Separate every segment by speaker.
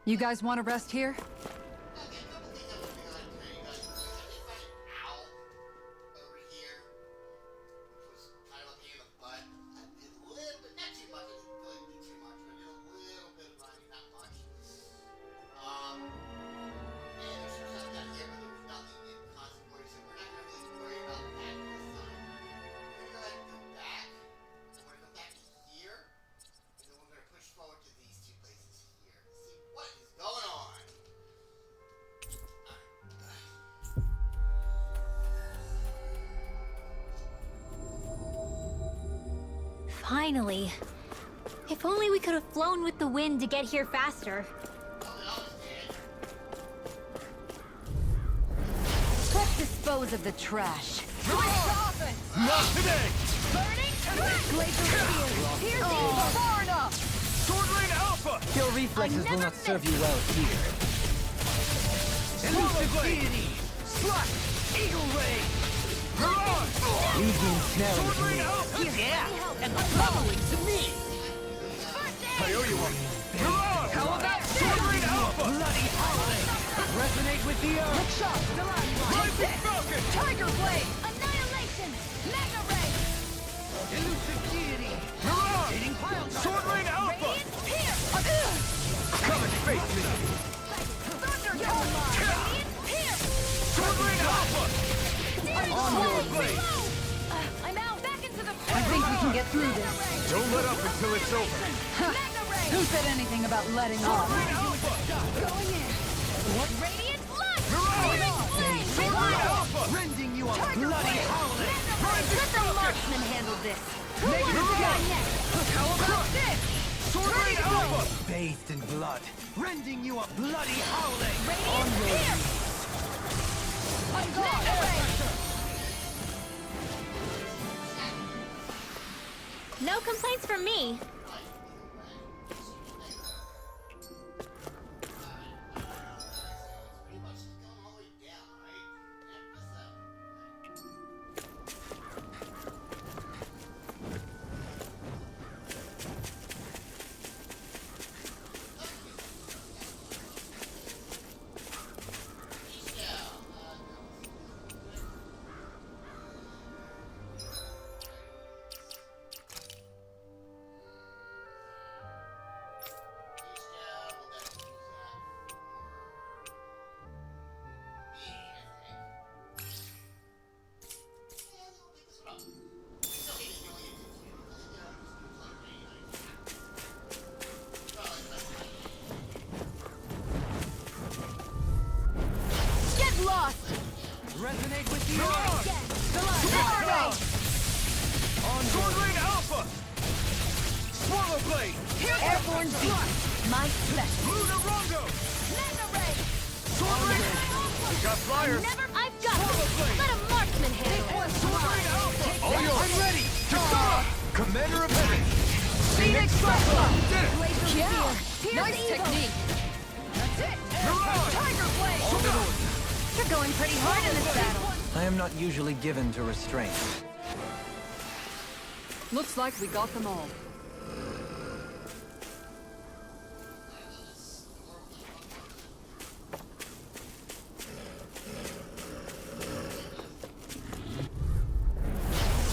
Speaker 1: You guys want to rest here?
Speaker 2: Finally. If only we could have flown with the wind to get here faster.
Speaker 1: Let's dispose of the trash.
Speaker 3: Not today!
Speaker 1: Burning Piercing far enough!
Speaker 3: Sword Rain Alpha!
Speaker 4: Your reflexes will not serve you well here.
Speaker 3: Elusive Deity! Slash! Eagle Ray! Hurrah!
Speaker 4: Leave the ensnaring
Speaker 3: Sword
Speaker 4: to
Speaker 3: Rain
Speaker 4: me.
Speaker 3: Alpha!
Speaker 4: Yeah, and the following to me!
Speaker 3: I owe you one. Hurrah! How about Sword Rain Alpha?
Speaker 4: Bloody holiday! Resonate with the earth!
Speaker 1: Hook shot!
Speaker 3: Rising Falcon!
Speaker 1: Tiger blade!
Speaker 2: Annihilation! Mega Ray!
Speaker 4: Elusive deity!
Speaker 3: Hurrah!
Speaker 4: Eating pile driver.
Speaker 3: Sword Rain Alpha!
Speaker 2: Radiant Pierce!
Speaker 3: Come and face me!
Speaker 1: Thunder
Speaker 2: Radiant Pierce!
Speaker 3: Sword Rain Alpha! On your blade!
Speaker 2: I'm out! Back into the
Speaker 1: I think we can get through this.
Speaker 3: Don't let up until it's over!
Speaker 2: Mega Ray!
Speaker 1: Who said anything about letting off?
Speaker 3: Rain Alpha!
Speaker 1: Going in.
Speaker 2: Radiant Light!
Speaker 3: Hurrah!
Speaker 2: Flame!
Speaker 3: Sword Rain Alpha!
Speaker 4: Rending you a bloody holiday!
Speaker 2: Let the marksman handle this! Who
Speaker 3: Make
Speaker 2: wants
Speaker 3: it
Speaker 2: to
Speaker 3: rain.
Speaker 2: die next?
Speaker 3: How about this? Sword Rain Alpha!
Speaker 4: Bathed in blood, rending you a bloody howling!
Speaker 2: Radiant Pierce! Mega Ray! No complaints from me.
Speaker 1: Get lost!
Speaker 4: Resonate with the
Speaker 3: Hurrah!
Speaker 4: earth!
Speaker 3: Sword Rain Alpha! Swallow Blade!
Speaker 1: Airborne beast! My flesh!
Speaker 3: Luna Rondo!
Speaker 2: Mega Ray!
Speaker 3: Sword Rain! We got flyers!
Speaker 2: I've got it! Let a marksman handle it!
Speaker 3: Sword Rain Alpha! All yours! I'm ready! Katana! Commander of Heaven!
Speaker 1: Phoenix Cyclone!
Speaker 3: Did it!
Speaker 1: Yeah! Nice technique! That's it!
Speaker 3: Hurrah!
Speaker 1: Tiger blade!
Speaker 2: You're going pretty hard in this battle.
Speaker 4: I am not usually given to restraint.
Speaker 1: Looks like we got them all.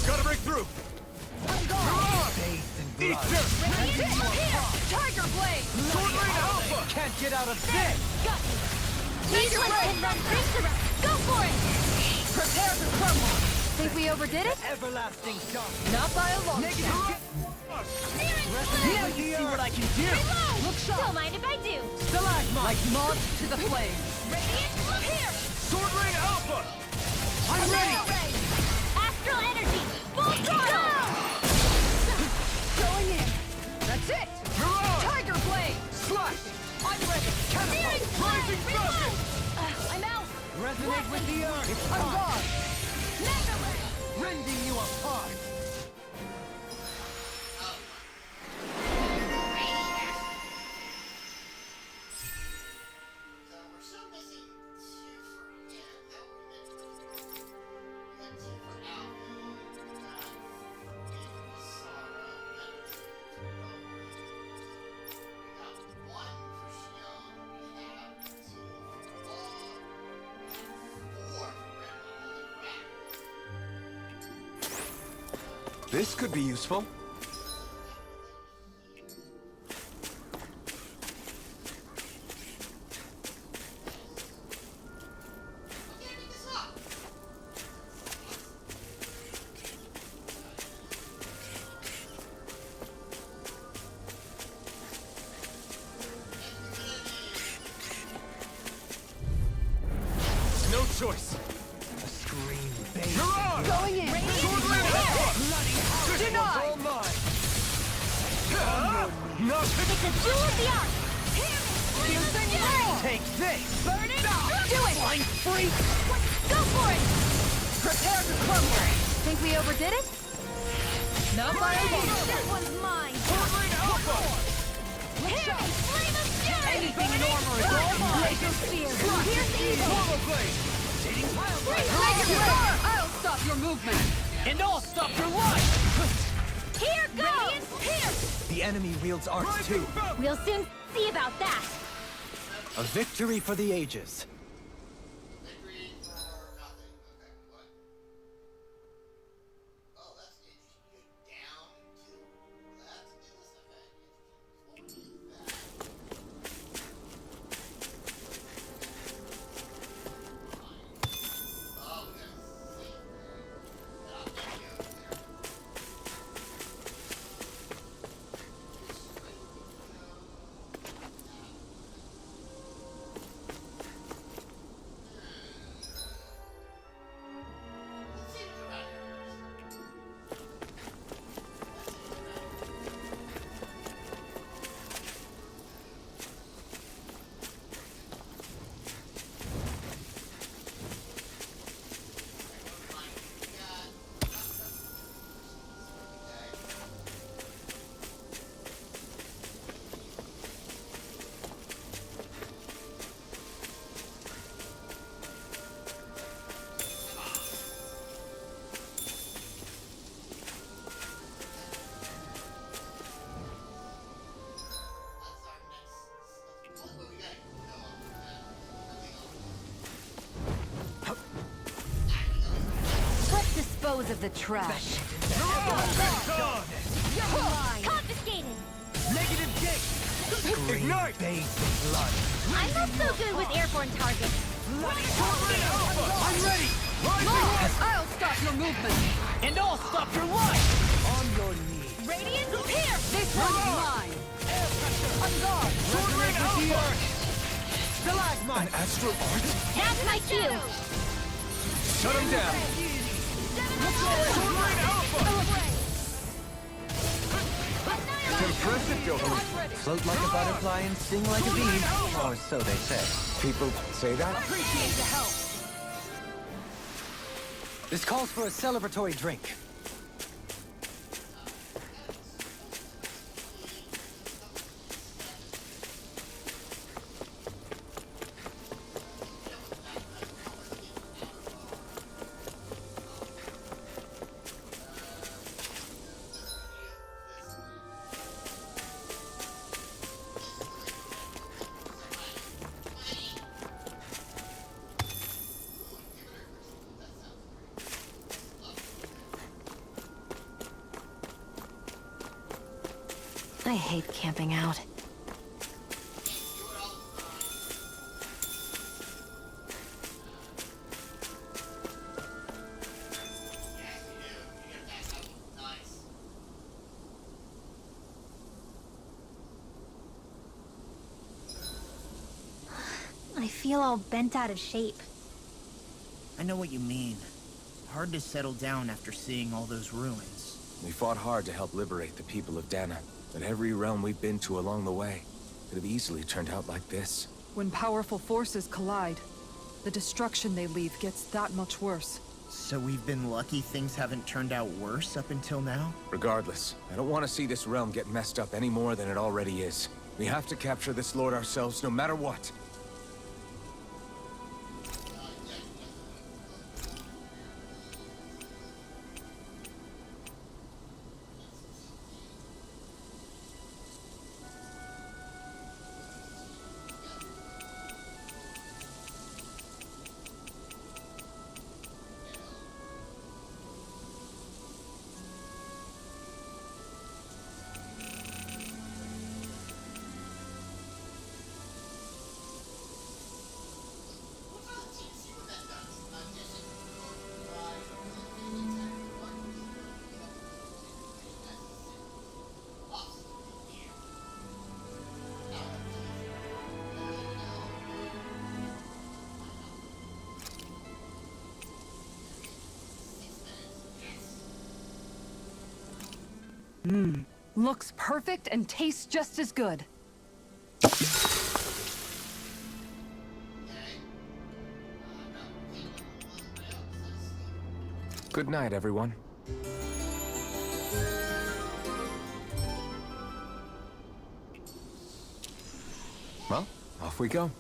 Speaker 3: Gotta break through! Hurrah!
Speaker 4: Bathed in
Speaker 3: Eat
Speaker 4: blood.
Speaker 3: this!
Speaker 1: Tiger blade!
Speaker 3: Sword Rain Alpha!
Speaker 4: Can't get out of this!
Speaker 2: Got you. These ones can run rings around. Go for it!
Speaker 1: Prepare to crumble! Think we overdid it?
Speaker 4: Everlasting shock!
Speaker 1: Not by a long
Speaker 4: Negative
Speaker 1: shot.
Speaker 4: Resonate with the earth! I can do!
Speaker 2: Look sharp. Don't mind if I do.
Speaker 4: Stalagmite!
Speaker 1: Like moths to the flame.
Speaker 2: Radiant, look here.
Speaker 3: Sword Rain Alpha!
Speaker 4: I'm ready!
Speaker 2: Mega Ray. Astral energy. Full throttle.
Speaker 1: Going in. That's it!
Speaker 3: Hurrah!
Speaker 1: Tiger blade!
Speaker 3: Slash!
Speaker 1: I'm ready!
Speaker 2: Searing
Speaker 3: Rising
Speaker 2: flash.
Speaker 3: Falcon!
Speaker 2: I'm out.
Speaker 4: Resonate with the earth!
Speaker 1: I'm gone!
Speaker 2: Mega Ray.
Speaker 4: Rending you apart!
Speaker 5: One for Xion.
Speaker 3: This could be useful. No choice.
Speaker 4: A scream base.
Speaker 3: Mirage!
Speaker 1: Going in.
Speaker 4: Bloody hell!
Speaker 1: Denied.
Speaker 4: All mine.
Speaker 3: Not
Speaker 2: It's a jewel of the art!
Speaker 4: Take this.
Speaker 1: Burn it. Do it.
Speaker 4: Blind freak.
Speaker 2: Go for it!
Speaker 1: Prepare to crumble. Think we overdid it? No fireball.
Speaker 2: This one's mine! Here, flame of fury!
Speaker 1: Anything in armor is all mine.
Speaker 2: Laser spear! Here's evil!
Speaker 3: Portal blade!
Speaker 1: I'll stop your movement.
Speaker 4: And I'll stop your life.
Speaker 2: Here goes! Pierce!
Speaker 4: The enemy wields arts too.
Speaker 2: We'll soon see about that!
Speaker 4: A victory for the ages.
Speaker 5: Victory or nothing. Okay, what? Oh, that's interesting. You go down to left in this effect. Interesting. Oh, we got the same thing. But I'll take you over there. Let's see what's around here first.
Speaker 1: Let's dispose of the trash.
Speaker 2: Confiscated!
Speaker 4: Negative gate. Scream
Speaker 3: Ignite!
Speaker 4: base blood.
Speaker 2: I'm not so good with airborne targets.
Speaker 4: I'm ready.
Speaker 1: I'll stop your movement.
Speaker 4: And I'll stop your life. On your knees.
Speaker 2: Radiant Pierce!
Speaker 1: This one's mine. On guard.
Speaker 4: Resonate with the earth. Stalagmite.
Speaker 3: An astral art?
Speaker 2: That's my cue!
Speaker 3: Shut him down! Impressive, Johan.
Speaker 4: Float like a butterfly and sting like a bee. Or so they say.
Speaker 3: People say that?
Speaker 1: Appreciate the help.
Speaker 4: This calls for a celebratory drink.
Speaker 1: I hate camping out.
Speaker 2: I feel all bent out of shape.
Speaker 6: I know what you mean. Hard to settle down after seeing all those ruins.
Speaker 3: We fought hard to help liberate the people of Dana, but every realm we've been to along the way could have easily turned out like this.
Speaker 7: When powerful forces collide, the destruction they leave gets that much worse.
Speaker 6: So we've been lucky things haven't turned out worse up until now?
Speaker 3: Regardless, I don't want to see this realm get messed up any more than it already is. We have to capture this lord ourselves, no matter what.
Speaker 7: Looks perfect and tastes just as good.
Speaker 3: Good night, everyone. Well, off we go.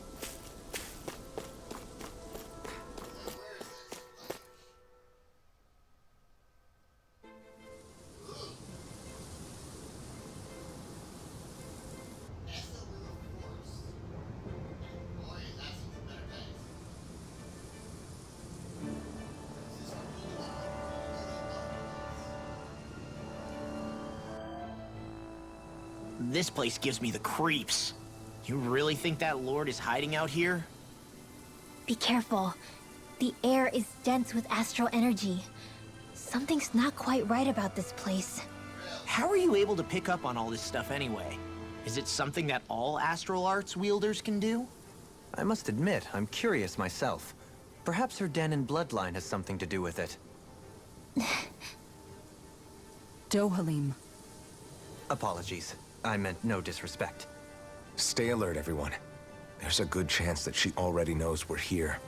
Speaker 6: This place gives me the creeps. You really think that lord is hiding out here?
Speaker 2: Be careful. The air is dense with astral energy. Something's not quite right about this place.
Speaker 6: How are you able to pick up on all this stuff anyway? Is it something that all astral arts wielders can do?
Speaker 4: I must admit, I'm curious myself. Perhaps her den and bloodline has something to do with it.
Speaker 7: Dohalim.
Speaker 4: Apologies. I meant no disrespect.
Speaker 3: Stay alert, everyone. There's a good chance that she already knows we're here.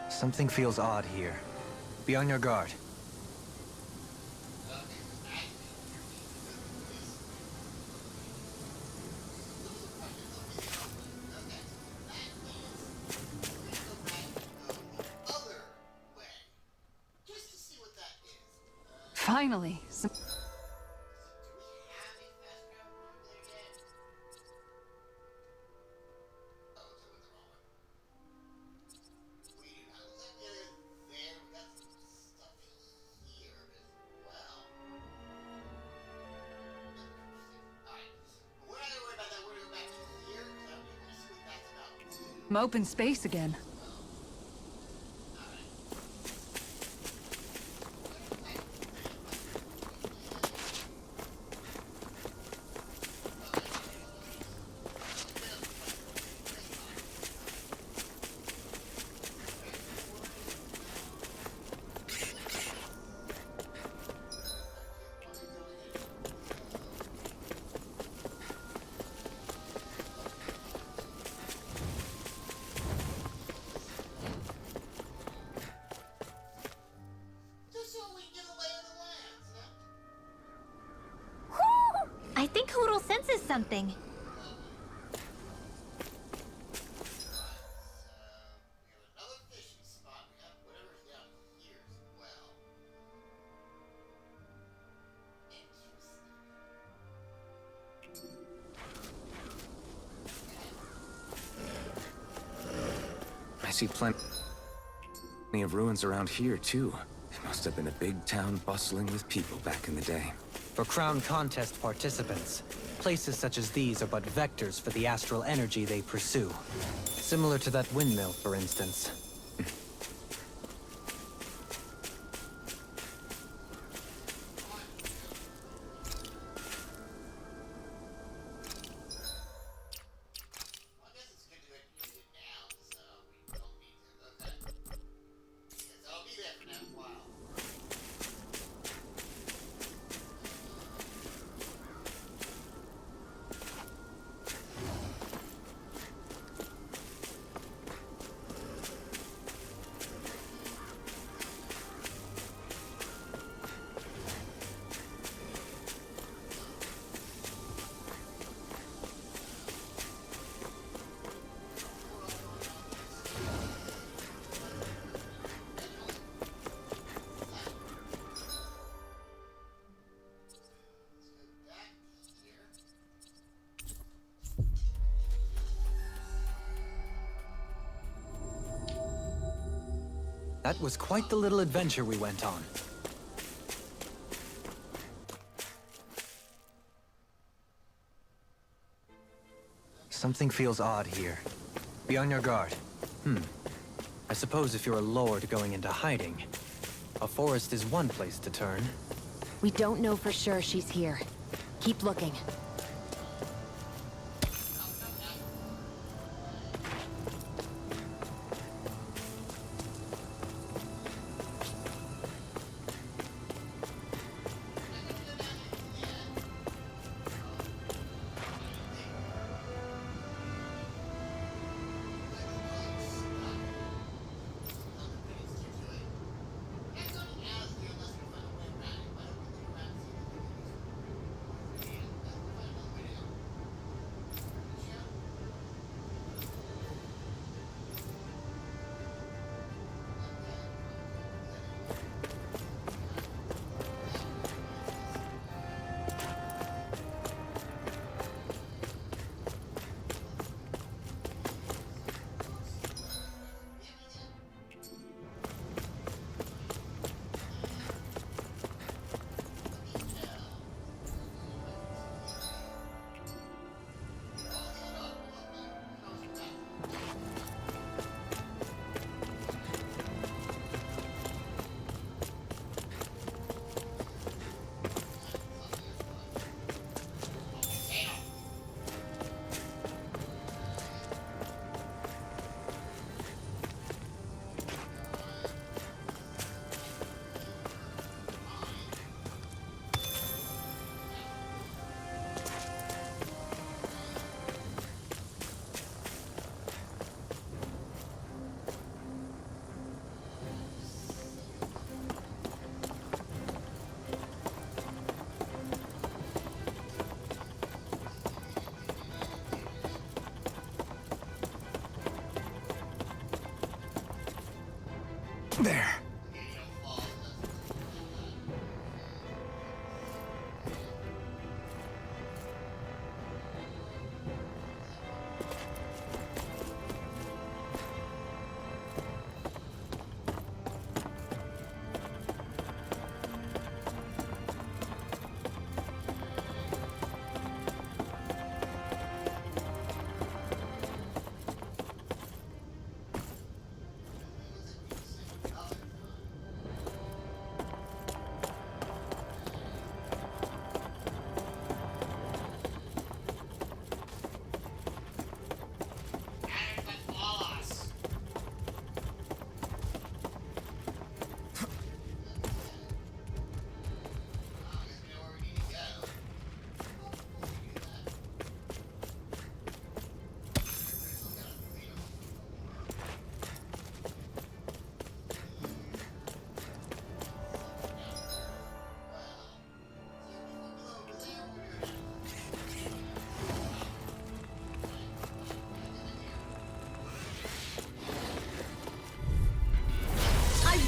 Speaker 4: Something feels odd here. Be on your guard.
Speaker 7: Finally, some open space again.
Speaker 2: I think Hoodle senses something.
Speaker 3: I see plenty of ruins around here, too. It must have been a big town bustling with people back in the day.
Speaker 4: For Crown Contest participants, places such as these are but vectors for the astral energy they pursue. Similar to that windmill, for instance. That was quite the little adventure we went on. Something feels odd here. Be on your guard. I suppose if you're a lord going into hiding, a forest is one place to turn.
Speaker 1: We don't know for sure she's here. Keep looking.
Speaker 4: There.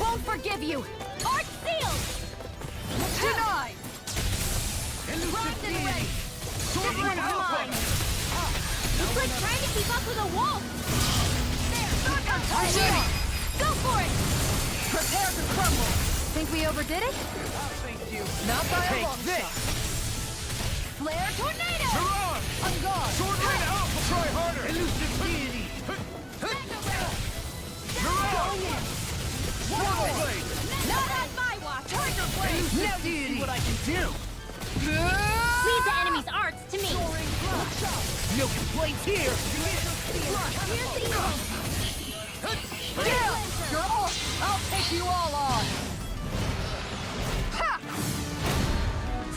Speaker 1: Won't forgive you! Art sealed! Denied! Robbed and raped! This one's mine! It's like trying to keep up with a wolf! There! Go for it! Prepare to crumble! Think we overdid it?
Speaker 6: Thank you.
Speaker 1: Not by a
Speaker 6: Take
Speaker 1: long
Speaker 6: this!
Speaker 1: shot! Flare tornado! On guard!
Speaker 6: Sword Rain Alpha! Try harder! Elusive deity!
Speaker 1: Not on my watch! Tiger Blade!
Speaker 6: Now do you see what I can do?
Speaker 2: Leave the enemy's arts to me.
Speaker 6: No complaints here!
Speaker 1: Kill! You're all! I'll take you all on! Ha!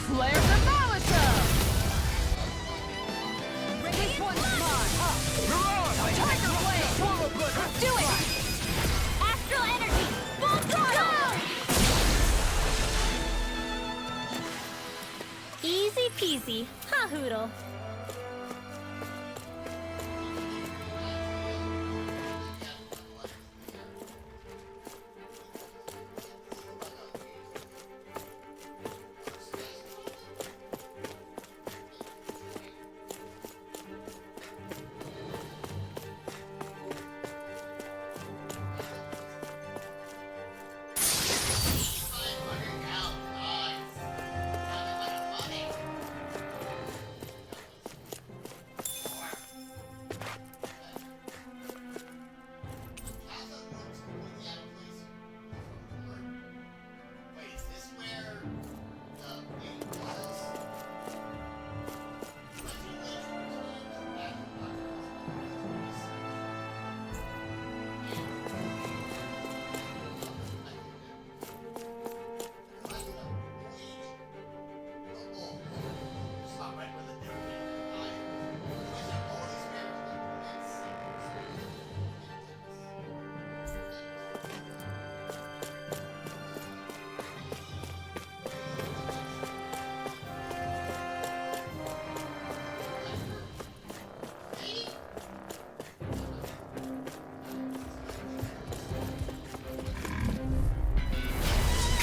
Speaker 1: Flare the Malisa! This one's mine! Tiger Blade! Do it!
Speaker 2: Astral energy. Full throttle. Easy peasy. Ha hoodle.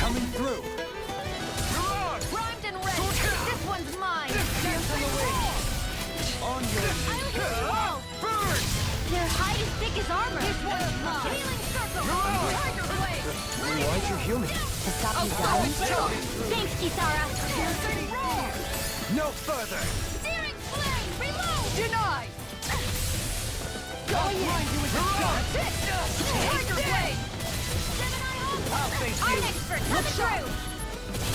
Speaker 4: Coming through.
Speaker 1: Primed and ready! This one's mine!
Speaker 4: On your
Speaker 2: Burn! Their hide is thick as armor.
Speaker 1: This one's mine! Healing circle! Tiger Blade!
Speaker 4: Why'd you human?
Speaker 2: To stop you dying? Thanks, Kisara.
Speaker 4: No further.
Speaker 1: Searing flame! Reload! Denied! I'll blind you with the shot! Tiger Blade!
Speaker 6: I'll face
Speaker 1: I'm
Speaker 6: you!
Speaker 1: expert! Come through!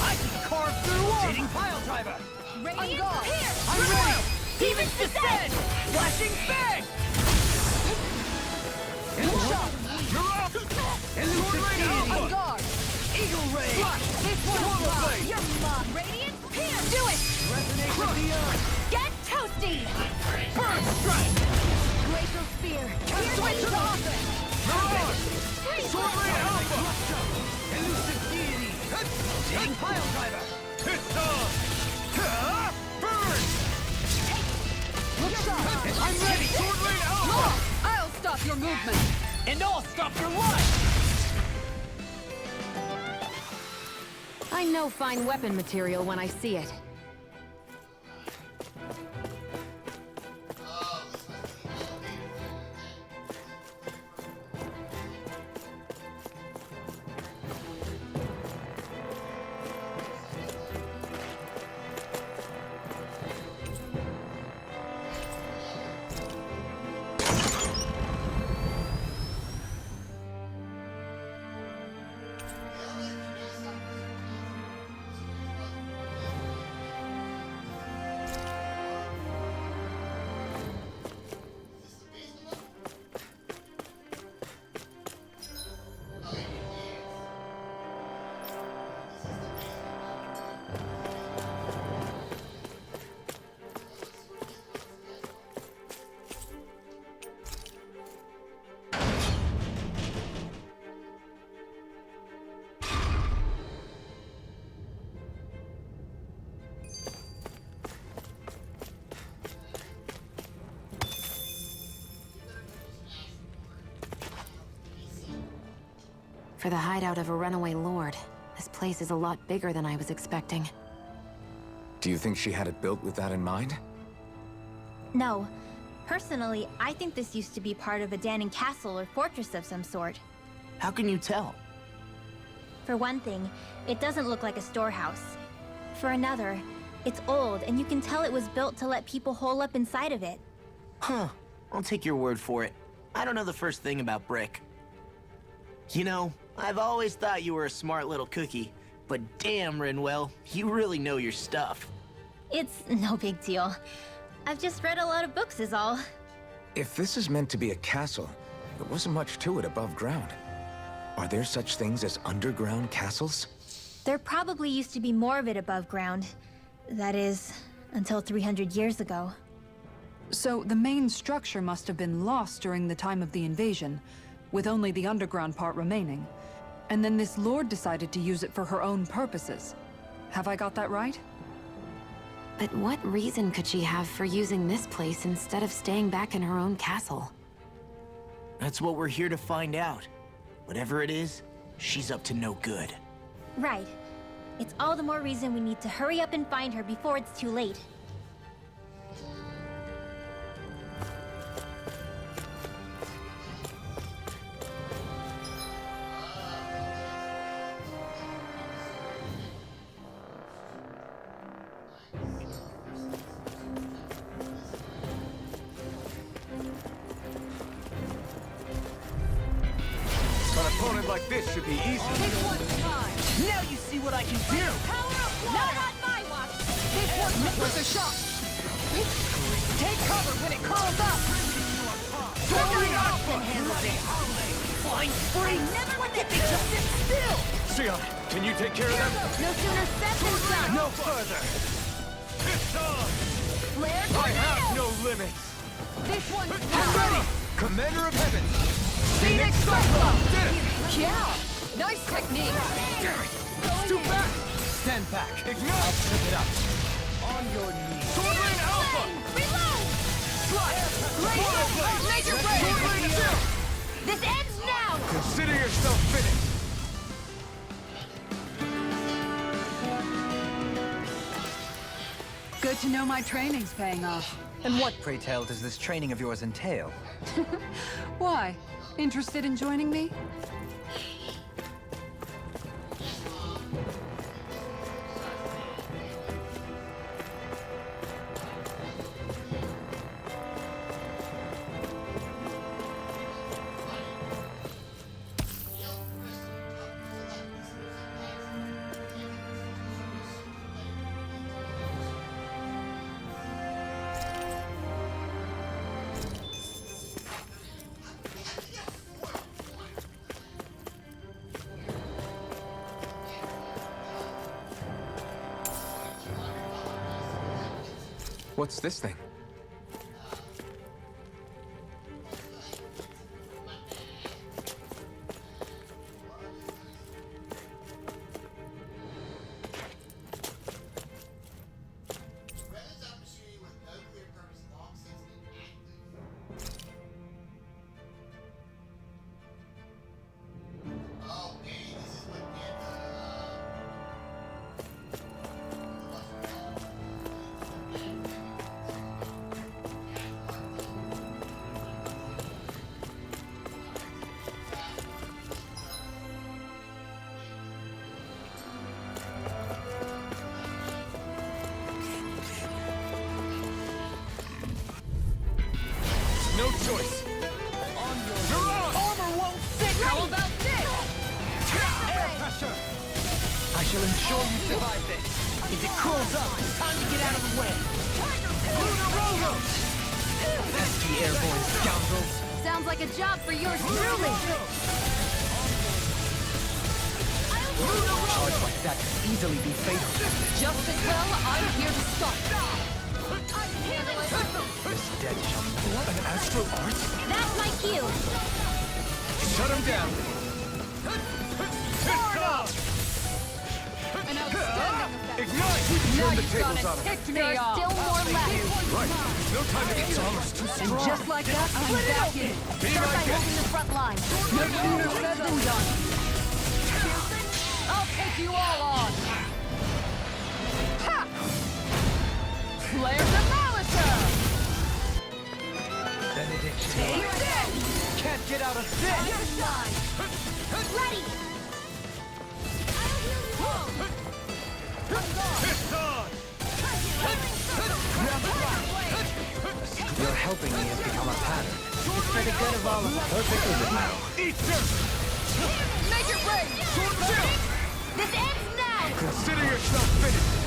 Speaker 6: I can carve through walls! Hitting pile driver!
Speaker 1: Radiant here!
Speaker 6: I'm ready!
Speaker 1: Demons descend!
Speaker 6: Flashing bang! Elusive
Speaker 1: On
Speaker 6: deity!
Speaker 1: guard!
Speaker 6: Eagle ray!
Speaker 1: This one's
Speaker 6: Swallow
Speaker 1: mine!
Speaker 6: blade!
Speaker 1: You're mine! Radiant here! Do it!
Speaker 6: Resonate with the earth!
Speaker 1: Get toasty!
Speaker 6: Burn strike!
Speaker 1: Glacial spear! Switch to offense!
Speaker 6: Sword Ray Alpha! Elusive deity! Hitting pile driver! Burn!
Speaker 1: Look sharp!
Speaker 6: I'm ready! Sword Ray Alpha!
Speaker 1: I'll stop your movement!
Speaker 6: And I'll stop your life!
Speaker 1: I know fine weapon material when I see it.
Speaker 5: Oh, this must be the elevator.
Speaker 1: For the hideout of a runaway lord, this place is a lot bigger than I was expecting.
Speaker 3: Do you think she had it built with that in mind?
Speaker 2: No. Personally, I think this used to be part of a Danon castle or fortress of some sort.
Speaker 6: How can you tell?
Speaker 2: For one thing, it doesn't look like a storehouse. For another, it's old, and you can tell it was built to let people hole up inside of it.
Speaker 6: Huh. I'll take your word for it. I don't know the first thing about brick. You know, I've always thought you were a smart little cookie, but damn, Rinwell, you really know your stuff.
Speaker 2: It's no big deal. I've just read a lot of books is all.
Speaker 3: If this is meant to be a castle, there wasn't much to it above ground. Are there such things as underground castles?
Speaker 2: There probably used to be more of it above ground. That is, until 300 years ago.
Speaker 7: So the main structure must have been lost during the time of the invasion, with only the underground part remaining. And then this lord decided to use it for her own purposes. Have I got that right?
Speaker 1: But what reason could she have for using this place instead of staying back in her own castle?
Speaker 6: That's what we're here to find out. Whatever it is, she's up to no good.
Speaker 2: Right. It's all the more reason we need to hurry up and find her before it's too late.
Speaker 3: An opponent like this should be easy.
Speaker 1: This one's mine!
Speaker 6: Now you see what I can do!
Speaker 1: Power of water! Not on my watch! This one's worth a shot! Take cover when it curls up!
Speaker 6: Totally
Speaker 1: Austin handles it!
Speaker 6: Flying spree!
Speaker 1: Never let them just sit still!
Speaker 3: Sion, can you take care of them?
Speaker 1: No sooner said than done!
Speaker 6: No further!
Speaker 1: Flare
Speaker 3: I have
Speaker 1: tornado!
Speaker 3: no limits!
Speaker 1: This one's
Speaker 3: I'm ready! Commander of Heaven!
Speaker 1: Phoenix Cyclone!
Speaker 3: Did it!
Speaker 1: Yeah! Nice technique!
Speaker 3: Damn it! It's too fast!
Speaker 4: Stand back.
Speaker 3: Ignite!
Speaker 4: I'll trip it up.
Speaker 3: On your knees! Sword Rain Alpha!
Speaker 1: Reload! Major
Speaker 3: Sword
Speaker 1: break!
Speaker 3: Rain 2!
Speaker 1: This ends now!
Speaker 3: Consider yourself finished!
Speaker 7: Good to know my training's paying off.
Speaker 4: And what, pray tell, does this training of yours entail?
Speaker 7: Why? Interested in joining me?
Speaker 3: What's this thing?
Speaker 5: Renaissance machinery with no clear purpose long since been active. Oh, maybe this is what did
Speaker 6: shall ensure you survive this. If it crawls up, it's time to get out of the way. Pesky airborne scoundrels.
Speaker 1: Sounds like a job for yours truly.
Speaker 6: Charge like that could easily be fatal.
Speaker 1: Just as well, I'm here to stop.
Speaker 6: This dead shall be an astral art.
Speaker 2: That's my cue.
Speaker 3: Shut him down!
Speaker 1: An outstanding effect.
Speaker 3: Ignite! Turn the tables on him!
Speaker 1: There are still more left.
Speaker 3: Right! No time to get almost too
Speaker 1: And
Speaker 3: strong!
Speaker 1: just like that, I'm back in.
Speaker 3: Be
Speaker 1: Start
Speaker 3: my
Speaker 1: by
Speaker 3: guest.
Speaker 1: holding the front line. No sooner said than done. I'll take you all on. Ha! Flares of Malachor!
Speaker 6: Benediction.
Speaker 1: Take this!
Speaker 6: Can't get out of this!
Speaker 2: Ready!
Speaker 4: Your helping me has become a pattern.
Speaker 6: It's for the good of all of us.
Speaker 4: Perfectly good now.
Speaker 3: Eat dirt!
Speaker 1: Make it rain!
Speaker 3: Chill!
Speaker 2: This ends now!
Speaker 3: Consider yourself finished!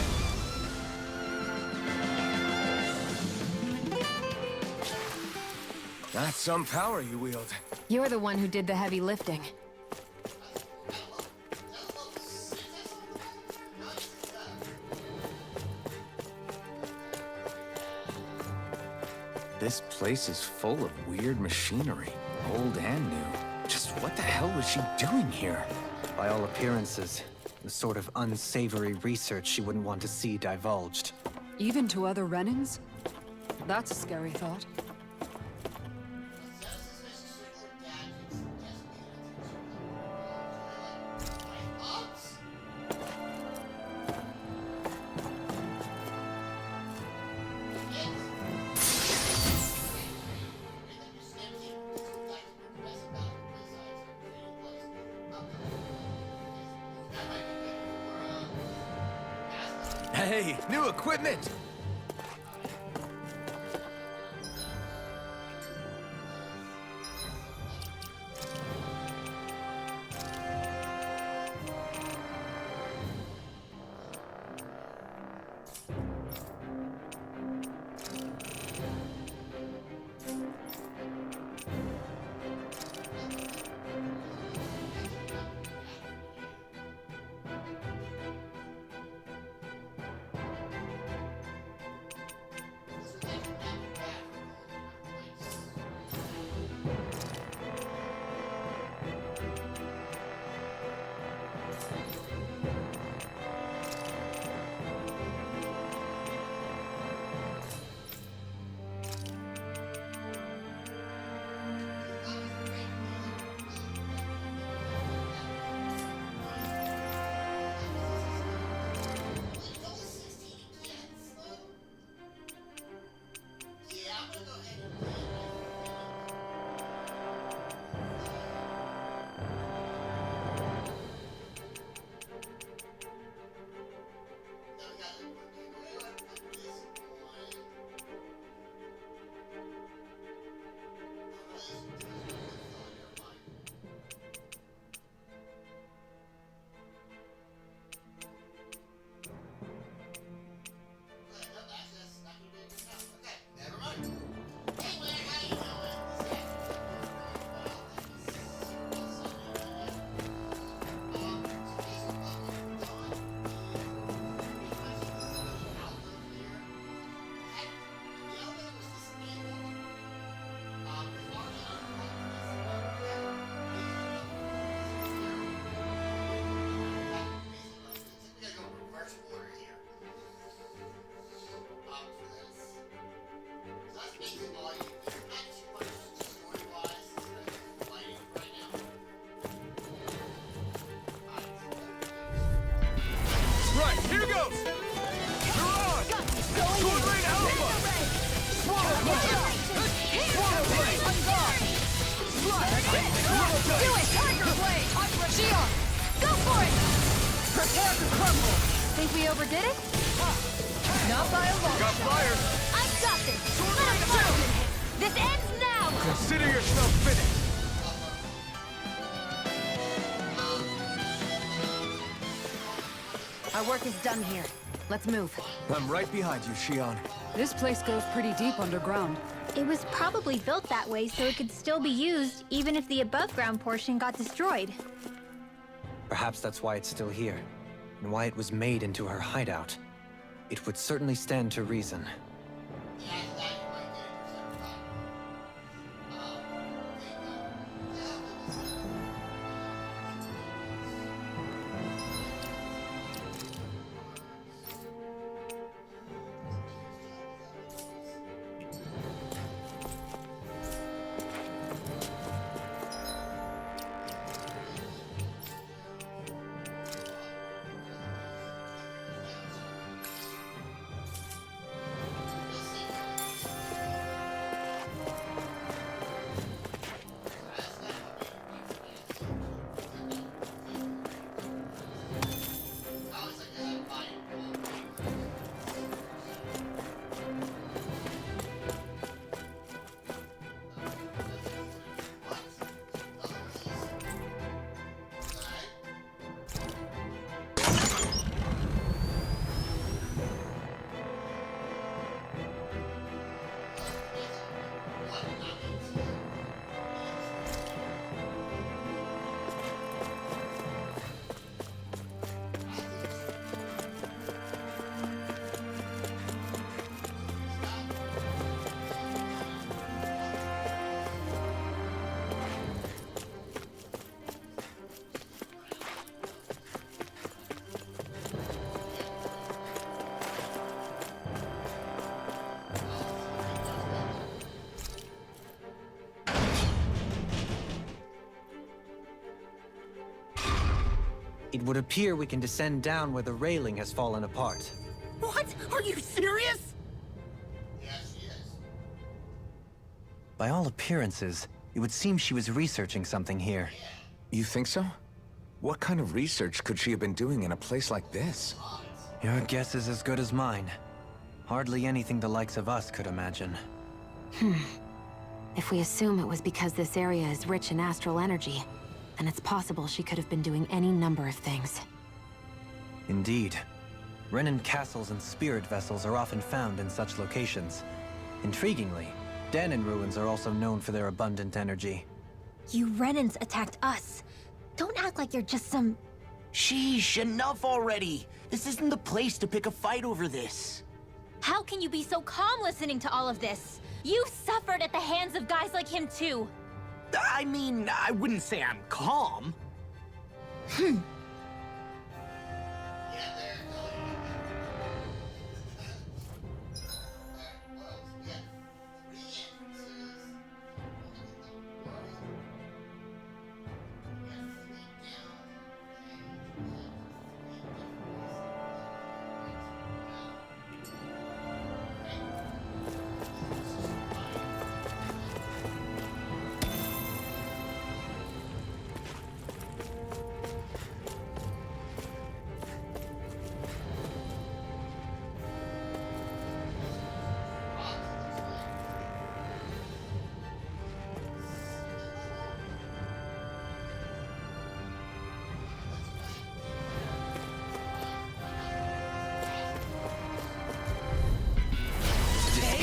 Speaker 3: That's some power you wield.
Speaker 1: You're the one who did the heavy lifting.
Speaker 3: This place is full of weird machinery, old and new. Just what the hell was she doing here?
Speaker 4: By all appearances, the sort of unsavory research she wouldn't want to see divulged.
Speaker 7: Even to other Renans? That's a scary thought.
Speaker 3: Hey, new equipment!
Speaker 1: Think we overdid it? Not by a long
Speaker 3: Got
Speaker 1: shot.
Speaker 3: fire!
Speaker 2: I got this! Let it through! This ends now!
Speaker 3: Consider yourself finished!
Speaker 1: Our work is done here. Let's move.
Speaker 3: I'm right behind you, Shion.
Speaker 7: This place goes pretty deep underground.
Speaker 2: It was probably built that way so it could still be used even if the above-ground portion got destroyed.
Speaker 4: Perhaps that's why it's still here, and why it was made into her hideout. It would certainly stand to reason. It would appear we can descend down where the railing has fallen apart.
Speaker 6: What? Are you serious?
Speaker 5: Yes, she is.
Speaker 4: By all appearances, it would seem she was researching something here.
Speaker 3: You think so? What kind of research could she have been doing in a place like this?
Speaker 4: Your guess is as good as mine. Hardly anything the likes of us could imagine.
Speaker 1: If we assume it was because this area is rich in astral energy, then it's possible she could have been doing any number of things.
Speaker 4: Indeed. Renan castles and spirit vessels are often found in such locations. Intriguingly, Danon ruins are also known for their abundant energy.
Speaker 2: You Renans attacked us. Don't act like you're just some...
Speaker 6: Sheesh, enough already. This isn't the place to pick a fight over this.
Speaker 2: How can you be so calm listening to all of this? You suffered at the hands of guys like him too.
Speaker 6: I mean, I wouldn't say I'm calm.
Speaker 5: Yeah, they're going. Well, yeah, 3 entrances.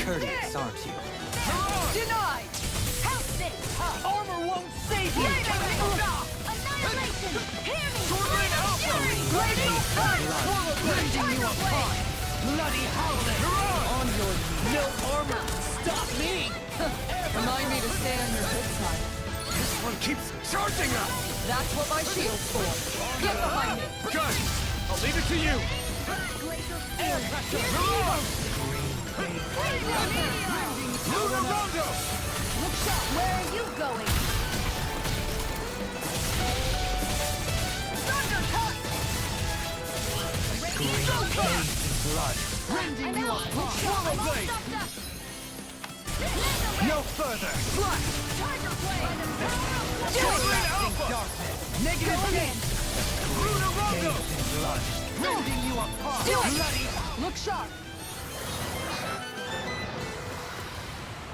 Speaker 4: Discourteous, aren't you?
Speaker 1: Denied! Help this!
Speaker 6: Armor won't save you!
Speaker 1: Annihilation! Hear me!
Speaker 6: Rending you apart! Bloody howling! On your knees! No armor can stop me!
Speaker 7: Remind me to stay on your good side.
Speaker 3: This one keeps charging us!
Speaker 7: That's what my shield's for. Get behind me!
Speaker 3: Good! I'll leave it to you!
Speaker 1: Air pressure! Look sharp! Where are you going?
Speaker 4: Blood.
Speaker 1: Rending you apart!
Speaker 3: No further!
Speaker 4: Darkness. Negative gain. Blood.
Speaker 6: Rending you apart! Bloody!
Speaker 7: Look sharp!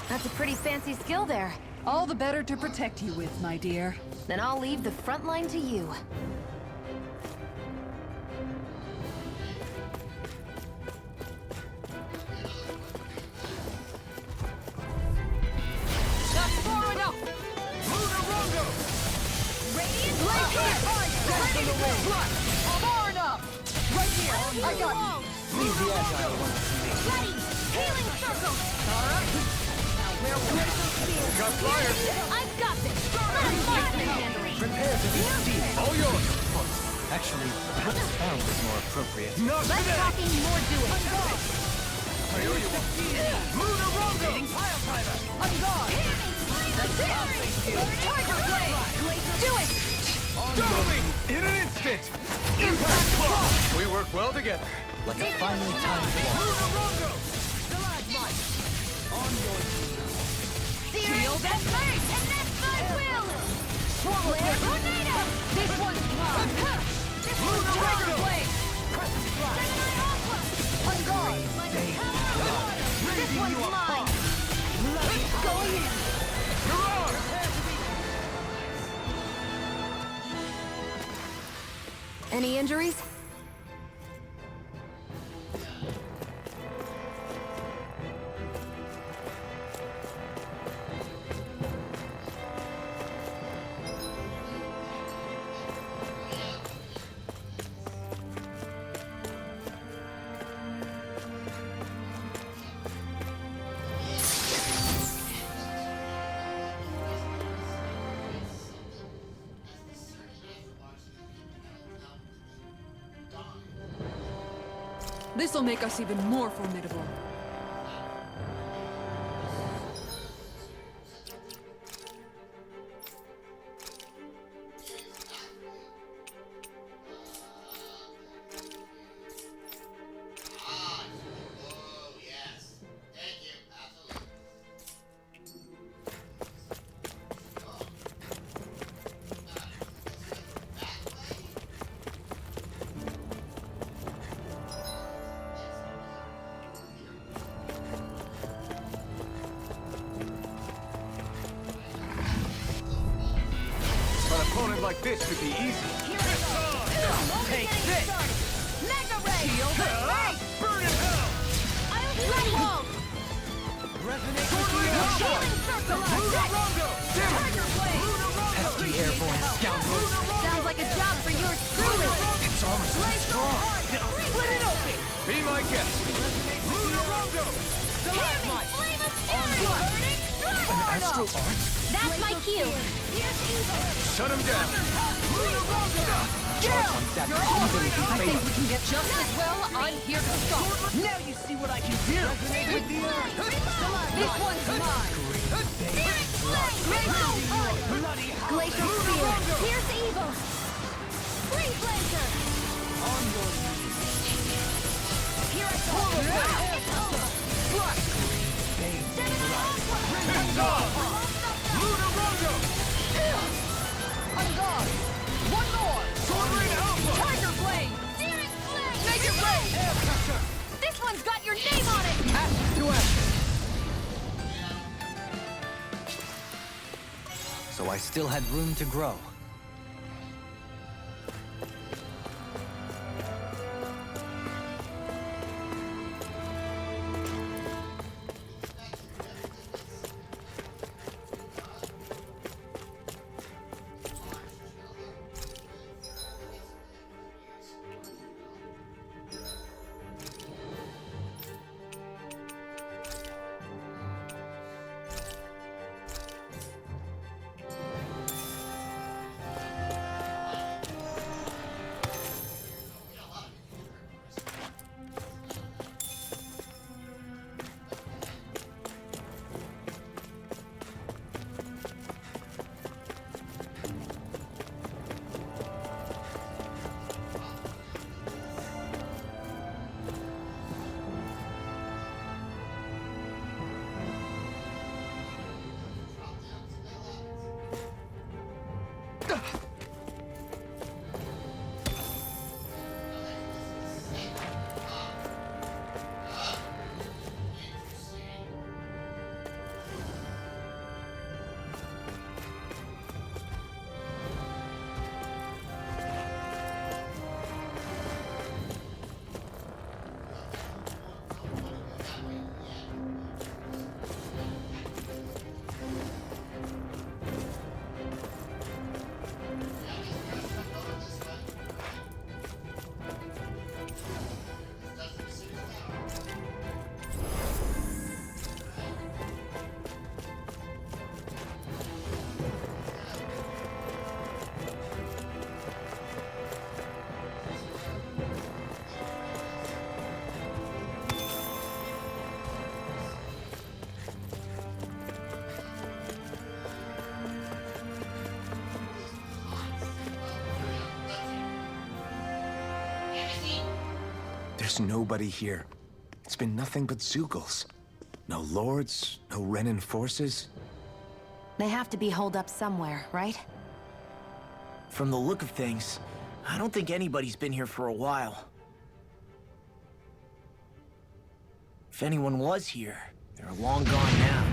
Speaker 1: That's a pretty fancy skill there.
Speaker 7: All the better to protect you with, my dear.
Speaker 1: Then I'll leave the front line to you. Far enough! Right here! I got you!
Speaker 4: Leave the agile one to me.
Speaker 1: Ready! Healing circle! Alright! Now where will I
Speaker 3: Got fire!
Speaker 1: I've got this! Handling!
Speaker 4: Prepare to be steamed.
Speaker 3: All yours!
Speaker 4: Actually, perhaps found is more appropriate.
Speaker 3: Not
Speaker 1: Less
Speaker 3: today!
Speaker 1: talking, more doing!
Speaker 3: I owe you one. Lunarongo! Pile driver!
Speaker 1: On guard! Tiger blade! Do it!
Speaker 3: Going! In an instant! Impact block! We work well together.
Speaker 4: Like a finely timed walk.
Speaker 3: Lunarongo!
Speaker 1: Shield and face! And that's my will! Swallow tornado! This one's mine! This one's Tiger blade! On guard! This one's mine! Going in! Any injuries?
Speaker 7: This'll make us even more formidable.
Speaker 5: Oh, yes. Thank you. Absolutely.
Speaker 3: An opponent like this should be easy.
Speaker 1: Take this! Mega ray! Shield and ray!
Speaker 3: Burn in hell!
Speaker 1: I'll be ready! Healing circle!
Speaker 3: Lunarongo!
Speaker 1: Tiger blade!
Speaker 4: Pesky airborne scoundrels.
Speaker 1: Sounds like a job for yours truly!
Speaker 4: Its armor so strong.
Speaker 1: Split it open!
Speaker 3: Be my guest! Lunarongo!
Speaker 1: Healing flame of fury! Burning
Speaker 4: An astral art?
Speaker 2: That's my cue.
Speaker 3: Shut him down!
Speaker 1: Kill!
Speaker 4: That
Speaker 1: You're
Speaker 4: can
Speaker 1: over!
Speaker 4: easily be
Speaker 1: I think
Speaker 4: fatal.
Speaker 1: we can get just as well. I'm here to stop.
Speaker 6: Now you see what I can do!
Speaker 1: This one's mine! Glacial spear! Pierce evil! Freeze laser! Here I go! It's over!
Speaker 3: Lunarongo!
Speaker 1: On guard! One more!
Speaker 3: Soaring Alpha!
Speaker 1: Tiger blade! Searing flame! Make it rain!
Speaker 3: Air pressure!
Speaker 1: This one's got your name on it!
Speaker 3: Ashes to ashes!
Speaker 4: So I still had room to grow.
Speaker 3: There's nobody here. It's been nothing but Zeugles. No lords, no Renan forces.
Speaker 1: They have to be holed up somewhere, right?
Speaker 6: From the look of things, I don't think anybody's been here for a while. If anyone was here, they're long gone now.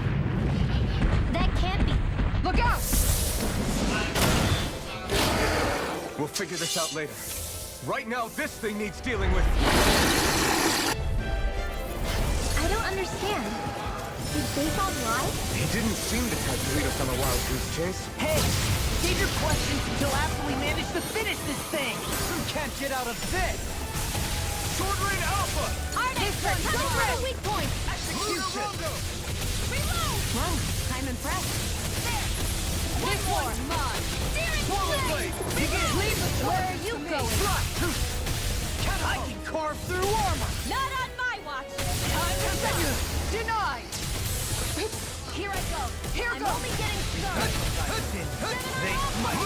Speaker 2: That can't be.
Speaker 7: Look out!
Speaker 3: We'll figure this out later. Right now, this thing needs dealing with.
Speaker 2: I don't understand. Did Baseball lie?
Speaker 3: He didn't seem to try to lead us on a wild goose chase.
Speaker 6: Hey! Save your questions until after we manage to finish this thing!
Speaker 4: You can't get out of this!
Speaker 3: Sword Rain Alpha!
Speaker 1: Ardex, come through! Weak point!
Speaker 3: Execution!
Speaker 1: Reload! Whoa, I'm impressed. There! One more! Mine! Steering blade! Leave us! Where are you going?
Speaker 4: I can carve through armor!
Speaker 1: Not on my watch! Denied! Here I go! I'm only getting started!
Speaker 4: They might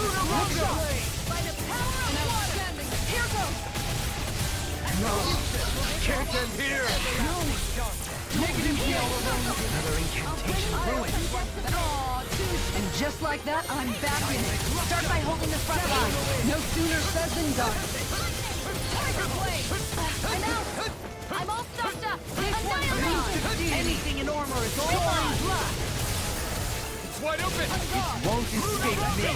Speaker 1: By the power of water! Here goes!
Speaker 3: Can't end here!
Speaker 4: Negative heal. Another incantation ruined.
Speaker 7: And just like that, I'm back in it. Start by holding the front line. No sooner said than done.
Speaker 1: Tiger blade! I'm out! I'm all stuffed up! Annihilate!
Speaker 6: Anything in armor is all mine!
Speaker 3: It's wide open!
Speaker 4: Won't escape me.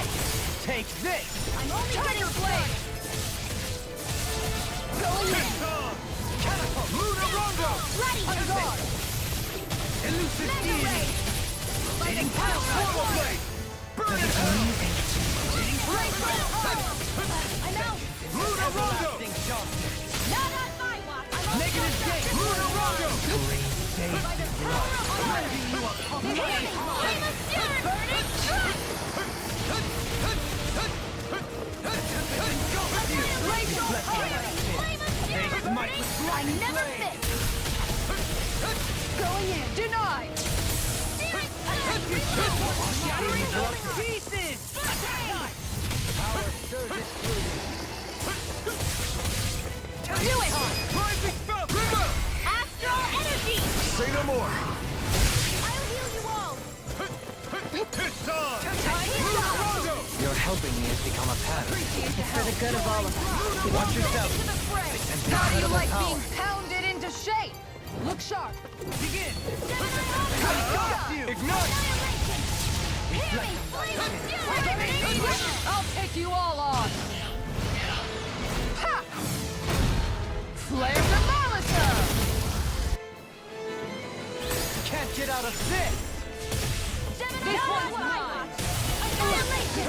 Speaker 4: Take this!
Speaker 1: I'm only getting blade! Going in!
Speaker 3: Catapult! Luna Rondo!
Speaker 1: Ready!
Speaker 4: Elusive
Speaker 1: Mega
Speaker 4: deity!
Speaker 1: ray! By the power of water!
Speaker 3: Burn it!
Speaker 1: I'm out!
Speaker 3: Luna Rondo!
Speaker 1: Not on my watch! I'm all
Speaker 4: Negative
Speaker 1: stuffed
Speaker 4: gate!
Speaker 1: up!
Speaker 3: Luna Rondo!
Speaker 1: By the power of water! Flame of fury! Burning truck! Glacial fire! Flame of fury! Burning! I never miss! Going in! Denied! Steering
Speaker 6: Shattering to pieces!
Speaker 1: Do it!
Speaker 3: Rising Falcon! River!
Speaker 1: Astral energy!
Speaker 3: Say no more!
Speaker 1: I'll heal you all!
Speaker 3: It's on!
Speaker 1: Luna
Speaker 3: Rondo!
Speaker 4: Your helping me has become a pattern.
Speaker 7: It's for the good of all of us.
Speaker 4: Watch yourself.
Speaker 1: To the fray!
Speaker 7: How do you
Speaker 4: Incredible
Speaker 7: like
Speaker 4: power.
Speaker 7: being pounded into shape? Look sharp.
Speaker 4: Begin!
Speaker 3: Ignite!
Speaker 1: Hear me! Flame of fury!
Speaker 7: I'll take you all on. Ha! Flare the Malisa!
Speaker 4: Can't get out of this!
Speaker 1: This one's mine! Annihilation!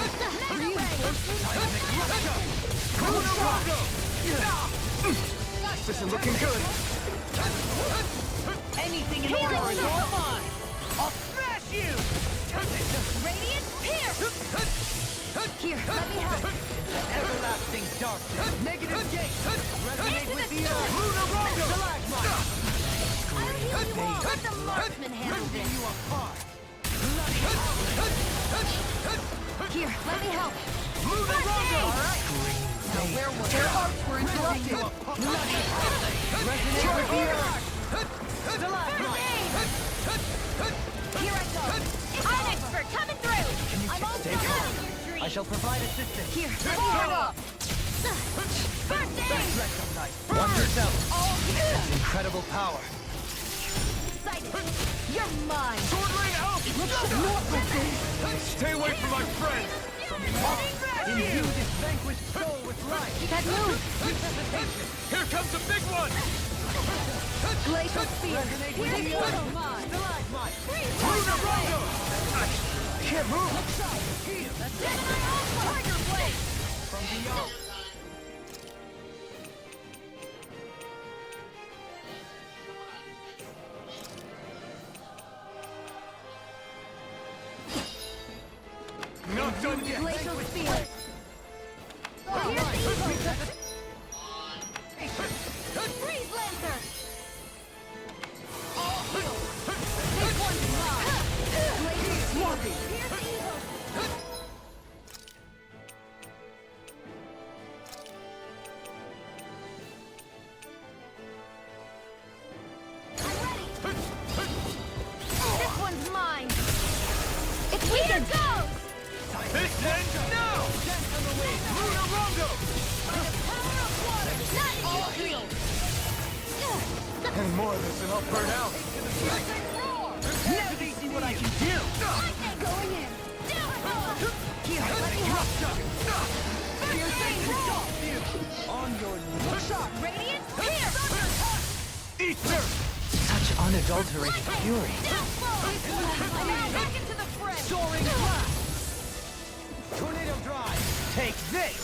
Speaker 3: Luna Rondo! This isn't looking good!
Speaker 6: Anything in armor is all mine! I'll smash you!
Speaker 1: Radiant pierce! Here, let me help.
Speaker 4: Everlasting darkness! Negative gate! Resonate
Speaker 1: Into
Speaker 4: with
Speaker 1: the
Speaker 4: the
Speaker 1: storm!
Speaker 4: earth!
Speaker 3: Luna Rondo!
Speaker 1: I'll heal you all! Let the marksman handle this!
Speaker 4: You apart!
Speaker 1: Here, let me help.
Speaker 3: Luna Rondo!
Speaker 7: Their arts were interrupted.
Speaker 4: Resonate with the earth!
Speaker 1: Here I go. I'm expert coming through. I'm all
Speaker 4: stay
Speaker 1: done
Speaker 4: calm?
Speaker 1: in your dream.
Speaker 4: I shall provide assistance.
Speaker 1: Here, let me help. First aid.
Speaker 4: Watch yourself!
Speaker 1: All here.
Speaker 4: Incredible power!
Speaker 1: Excited. You're mine.
Speaker 3: Sword Rain Alpha! Stay away from my friend!
Speaker 4: Imbue this vanquished soul with life!
Speaker 1: That move.
Speaker 3: Here comes a big one!
Speaker 1: Glacial spear.
Speaker 4: Resonate with
Speaker 1: Here's
Speaker 4: the
Speaker 1: one
Speaker 4: earth!
Speaker 1: of mine.
Speaker 4: Stalagmite!
Speaker 3: Luna Rondo! Can't move!
Speaker 1: Tiger blade.
Speaker 4: From beyond!
Speaker 3: Not done yet!
Speaker 1: Glacial spear. Here's the evil. Freeze Lancer. All healed. This one's mine. Glacial spear. Here's the evil.
Speaker 3: Any more of this and I'll burn out.
Speaker 6: Let me see what I can do!
Speaker 1: Going in.
Speaker 6: Here, let me help! On your knees!
Speaker 1: Shot. Radiant. Here.
Speaker 3: Ether!
Speaker 4: Such unadulterated fury.
Speaker 1: Back into the fray.
Speaker 6: Soaring blast! Tornado drive! Take this!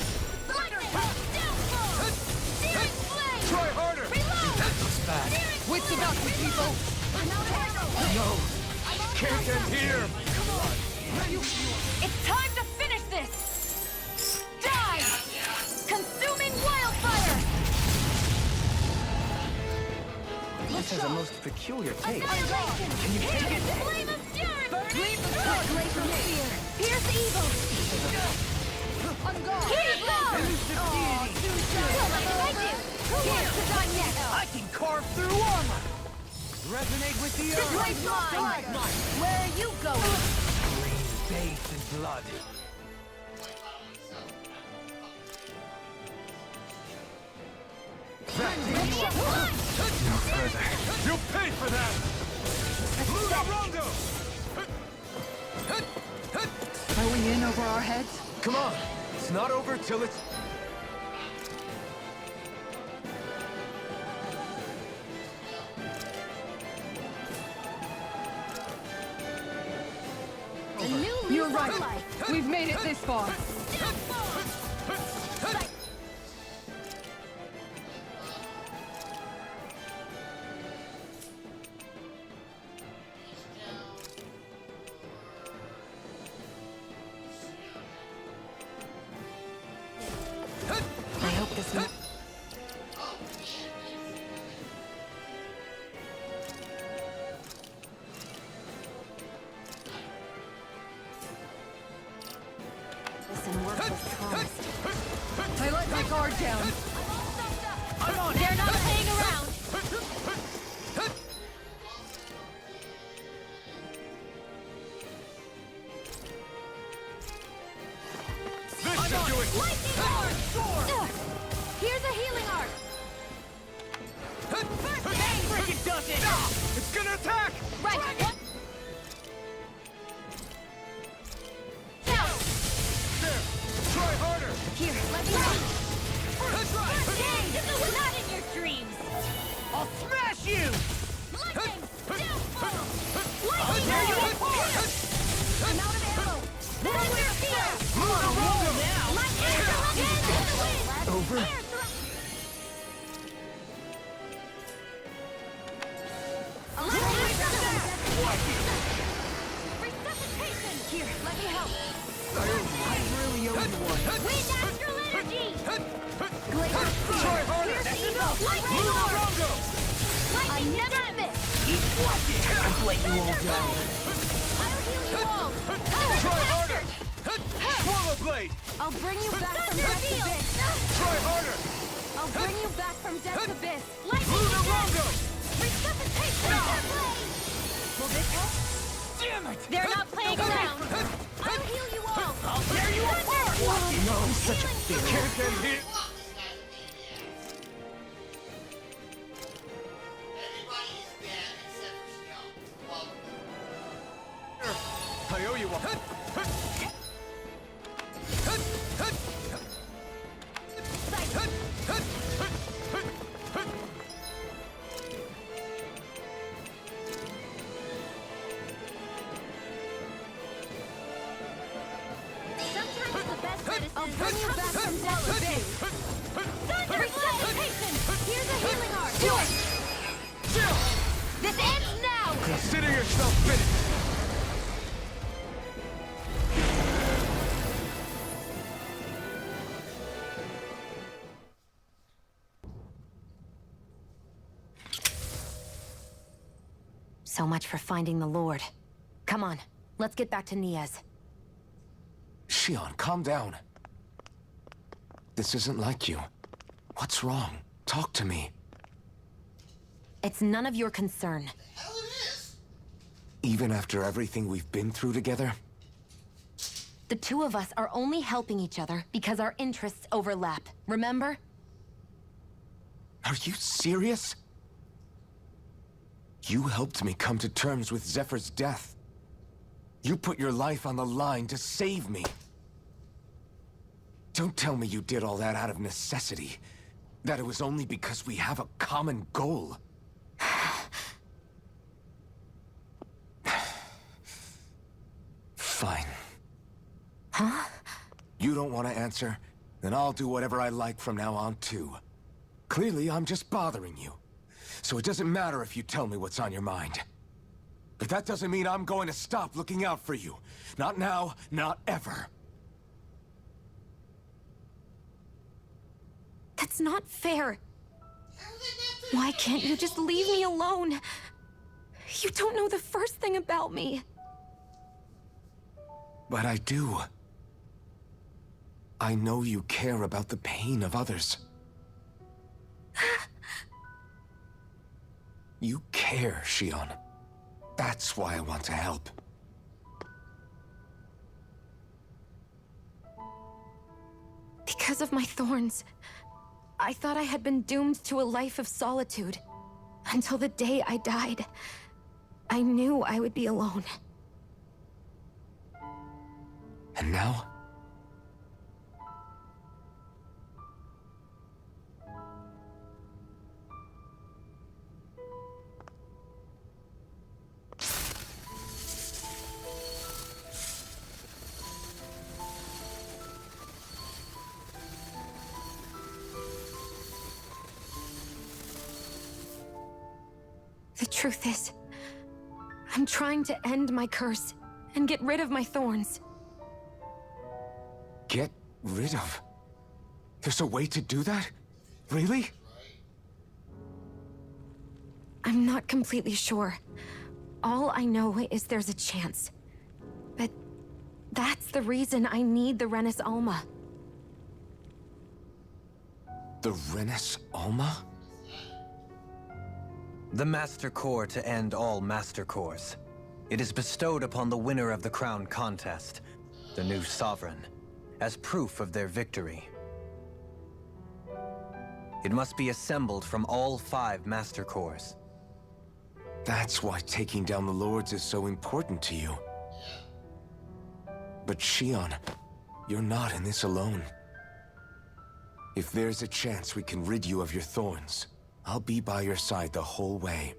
Speaker 1: Lightning. Downfall. Searing flame.
Speaker 3: Try harder!
Speaker 1: Reload.
Speaker 4: Looks bad.
Speaker 6: Wits about you, people!
Speaker 3: No! Can't end here!
Speaker 1: It's time to finish this. Die. Consuming wildfire.
Speaker 4: This has a most peculiar taste.
Speaker 1: Annihilation.
Speaker 4: Can you take it?
Speaker 1: Flame of fury. Flame of fear. Pierce evil. On guard. Here's love. Here's to die next.
Speaker 6: I can carve through armor! Resonate with the earth!
Speaker 1: Blaze mine. Where are you going?
Speaker 6: Bathed in blood.
Speaker 3: No further. You'll pay for that! Lunarongo!
Speaker 7: Are we in over our heads?
Speaker 3: Come on! It's not over till it's...
Speaker 1: A new lease
Speaker 7: You're
Speaker 1: on
Speaker 7: right.
Speaker 1: life.
Speaker 7: We've made it this far.
Speaker 2: I hope this. Listen, work as promised.
Speaker 7: I let my guard down.
Speaker 1: They're not playing around.
Speaker 3: This should do it!
Speaker 1: Lightning arc. Here's a healing arc.
Speaker 6: Freaking does it!
Speaker 3: It's gonna attack!
Speaker 1: Right. What? Now.
Speaker 3: There! Try harder!
Speaker 1: Here. Let me out. Dang, this was not in your dreams.
Speaker 6: I'll smash you!
Speaker 1: Lightning. Downfall. Lightning. I'm out of ammo. Then we're here.
Speaker 3: Lunarongo!
Speaker 1: Lightning. Again in the wind.
Speaker 4: Over?
Speaker 1: Air thrust. Resuscitation! Here, let me help.
Speaker 6: I really owe you one.
Speaker 1: Wind astral energy! Glacier
Speaker 3: Try harder!
Speaker 1: Pierce evil! Lightning arc!
Speaker 3: Lunarongo!
Speaker 1: Lightning never miss!
Speaker 6: I'll let you all down.
Speaker 1: I'll heal you all!
Speaker 3: Try harder! Swallow blade!
Speaker 1: I'll bring you back from death's abyss!
Speaker 3: Try harder!
Speaker 1: I'll bring you back from death's abyss! Lightning
Speaker 3: Lunarongo!
Speaker 1: Resuscitation! Will this help?
Speaker 3: Damn it!
Speaker 1: They're not playing around! I'll heal you all!
Speaker 6: I'll tear you apart!
Speaker 3: No, such a thing. Can't end here.
Speaker 5: Everybody's dead except for Snow. Well,
Speaker 3: I owe you one.
Speaker 1: Sometimes the best medicine I'll bring you back from death's abyss! Thunder resuscitation! Here's a healing arc! Do it! This ends now!
Speaker 3: Consider yourself finished.
Speaker 2: So much for finding the Lord. Come on, let's get back to Niaz.
Speaker 3: Shion, calm down. This isn't like you. What's wrong? Talk to me.
Speaker 2: It's none of your concern.
Speaker 5: hell it is.
Speaker 3: Even after everything we've been through together?
Speaker 2: The two of us are only helping each other because our interests overlap. Remember?
Speaker 3: Are you serious? You helped me come to terms with Zephyr's death. You put your life on the line to save me. Don't tell me you did all that out of necessity. That it was only because we have a common goal. Fine.
Speaker 2: Huh?
Speaker 3: You don't want to answer? Then I'll do whatever I like from now on, too. Clearly, I'm just bothering you. So it doesn't matter if you tell me what's on your mind. But that doesn't mean I'm going to stop looking out for you. Not now, not ever.
Speaker 1: That's not fair. Why can't you just leave me alone? You don't know the first thing about me.
Speaker 3: But I do. I know you care about the pain of others. You care, Shion. That's why I want to help.
Speaker 1: Because of my thorns, I thought I had been doomed to a life of solitude. Until the day I died, I knew I would be alone.
Speaker 3: And now?
Speaker 1: The truth is, I'm trying to end my curse and get rid of my thorns.
Speaker 3: Get rid of? There's a way to do that? Really?
Speaker 1: I'm not completely sure. All I know is there's a chance. But that's the reason I need the Renis Alma.
Speaker 3: The Renis Alma?
Speaker 4: The Master Core to end all Master Cores. It is bestowed upon the winner of the Crown Contest, the new Sovereign, as proof of their victory. It must be assembled from all 5 Master Cores.
Speaker 3: That's why taking down the Lords is so important to you. But Shion, you're not in this alone. If there's a chance we can rid you of your thorns, I'll be by your side the whole way.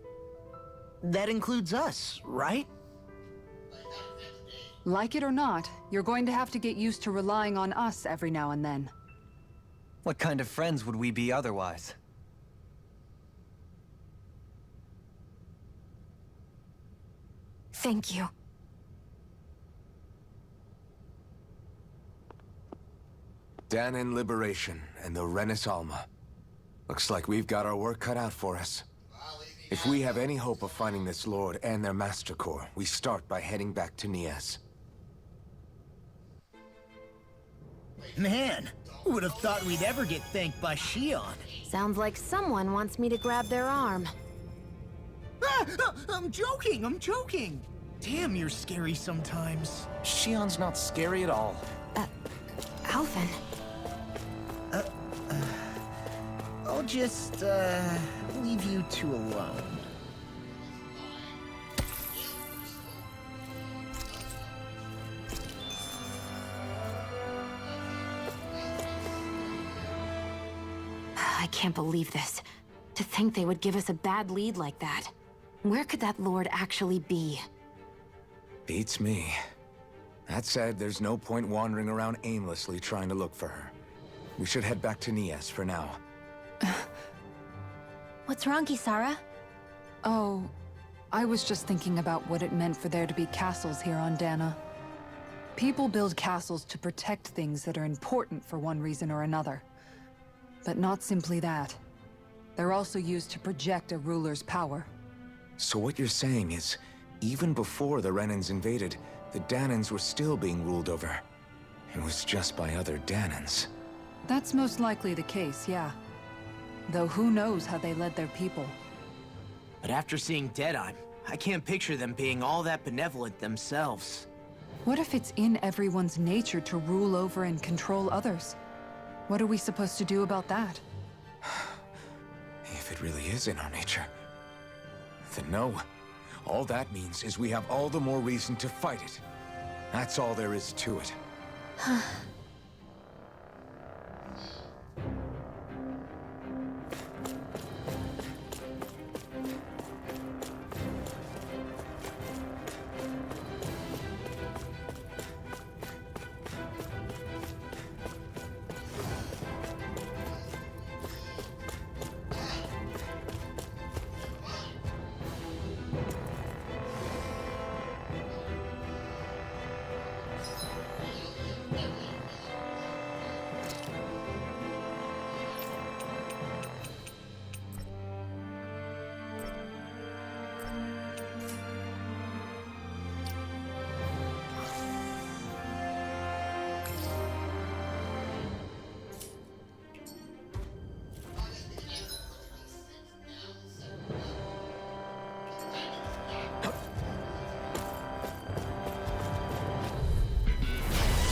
Speaker 6: That includes us, right?
Speaker 7: Like it or not, you're going to have to get used to relying on us every now and then.
Speaker 4: What kind of friends would we be otherwise?
Speaker 1: Thank you.
Speaker 3: Dahnan Liberation and the Renis Alma. Looks like we've got our work cut out for us. If we have any hope of finding this Lord and their Master Core, we start by heading back to Nias.
Speaker 8: Man, who would have thought we'd ever get thanked by Shion?
Speaker 1: Sounds like someone wants me to grab their arm.
Speaker 8: I'm joking! Damn, you're scary sometimes.
Speaker 3: Shion's not scary at all.
Speaker 1: Alvin.
Speaker 8: I'll just, leave you two alone.
Speaker 1: I can't believe this. To think they would give us a bad lead like that. Where could that Lord actually be?
Speaker 3: Beats me. That said, there's no point wandering around aimlessly trying to look for her. We should head back to Nias for now.
Speaker 2: What's wrong, Kisara?
Speaker 7: Oh, I was just thinking about what it meant for there to be castles here on Dana. People build castles to protect things that are important for one reason or another. But not simply that. They're also used to project a ruler's power.
Speaker 3: So what you're saying is, even before the Renans invaded, the Dahnans were still being ruled over. It was just by other Dahnans.
Speaker 7: That's most likely the case, yeah. Though who knows how they led their people.
Speaker 6: But after seeing Deadeye, I can't picture them being all that benevolent themselves.
Speaker 7: What if it's in everyone's nature to rule over and control others? What are we supposed to do about that?
Speaker 3: If it really is in our nature, Then no. All that means is we have all the more reason to fight it. That's all there is to it.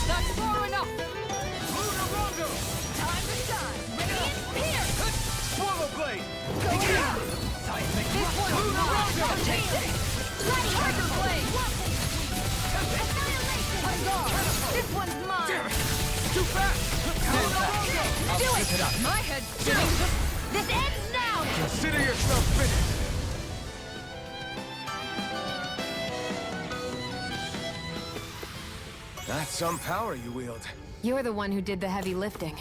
Speaker 1: That's far enough! Time to shine! Radiant Pierce!
Speaker 3: Swallow blade!
Speaker 1: This one's mine! Take it! Bloody Tiger Blade! Annihilation! This one's mine!
Speaker 3: Too fast!
Speaker 1: Do it! My head's spinning! This ends now!
Speaker 3: Consider yourself finished! That's some power you wield.
Speaker 1: You're the one who did the heavy lifting.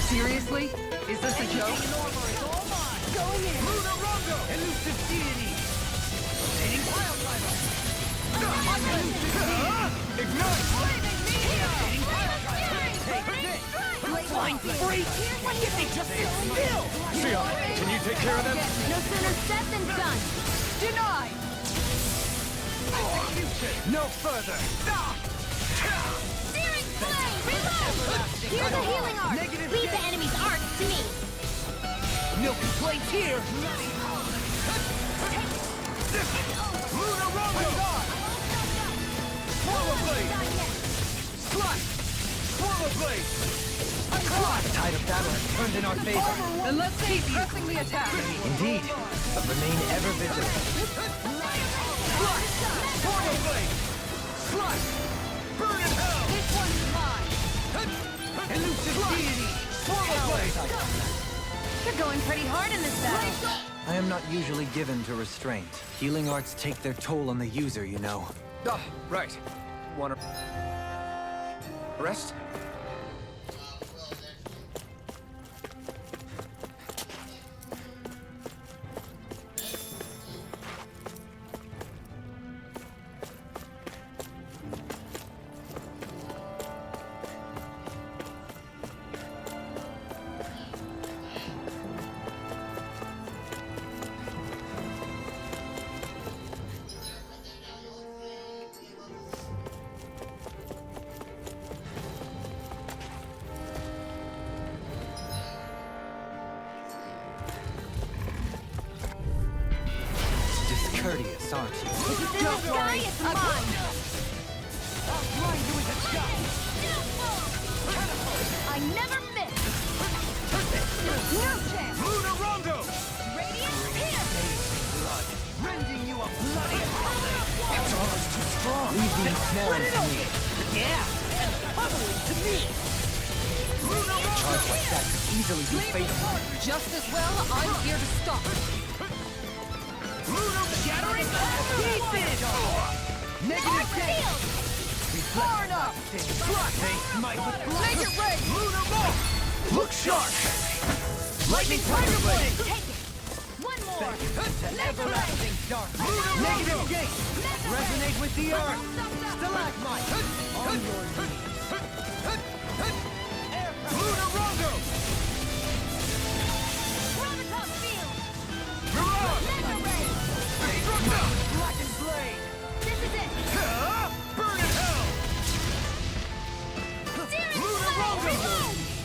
Speaker 7: Seriously? Is this a joke?
Speaker 1: Going in!
Speaker 3: Elusive deity! Ignite!
Speaker 1: Flying free! If they just sit still!
Speaker 3: Sia, can you take care of them?
Speaker 1: No sooner said than done! Denied!
Speaker 3: No further!
Speaker 1: Searing flame! Reload! Here's a healing art! Leave the enemy's art to me!
Speaker 3: No complaints here! Lunar Rondo! Swallow blade! Slice! Swallow blade!
Speaker 4: The tide of battle has turned in our favor.
Speaker 7: Then let's keep pressing the attack.
Speaker 4: Indeed, but remain ever vigilant.
Speaker 3: Slice! Swallow blade! Slice! Burn in hell!
Speaker 1: This one's mine!
Speaker 3: Elusive deity! Swallow blade!
Speaker 1: You're going pretty hard in this battle!
Speaker 4: I am not usually given to restraint. Healing arts take their toll on the user, you know.
Speaker 3: Ah, right. Wanna rest?
Speaker 4: Discourteous, aren't you?
Speaker 1: If it's in the sky, it's mine! I never miss! No chance!
Speaker 3: Lunar Rondo!
Speaker 1: Radiant Pierce!
Speaker 3: Rending you a bloody holiday! It's almost too strong!
Speaker 4: Leave these snarls to me.
Speaker 3: Yeah! And pummeling to me! Lunar Rondo!
Speaker 4: Charge like that could easily be fatal.
Speaker 7: Just as well, I'm here to stop it.
Speaker 3: Lunar shattering pieces! Negative 10!
Speaker 1: Far enough! Make it rain! Lunar Bolt!
Speaker 3: Look sharp!
Speaker 1: Lightning Tiger Blade! Take it! One more! Everlasting dark! Negative gate! Resonate with the earth! Stalagmite! On your knees! Lunar Rondo! Graviton Field! Mirage! Mega Ray! Destructo! Blackened Blade! This is it! Burn in hell! Searing
Speaker 3: Lunar
Speaker 1: Blade!
Speaker 3: Rondo!
Speaker 1: Reload!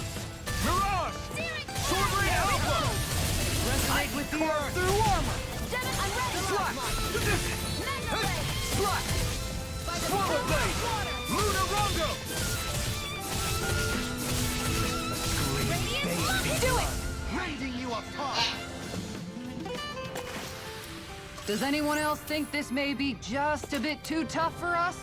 Speaker 3: Mirage!
Speaker 1: Searing
Speaker 3: Sword
Speaker 1: Blade!
Speaker 3: Blade Alpha!
Speaker 1: Reload!
Speaker 3: Resonate with the earth! Through armor!
Speaker 1: Gemini, I'm ready!
Speaker 3: Slash!
Speaker 1: Mega Ray!
Speaker 3: Slash!
Speaker 1: By the
Speaker 3: Swallow
Speaker 1: power
Speaker 3: Blade!
Speaker 1: of water!
Speaker 3: Lunar Rondo!
Speaker 1: Radiant Lock! Do it!
Speaker 3: Rending you apart!
Speaker 7: Does anyone else think this may be just a bit too tough for us?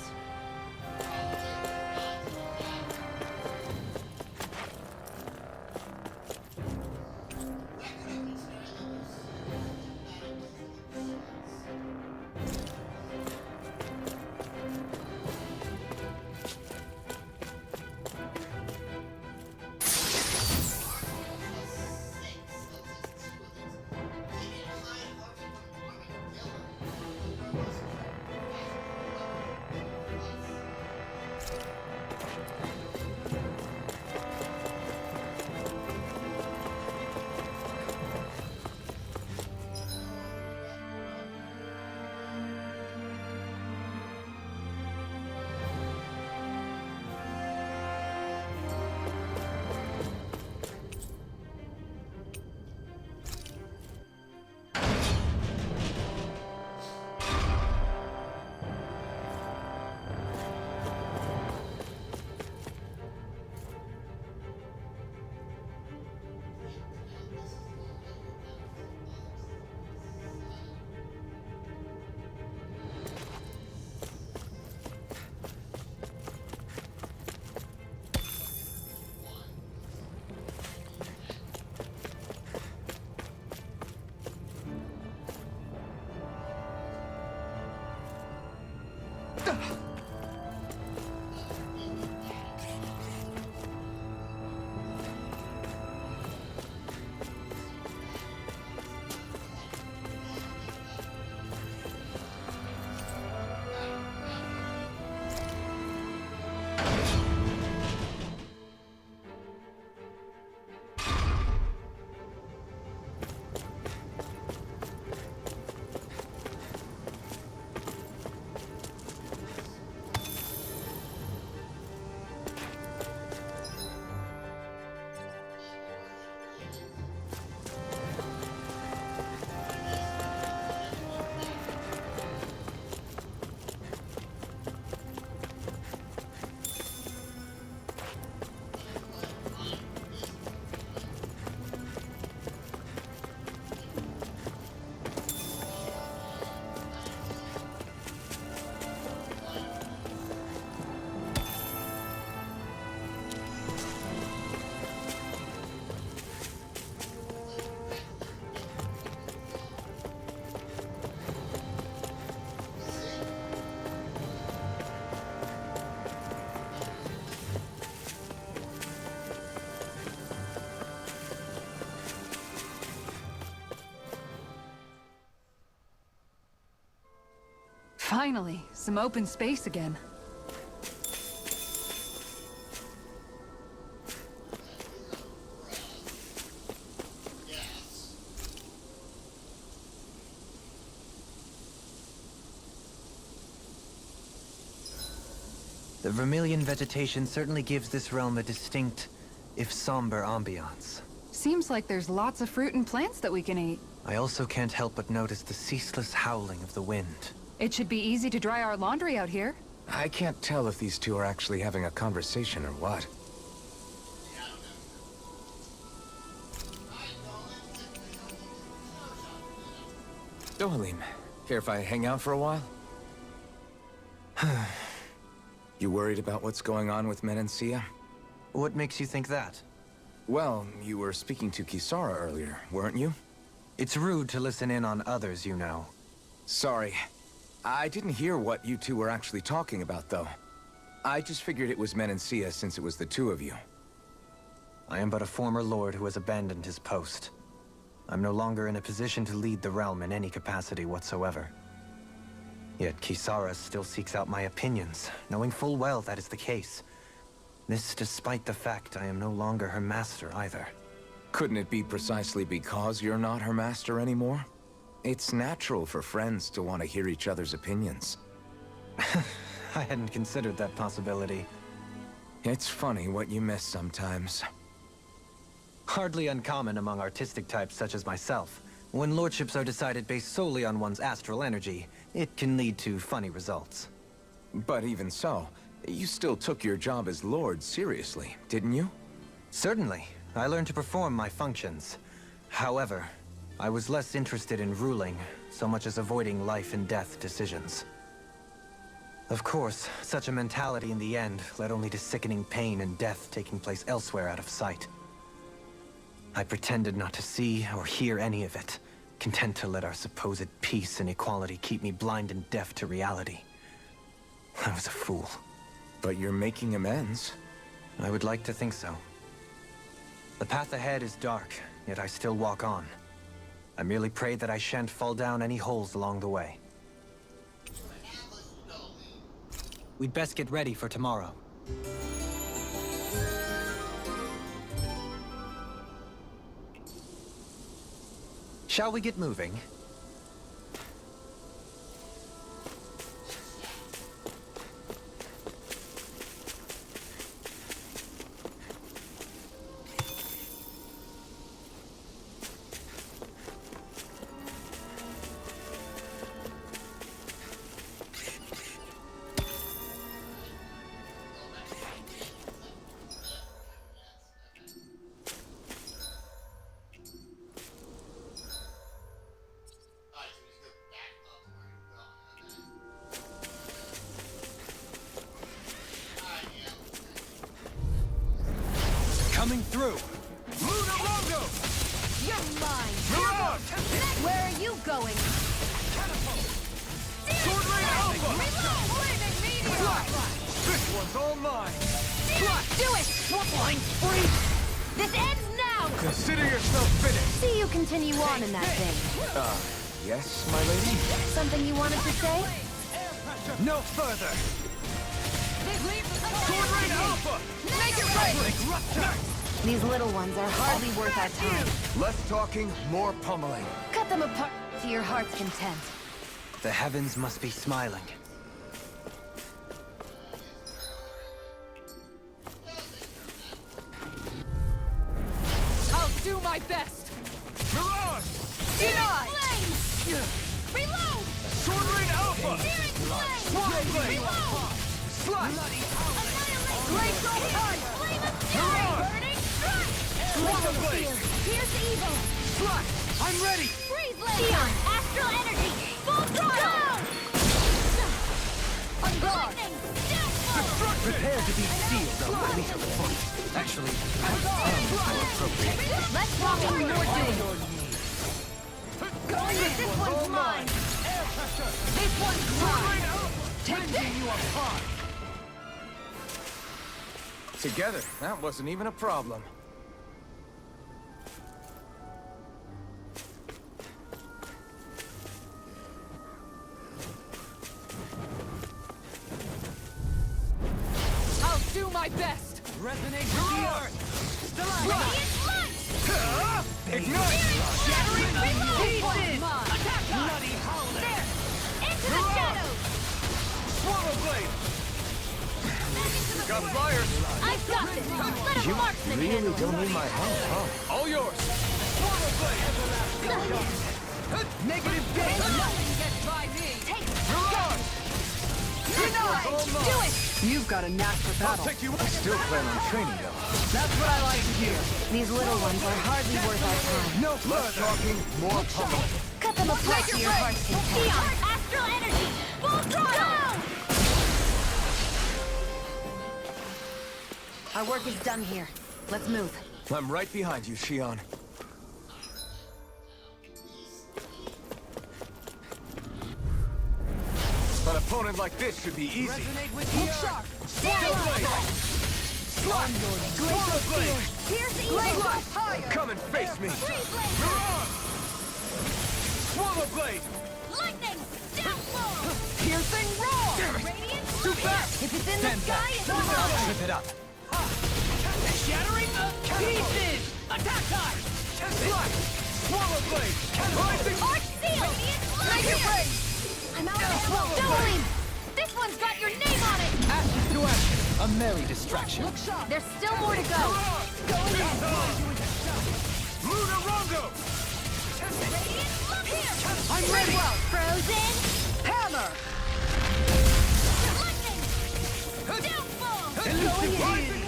Speaker 7: Finally, some open space again.
Speaker 4: The vermilion vegetation certainly gives this realm a distinct, if somber, ambiance.
Speaker 7: Seems like there's lots of fruit and plants that we can eat.
Speaker 4: I also can't help but notice the ceaseless howling of the wind.
Speaker 7: It should be easy to dry our laundry out here.
Speaker 3: I can't tell if these two are actually having a conversation or what. Dohalim, care if I hang out for a while? You worried about what's going on with Menancia?
Speaker 4: What makes you think that?
Speaker 3: Well, you were speaking to Kisara earlier, weren't you?
Speaker 4: It's rude to listen in on others, you know.
Speaker 3: Sorry. I didn't hear what you two were actually talking about, though. I just figured it was Menancia since it was the two of you.
Speaker 4: I am but a former lord who has abandoned his post. I'm no longer in a position to lead the realm in any capacity whatsoever. Yet Kisara still seeks out my opinions, knowing full well that is the case. This despite the fact I am no longer her master either.
Speaker 3: Couldn't it be precisely because you're not her master anymore? It's natural for friends to want to hear each other's opinions.
Speaker 4: I hadn't considered that possibility.
Speaker 3: It's funny what you miss sometimes.
Speaker 4: Hardly uncommon among artistic types such as myself. When lordships are decided based solely on one's astral energy, it can lead to funny results.
Speaker 3: But even so, you still took your job as Lord seriously, didn't you?
Speaker 4: Certainly. I learned to perform my functions. However, I was less interested in ruling, so much as avoiding life and death decisions. Of course, such a mentality in the end led only to sickening pain and death taking place elsewhere out of sight. I pretended not to see or hear any of it, content to let our supposed peace and equality keep me blind and deaf to reality. I was a fool.
Speaker 3: But you're making amends.
Speaker 4: I would like to think so. The path ahead is dark, yet I still walk on. I merely pray that I shan't fall down any holes along the way. We'd best get ready for tomorrow. Shall we get moving?
Speaker 3: Coming through! Luna Longo!
Speaker 1: You're mine!
Speaker 3: Mirage!
Speaker 1: Where are you going?
Speaker 3: Sword Rain Alpha!
Speaker 1: Reload! Flaming meteor!
Speaker 3: This one's all mine!
Speaker 1: Do it! Flying free! This ends now!
Speaker 3: Consider yourself finished!
Speaker 1: See you continue on in that thing.
Speaker 3: Yes, my lady?
Speaker 1: Something you wanted to say?
Speaker 3: No further!
Speaker 1: Sword Rain Alpha! Make it right! These little ones are hardly worth our time.
Speaker 3: Less talking, more pummeling.
Speaker 1: Cut them apart to your heart's content.
Speaker 4: The heavens must be smiling.
Speaker 1: I'll do my best!
Speaker 3: Mirage!
Speaker 1: Deny! Reload!
Speaker 3: Sword Rain Alpha!
Speaker 1: Searing flame! Reload!
Speaker 3: Slash!
Speaker 1: Glacial Heart! Flame of fury! Burning strike! Glacial Field! Pierce evil!
Speaker 3: Slash! I'm ready!
Speaker 1: Freeze Leon! Astral energy! Full throttle! Lightning! Downfall!
Speaker 4: Prepare to be sealed, though, at least at the point. Actually,
Speaker 1: Let's walk in more doing. This one's mine! This one's mine! Take this!
Speaker 3: You apart! Together, that wasn't even a problem.
Speaker 1: I'll do my best!
Speaker 3: Resonate with the earth!
Speaker 1: Radiant light!
Speaker 3: Ignite!
Speaker 1: Shattering pieces! Attack us!
Speaker 3: Bloody howler!
Speaker 1: There! Into the shadows!
Speaker 3: Swallow blade! Got flyers!
Speaker 1: I've got this! Let a marksman handle
Speaker 3: don't need my help, huh? All yours! Swallow blade! Negative gate!
Speaker 1: Nothing gets by me! Take it!
Speaker 3: Mirage!
Speaker 1: Deny! Do it!
Speaker 7: You've got a knack for battle.
Speaker 3: Take you. I still plan on training though.
Speaker 7: That's what I like to hear.
Speaker 1: These little ones are hardly worth our time.
Speaker 3: No less talking, more pummeling.
Speaker 1: Cut them apart to your heart's content. Neon! Astral energy! Full throttle! Our work is done here. Let's move.
Speaker 3: I'm right behind you, Shion. An opponent like this should be easy.
Speaker 8: Look sharp!
Speaker 1: Glacial Spear! Pierce evil!
Speaker 3: Come and face me!
Speaker 1: Freeze blade!
Speaker 3: Swallow blade!
Speaker 1: Lightning! Downfall!
Speaker 8: Piercing roar!
Speaker 1: Radiant
Speaker 3: Too
Speaker 1: fire!
Speaker 3: fast!
Speaker 1: If it's in the sky, it's
Speaker 4: I'll
Speaker 1: mine!
Speaker 4: trip it up.
Speaker 8: Shattering of pieces! Attack time!
Speaker 3: Slide! Swallow blade! Rising!
Speaker 1: Arch seal! Radiant fire! I'm out of ammo! Don't leave! This one's got your name on it!
Speaker 8: Ashes to ashes! A merry distraction.
Speaker 1: There's still more to go! Going in!
Speaker 3: Luna Rondo!
Speaker 1: Radiant, look here!
Speaker 8: I'm ready!
Speaker 1: Frozen!
Speaker 8: Hammer!
Speaker 1: Lightning! Downfall!
Speaker 8: Elusive!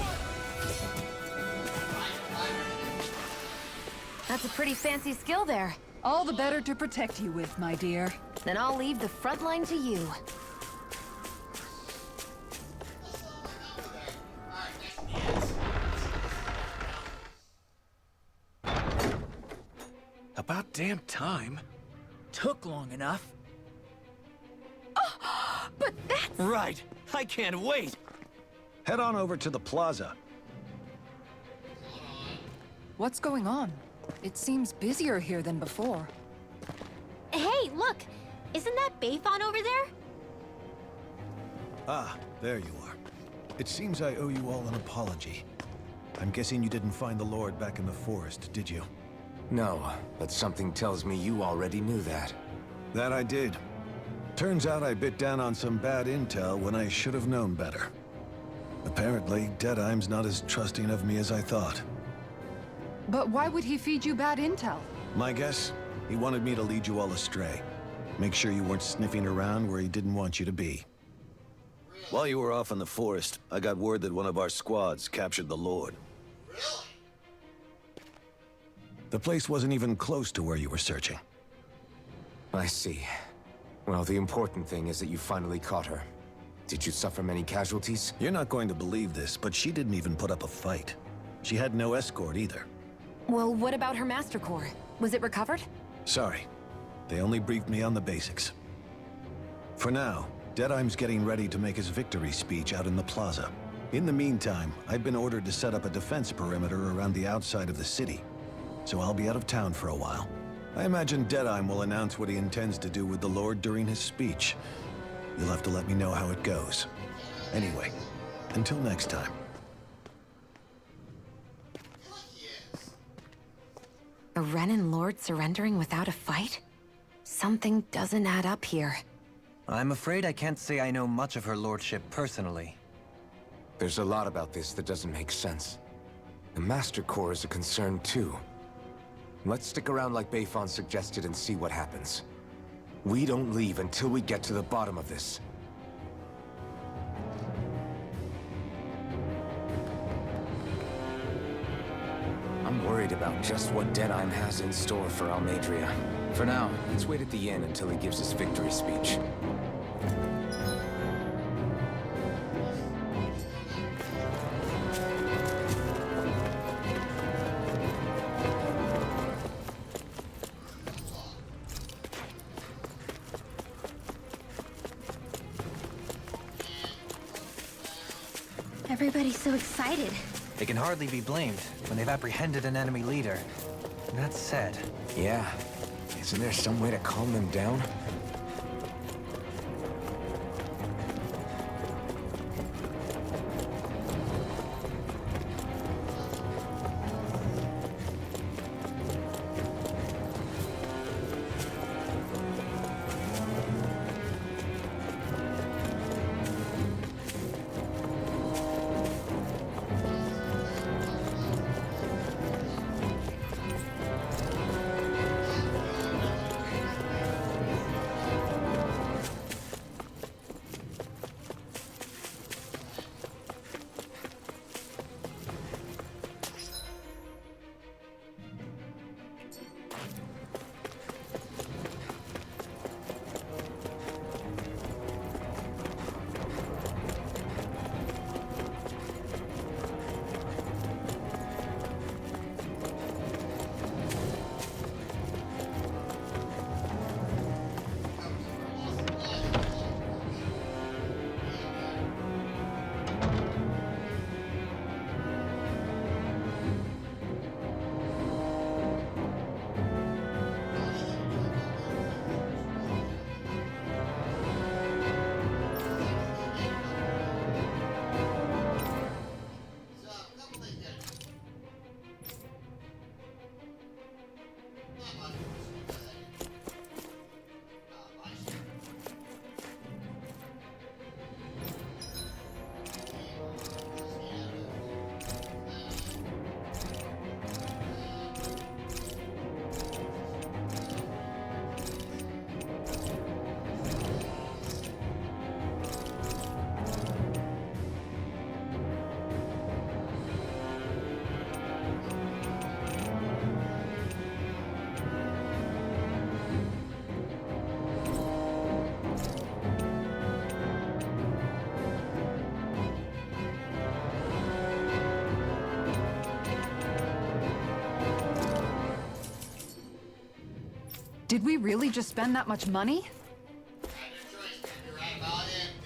Speaker 1: That's a pretty fancy skill there.
Speaker 7: All the better to protect you with, my dear.
Speaker 1: Then I'll leave the front line to you.
Speaker 8: About damn time. Took long enough.
Speaker 1: But that's...
Speaker 6: Right. I can't wait.
Speaker 9: Head on over to the plaza.
Speaker 7: What's going on? It seems busier here than before.
Speaker 2: Hey, look! Isn't that Bayfon over there?
Speaker 9: Ah, there you are. It seems I owe you all an apology. I'm guessing you didn't find the Lord back in the forest, did you?
Speaker 3: No, but something tells me you already knew that.
Speaker 9: That I did. Turns out I bit down on some bad intel when I should have known better. Apparently, Deadeye's not as trusting of me as I thought.
Speaker 7: But why would he feed you bad intel?
Speaker 9: My guess? He wanted me to lead you all astray. Make sure you weren't sniffing around where he didn't want you to be. While you were off in the forest, I got word that one of our squads captured the Lord.
Speaker 5: Really?
Speaker 9: The place wasn't even close to where you were searching.
Speaker 3: I see. Well, the important thing is that you finally caught her. Did you suffer many casualties?
Speaker 9: You're not going to believe this, but she didn't even put up a fight. She had no escort either.
Speaker 1: Well, what about her Master Core? Was it recovered?
Speaker 9: Sorry. They only briefed me on the basics. For now, Deadeye's getting ready to make his victory speech out in the plaza. In the meantime, I've been ordered to set up a defense perimeter around the outside of the city. So I'll be out of town for a while. I imagine Deadeye will announce what he intends to do with the Lord during his speech. You'll have to let me know how it goes. Anyway, until next time.
Speaker 1: A Renan Lord surrendering without a fight? Something doesn't add up here.
Speaker 4: I'm afraid I can't say I know much of her lordship personally.
Speaker 3: There's a lot about this that doesn't make sense. The Master Core is a concern too. Let's stick around like Bayfon suggested and see what happens. We don't leave until we get to the bottom of this. I'm worried about just what Deadeye has in store for Almadria. For now, let's wait at the inn until he gives his victory speech.
Speaker 2: Everybody's so excited.
Speaker 4: They can hardly be blamed when they've apprehended an enemy leader. That said,
Speaker 3: Yeah. Isn't there some way to calm them down?
Speaker 7: Did we really just spend that much money?
Speaker 5: Have your choice. You're right about anything.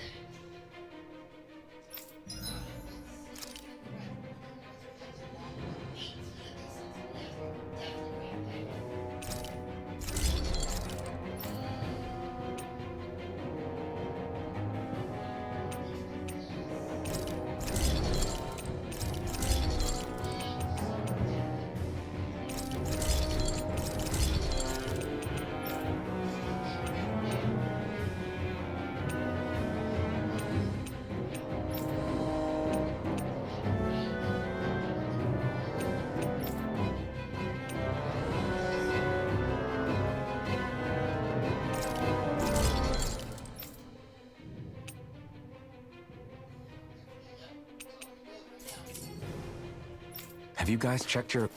Speaker 3: Have you guys checked your...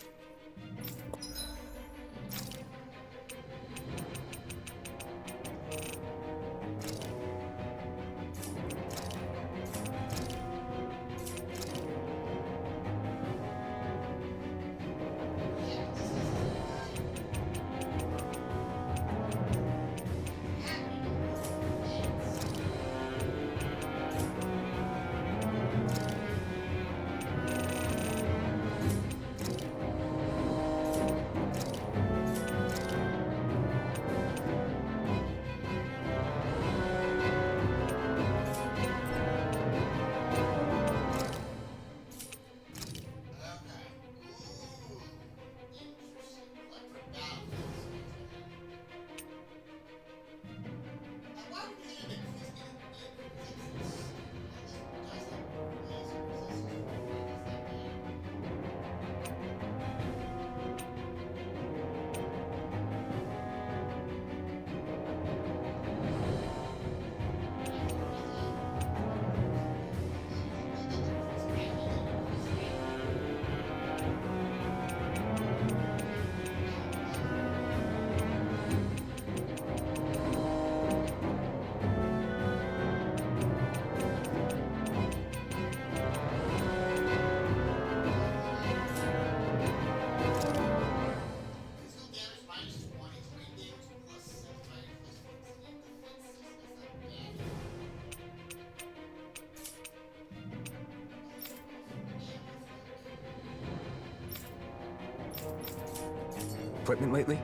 Speaker 3: equipment lately?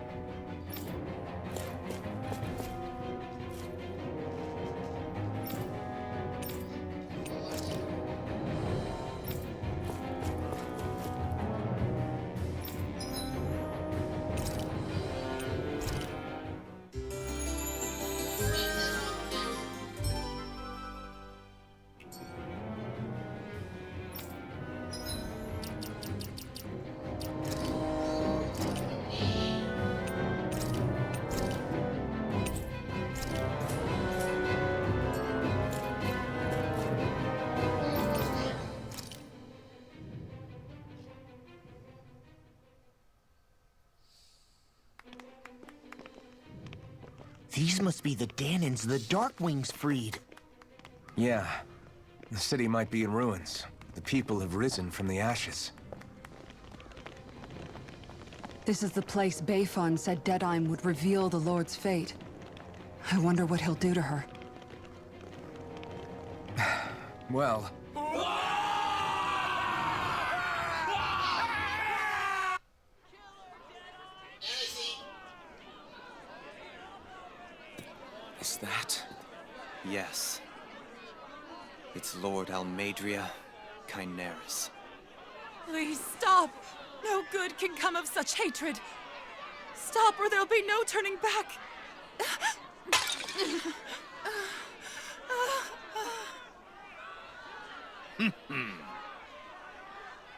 Speaker 6: These must be the Danons the Darkwings freed.
Speaker 3: Yeah. The city might be in ruins. The people have risen from the ashes.
Speaker 7: This is the place Bayfun said Deadime would reveal the Lord's fate. I wonder what he'll do to her.
Speaker 3: Well...
Speaker 10: Is that? Yes. It's Lord Almadria Kynaris.
Speaker 11: Please stop! No good can come of such hatred. Stop or there'll be no turning back.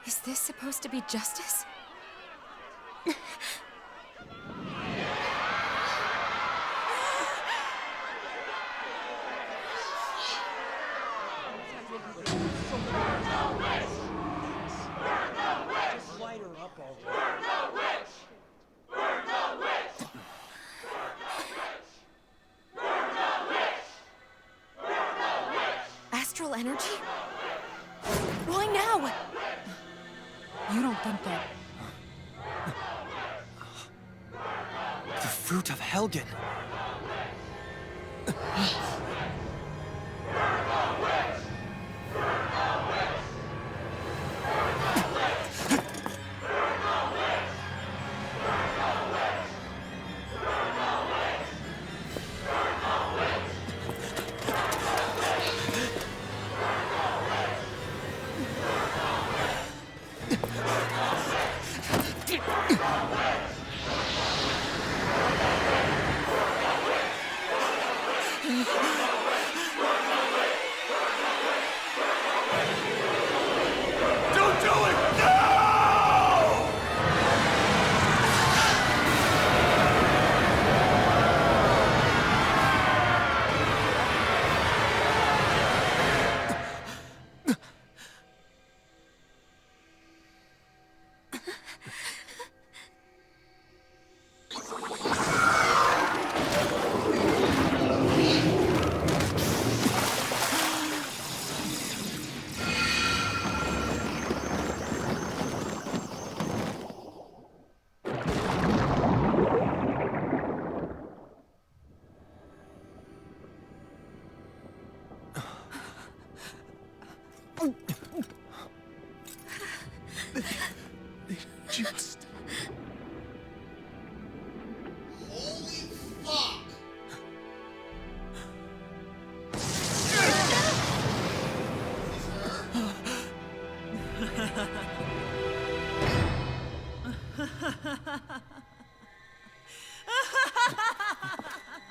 Speaker 1: Is this supposed to be justice? Astral energy? Why now?
Speaker 7: You don't think that...
Speaker 10: The fruit of Helgen.
Speaker 8: Just...
Speaker 5: Holy fuck!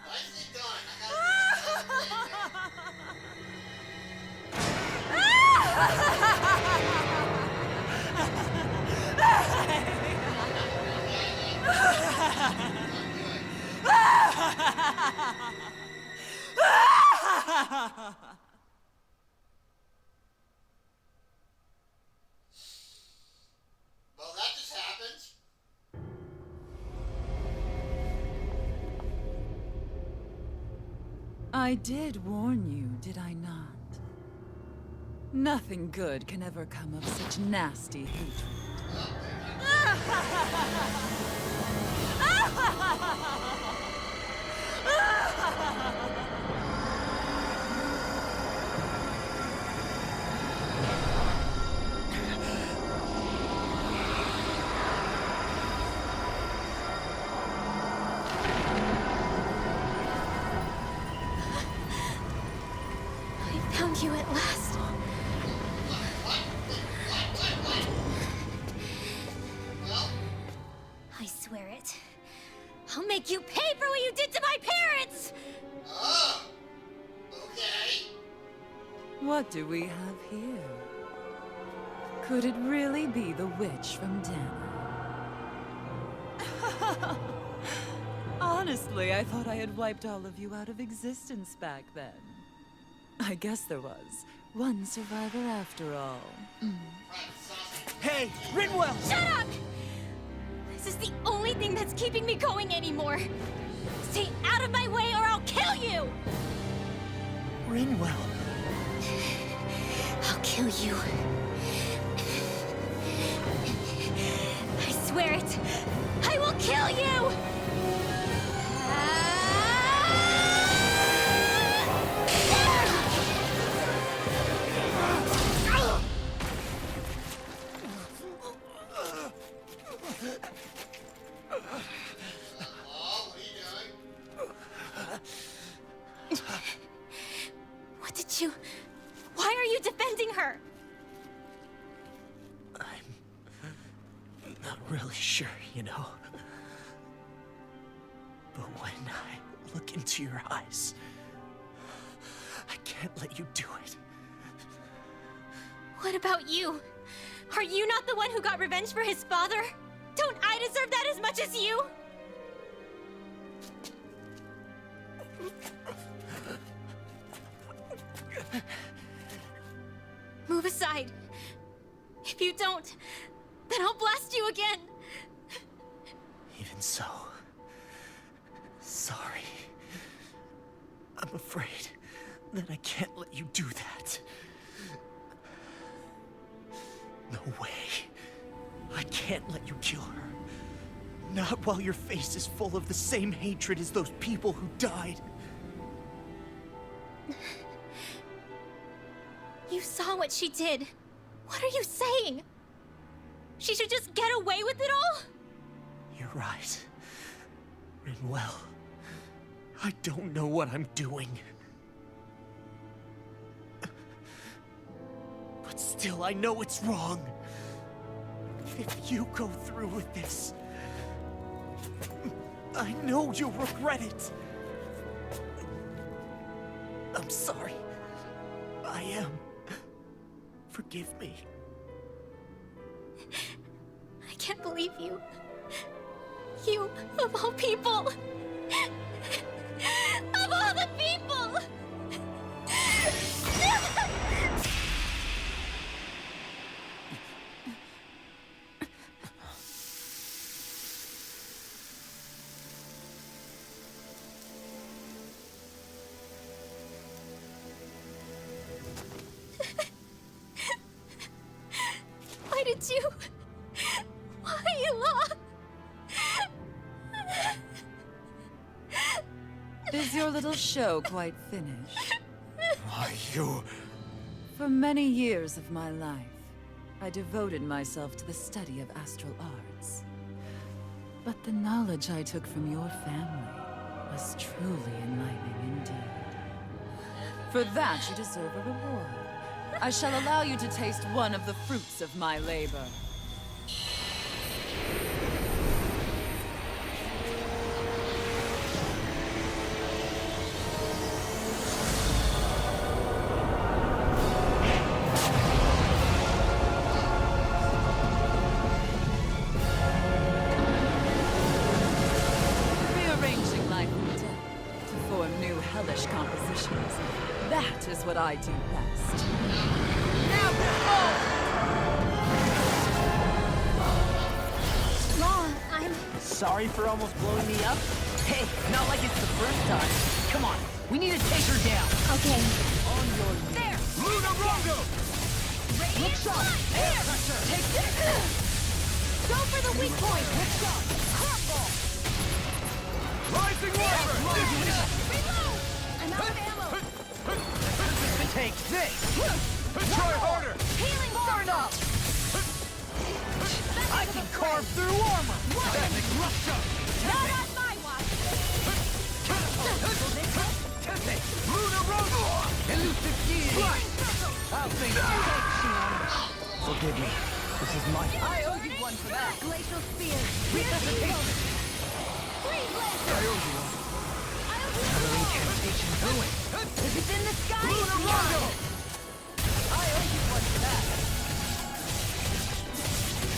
Speaker 5: Nicely done. Well, that just happened.
Speaker 11: I did warn you, did I not? Nothing good can ever come of such nasty hatred.
Speaker 2: I found you at last.
Speaker 5: Well,
Speaker 2: I swear it. I'll make you pay for what you did to my parents!
Speaker 5: oh, okay.
Speaker 11: What do we have here? Could it really be the witch from Dana? Honestly, I thought I had wiped all of you out of existence back then. I guess there was one survivor after all.
Speaker 8: Hey, Rinwell!
Speaker 2: Shut up! This is the only thing that's keeping me going anymore. Stay out of my way or I'll kill you!
Speaker 8: Rinwell.
Speaker 2: I'll kill you. I swear it. I will kill you!
Speaker 5: Oh, what are you doing?
Speaker 2: What did you... Why are you defending her?
Speaker 8: I'm not really sure, you know. But when I look into your eyes, I can't let you do it.
Speaker 2: What about you? Are you not the one who got revenge for his father? Don't I deserve that as much as you? Move aside. If you don't, then I'll blast you again.
Speaker 8: Even so, sorry. I'm afraid that I can't let you do that. No way. I can't let you kill her. Not while your face is full of the same hatred as those people who died.
Speaker 2: You saw what she did. What are you saying? She should just get away with it all?
Speaker 8: You're right. Rinwell. I don't know what I'm doing. But still, I know it's wrong. If you go through with this, I know you'll regret it. I'm sorry. I am. Forgive me.
Speaker 2: I can't believe you. You, of all people. Of all the people! Why did you... Why you
Speaker 11: Is your little show quite finished?
Speaker 3: Why, you...
Speaker 11: For many years of my life, I devoted myself to the study of astral arts. But the knowledge I took from your family was truly enlightening indeed. For that, you deserve a reward. I shall allow you to taste one of the fruits of my labor. Rearranging life and death to form new hellish compositions. That is what I do best. Now
Speaker 2: Law, I'm...
Speaker 6: Sorry for almost blowing me up? Hey, not like it's the first time. Come on, we need to take her down.
Speaker 2: Okay.
Speaker 6: On your knees.
Speaker 1: There!
Speaker 3: Luna Rongo!
Speaker 1: Radiant Blood! Here! Take this! Go for the weak point! Crumble!
Speaker 3: Rising Wyvern!
Speaker 1: Reload! I'm out of ammo!
Speaker 6: Take this!
Speaker 3: Try harder!
Speaker 1: Healing burn up!
Speaker 6: I can carve through armor!
Speaker 1: Not on my watch!
Speaker 3: Luna Rongo!
Speaker 6: Elusive deity! I'll think you. Forgive me. This is my...
Speaker 1: I owe you one for that! Glacial Spear! Resuscitation! Freeze Lancer!
Speaker 3: I owe you one.
Speaker 6: Another incantation ruin.
Speaker 1: If it's in the sky,
Speaker 3: Luna
Speaker 1: it's
Speaker 3: Rongo!
Speaker 1: mine! I owe you one for that!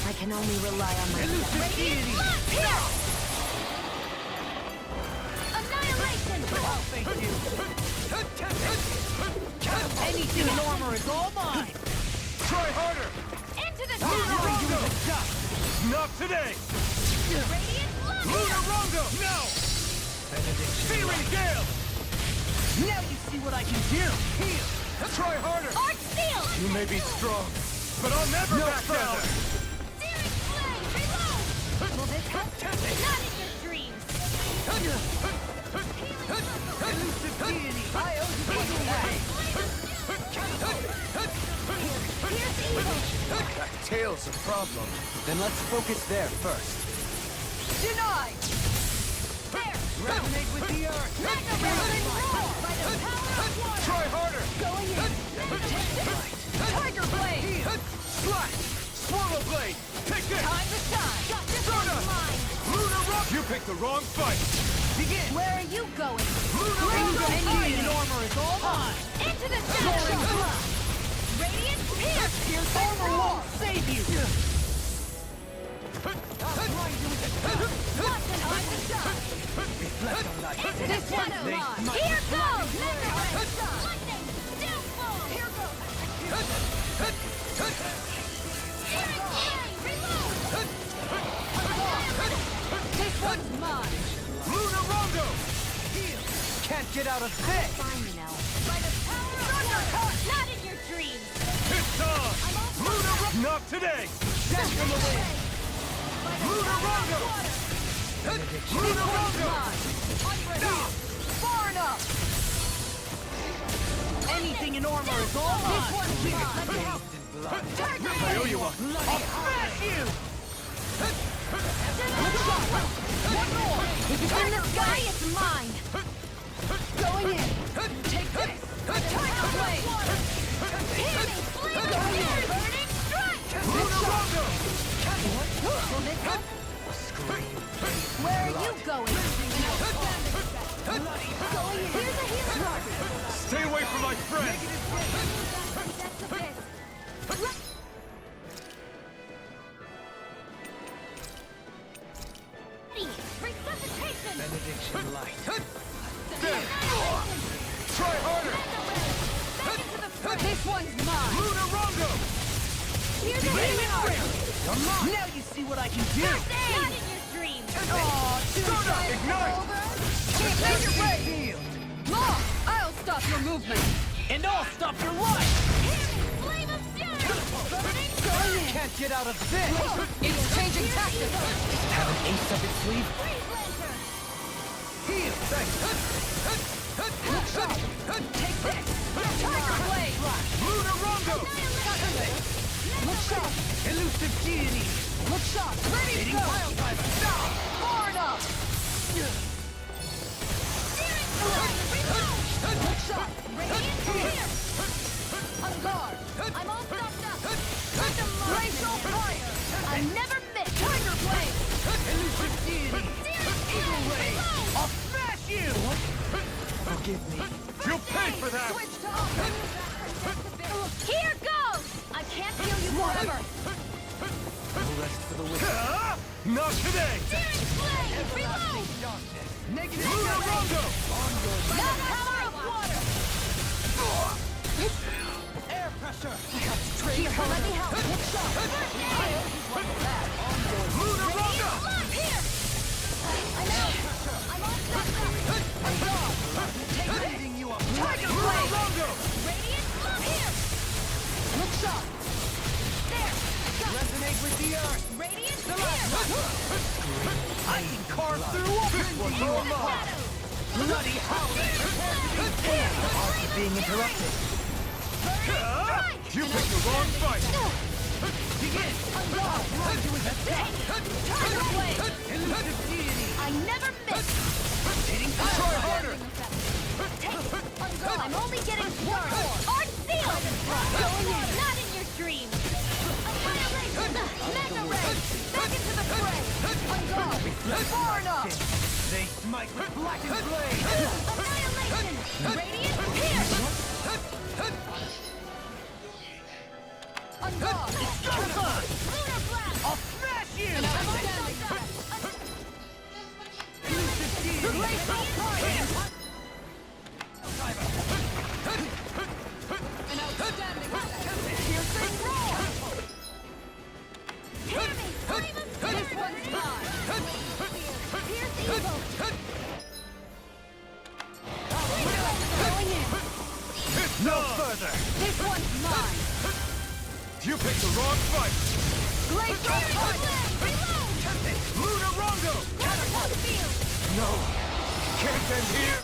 Speaker 2: I can only rely on myself.
Speaker 1: Radiant Blood! Here! Annihilation!
Speaker 6: Thank you. Anything in armor is all mine.
Speaker 3: Try harder!
Speaker 1: Into the
Speaker 3: Luna
Speaker 1: shadow!
Speaker 3: Rongo! Not today!
Speaker 1: Radiant Blood!
Speaker 3: Luna Rongo! No! Searing Gale!
Speaker 6: Now you see what I can do. Here.
Speaker 3: Try harder!
Speaker 1: Arc Seal!
Speaker 3: You may be strong, but I'll never back down!
Speaker 1: Searing Flame! Reload! Will this help? Not in your dreams!
Speaker 6: Elusive deity. I owe you one for that.
Speaker 1: Here's evil!
Speaker 3: That tail's a problem.
Speaker 4: Then let's focus there first.
Speaker 1: Denied! There!
Speaker 6: Resonate with the earth.
Speaker 1: Mega Rolling Roar! By the power of water!
Speaker 3: Try harder!
Speaker 1: Going in! Tiger Blade!
Speaker 3: Slash! Swallow Blade! Take this!
Speaker 1: Time to shine! Got this
Speaker 3: Sona!
Speaker 1: one mine!
Speaker 3: Luna Rongo! You picked the wrong fight!
Speaker 6: Begin.
Speaker 1: Where are you going?
Speaker 3: Luna Rongo!
Speaker 6: Anything in armor is all mine.
Speaker 1: Into the shadow! Radiant Pierce!
Speaker 6: Pierce armor won't save you.
Speaker 1: Watch and time to shine!
Speaker 6: Reflect on that.
Speaker 1: Into the shadow! Here goes! Mega Ray! Lightning! Downfall! Here goes! Searing Flame! Reload! This one's mine!
Speaker 3: Luna Rongo!
Speaker 6: Can't get out of this.
Speaker 2: Fine, you know.
Speaker 1: By the power of water! Not in your dreams!
Speaker 3: It's on! Luna Rongo! Not today!
Speaker 6: Send them away.
Speaker 1: By the
Speaker 3: Luna
Speaker 1: power of
Speaker 3: Rongo!
Speaker 1: water! Far enough!
Speaker 6: Anything in armor is all mine.
Speaker 1: This one's mine! Let me help!
Speaker 3: I owe you one.
Speaker 6: I'll smash you!
Speaker 1: One more! If it's in the sky, it's mine! Going in! Take this! Tiger blade! Hear me! Flame of fire! Burning strike! Will this help? Where are you going? Going in! Here's a healer!
Speaker 3: Stay away from my friend!
Speaker 1: That's the best! Resuscitation!
Speaker 4: Benediction light.
Speaker 3: Try harder!
Speaker 1: Back into the fray! This one's mine!
Speaker 3: Lunarongo!
Speaker 1: Here's a healer!
Speaker 6: Now you see what I can do!
Speaker 1: Not in your dreams!
Speaker 3: Ignite!
Speaker 1: Can't make your way! Law! I'll stop your movement!
Speaker 6: And I'll stop your life!
Speaker 1: Flame of fury! Burning going in!
Speaker 6: Can't get out of this!
Speaker 1: It's changing tactics!
Speaker 6: Have an ace up its sleeve?
Speaker 1: Freeze lantern!
Speaker 6: Heal!
Speaker 1: Look sharp! Take this! Tiger blade!
Speaker 3: Lunarongo!
Speaker 1: Look sharp!
Speaker 6: Elusive deity!
Speaker 1: Look sharp! Ready to
Speaker 6: Hitting
Speaker 1: go!
Speaker 6: pile driver! Stop!
Speaker 1: Far enough! Look sharp! Radiant here! On guard! I'm all stopped up! Glacial fire! I never miss! Tiger blade!
Speaker 6: Elusive deity! Eagle ray! I'll smash you!
Speaker 4: Forgive me.
Speaker 3: You'll pay for that!
Speaker 1: Switch to offense! Here goes! I can't heal you forever!
Speaker 4: No rest for the wicked.
Speaker 3: Not today!
Speaker 1: Searing flame! Reload!
Speaker 6: Negative
Speaker 3: Lunarongo!
Speaker 1: Not power of water!
Speaker 6: air pressure!
Speaker 1: Here, let me help! Look sharp!
Speaker 3: Lunarongo!
Speaker 1: Here! I'm out! I'm all stopped up! I'm gone! Take this!
Speaker 6: Leading you up!
Speaker 1: Tiger blade!
Speaker 3: Lunarongo!
Speaker 1: Radiant here! Look sharp! There!
Speaker 6: Resonate with the earth!
Speaker 1: Radiant here!
Speaker 6: I can carve through all you alive! Bloody howling!
Speaker 1: Here!
Speaker 4: Being interrupted.
Speaker 3: You picked the wrong fight!
Speaker 6: Begin!
Speaker 1: On guard!
Speaker 6: Blind you with a stick!
Speaker 1: Tiger blade!
Speaker 6: Elusive deity!
Speaker 1: I never miss!
Speaker 6: Hitting
Speaker 3: Try
Speaker 6: pile
Speaker 3: harder!
Speaker 1: Take it! On guard! I'm only getting started! Art sealed! Going in! Not in your dreams! Annihilation! Mega ray! Back into the fray! On guard! Far enough!
Speaker 6: They smite with blackened blade!
Speaker 1: Annihilation! Radiant pierce! On guard! Lunar blast!
Speaker 6: I'll smash you!
Speaker 1: I'm all stopped up!
Speaker 6: Elusive deity!
Speaker 1: Glacial fire! An outstanding piercing roar! Hear me! Flame of fire! This one's mine! Pierce evil! Going in!
Speaker 3: No further!
Speaker 1: This one's mine!
Speaker 3: You picked the wrong fight!
Speaker 1: Glacial fire! Reload!
Speaker 3: Lunarongo!
Speaker 1: Catapult field!
Speaker 3: No! Can't end here!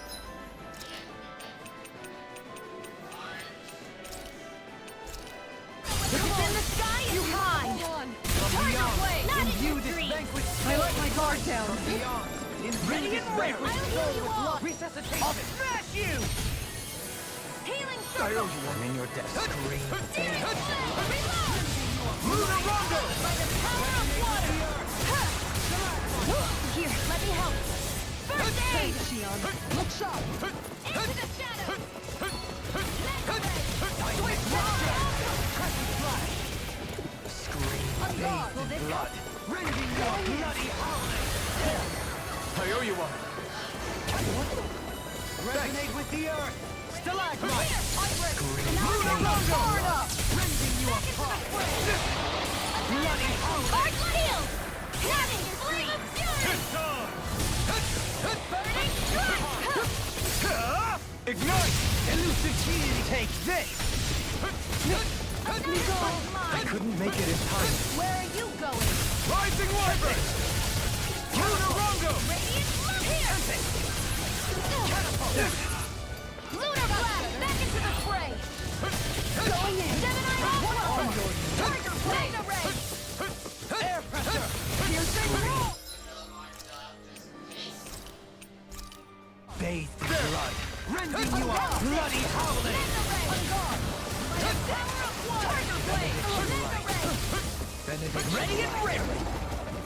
Speaker 1: If it's in the sky, it's mine! Tiger blade! Not in your dreams!
Speaker 7: I let my guard down.
Speaker 6: Beyond! In this banquet!
Speaker 1: I'll heal you all!
Speaker 6: Resuscitation! I'll smash you!
Speaker 1: Healing
Speaker 3: I
Speaker 1: circle!
Speaker 3: owe you one.
Speaker 4: I'm in your debt. Scream.
Speaker 1: Searing flame! Reload!
Speaker 3: Lunarongo!
Speaker 1: By the power of water! Here, let me help! First aid! Look sharp! Into the shadows! Switch
Speaker 4: Scream.
Speaker 1: on guard! Will this help?
Speaker 6: Rending your bloody howling!
Speaker 3: I owe you one.
Speaker 6: Resonate with the earth! Stalagmite!
Speaker 1: Here, onward!
Speaker 3: Lunarongo!
Speaker 1: Far enough!
Speaker 6: Rending you apart! Bloody howling!
Speaker 1: Art shield! Snapping your flame of fury! Burning strike!
Speaker 3: Ignite!
Speaker 6: Elusive deity, take this!
Speaker 1: This one's
Speaker 4: I
Speaker 1: mine!
Speaker 4: couldn't make it in time.
Speaker 1: Where are you going?
Speaker 3: Rising Wyvern!
Speaker 1: Radiant here! Lunar blast! Back into the fray! Going in! Gemini Alpha! Tiger Blade array! Air pressure! Piercing roll!
Speaker 8: Bathed in blood, rending you a bloody howling!
Speaker 1: Tiger Blade!
Speaker 8: Benedict ready and ready!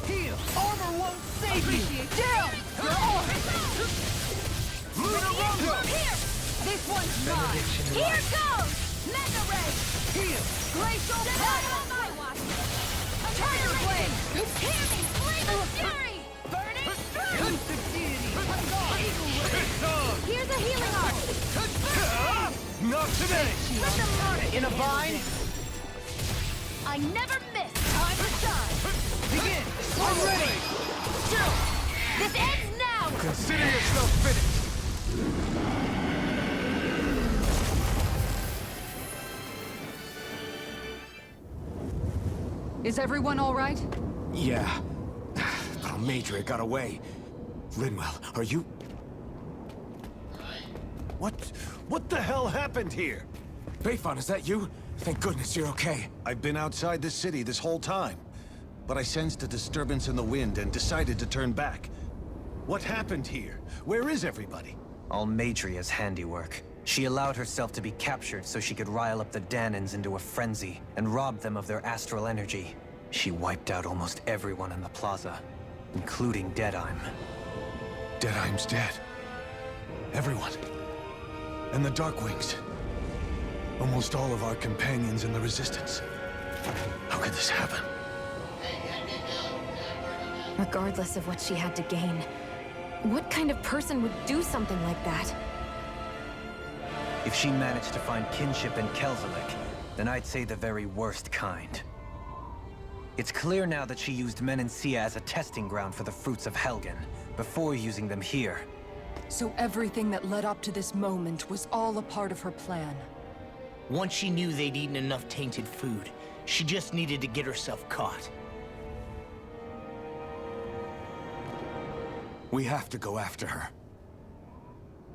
Speaker 8: Heal! Armor won't save you! Down! You're on! Lunar Rondo!
Speaker 1: Here! This one's mine! Here goes! Mega Ray!
Speaker 8: Heal!
Speaker 1: Glacial Blade! On my watch! Tiger Blade! Hear me! Flame of Fury! Burning through!
Speaker 8: Elusive deity!
Speaker 1: Here's a healing art!
Speaker 8: Not today!
Speaker 1: Let them learn it!
Speaker 8: In a bind?
Speaker 1: I never miss! Time to shine!
Speaker 8: Begin! I'm ready!
Speaker 1: This ends now!
Speaker 3: Consider yourself finished!
Speaker 7: Is everyone all right?
Speaker 3: Yeah. But Almeidrea got away. Rinwell, are you...
Speaker 9: What the hell happened here?
Speaker 3: Bayfon, is that you? Thank goodness you're okay.
Speaker 9: I've been outside the city this whole time, but I sensed a disturbance in the wind and decided to turn back. What happened here? Where is everybody?
Speaker 4: Almeidria's handiwork. She allowed herself to be captured so she could rile up the Danans into a frenzy and rob them of their astral energy. She wiped out almost everyone in the plaza, including Deadheim.
Speaker 3: Deadheim's dead. Everyone. And the Darkwings. Almost all of our companions in the Resistance. How could this happen?
Speaker 12: Regardless of what she had to gain, what kind of person would do something like that?
Speaker 4: If she managed to find kinship in Kelzelik, then I'd say the very worst kind. It's clear now that she used Menancia as a testing ground for the fruits of Helgen, before using them here.
Speaker 7: So everything that led up to this moment was all a part of her plan.
Speaker 6: Once she knew they'd eaten enough tainted food, she just needed to get herself caught.
Speaker 3: We have to go after her.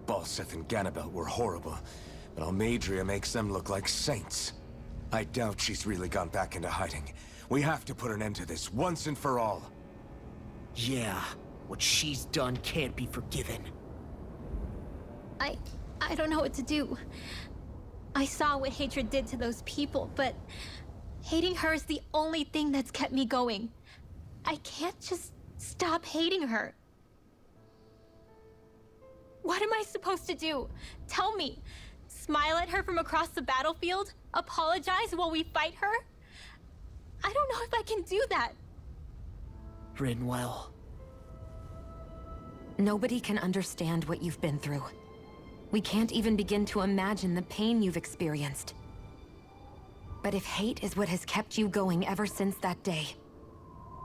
Speaker 3: Balseth and Ganabelt were horrible, but Almeidrea makes them look like saints. I doubt she's really gone back into hiding. We have to put an end to this, once and for all.
Speaker 6: Yeah, what she's done can't be forgiven.
Speaker 2: I don't know what to do. I saw what hatred did to those people, but hating her is the only thing that's kept me going. I can't just stop hating her. What am I supposed to do? Tell me. Smile at her from across the battlefield? Apologize while we fight her? I don't know if I can do that.
Speaker 6: Rinwell.
Speaker 12: Nobody can understand what you've been through. We can't even begin to imagine the pain you've experienced. But if hate is what has kept you going ever since that day,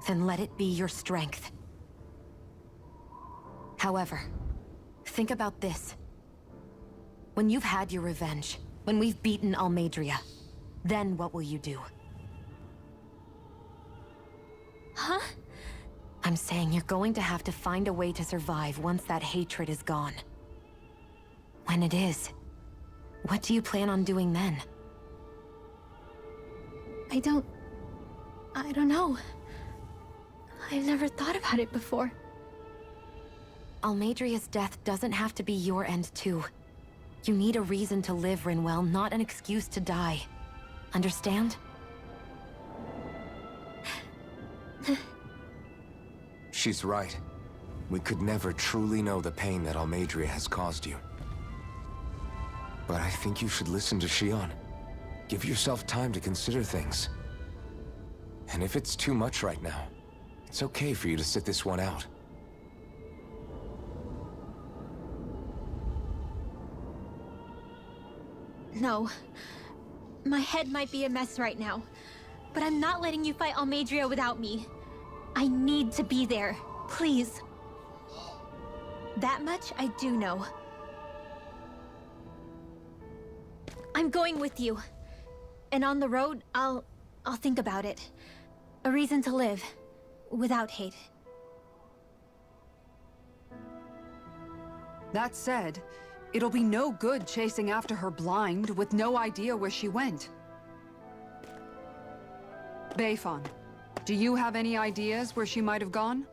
Speaker 12: then let it be your strength. However, think about this. When you've had your revenge, when we've beaten Almeidrea, then what will you do?
Speaker 2: Huh?
Speaker 12: I'm saying you're going to have to find a way to survive once that hatred is gone. When it is, what do you plan on doing then?
Speaker 2: I don't know. I've never thought about it before.
Speaker 12: Almeidria's death doesn't have to be your end too. You need a reason to live, Rinwell, not an excuse to die. Understand?
Speaker 3: She's right. We could never truly know the pain that Almeidrea has caused you. But I think you should listen to Shion. Give yourself time to consider things. And if it's too much right now, it's okay for you to sit this one out.
Speaker 2: No. My head might be a mess right now, but I'm not letting you fight Almeidrea without me. I need to be there. Please. That much I do know. I'm going with you. And on the road, I'll think about it. A reason to live. Without hate.
Speaker 7: That said, it'll be no good chasing after her blind with no idea where she went. Beifan, do you have any ideas where she might have gone?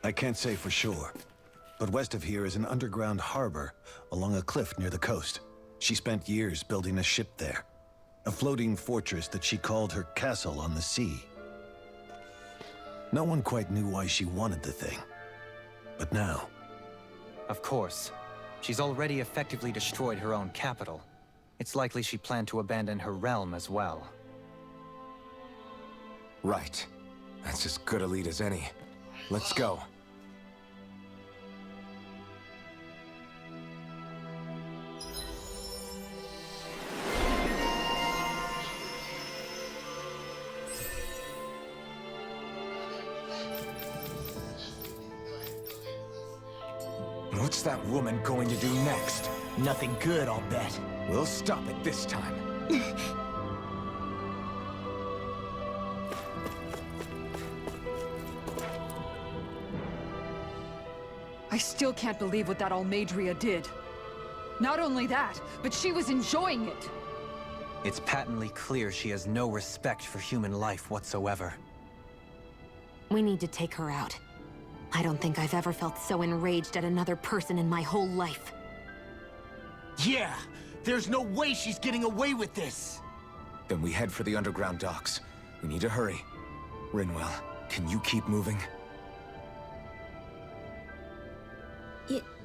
Speaker 9: I can't say for sure, but west of here is an underground harbor along a cliff near the coast. She spent years building a ship there, a floating fortress that she called her castle on the sea. No one quite knew why she wanted the thing, but now...
Speaker 4: Of course. She's already effectively destroyed her own capital. It's likely she planned to abandon her realm as well.
Speaker 3: Right. That's as good a lead as any. Let's go. What's that woman going to do next?
Speaker 6: Nothing good, I'll bet.
Speaker 3: We'll stop it this time.
Speaker 7: I still can't believe what that Almeidrea did. Not only that, but she was enjoying it.
Speaker 4: It's patently clear she has no respect for human life whatsoever.
Speaker 12: We need to take her out. I don't think I've ever felt so enraged at another person in my whole life.
Speaker 6: Yeah! There's no way she's getting away with this!
Speaker 3: Then we head for the underground docks. We need to hurry. Rinwell, can you keep moving?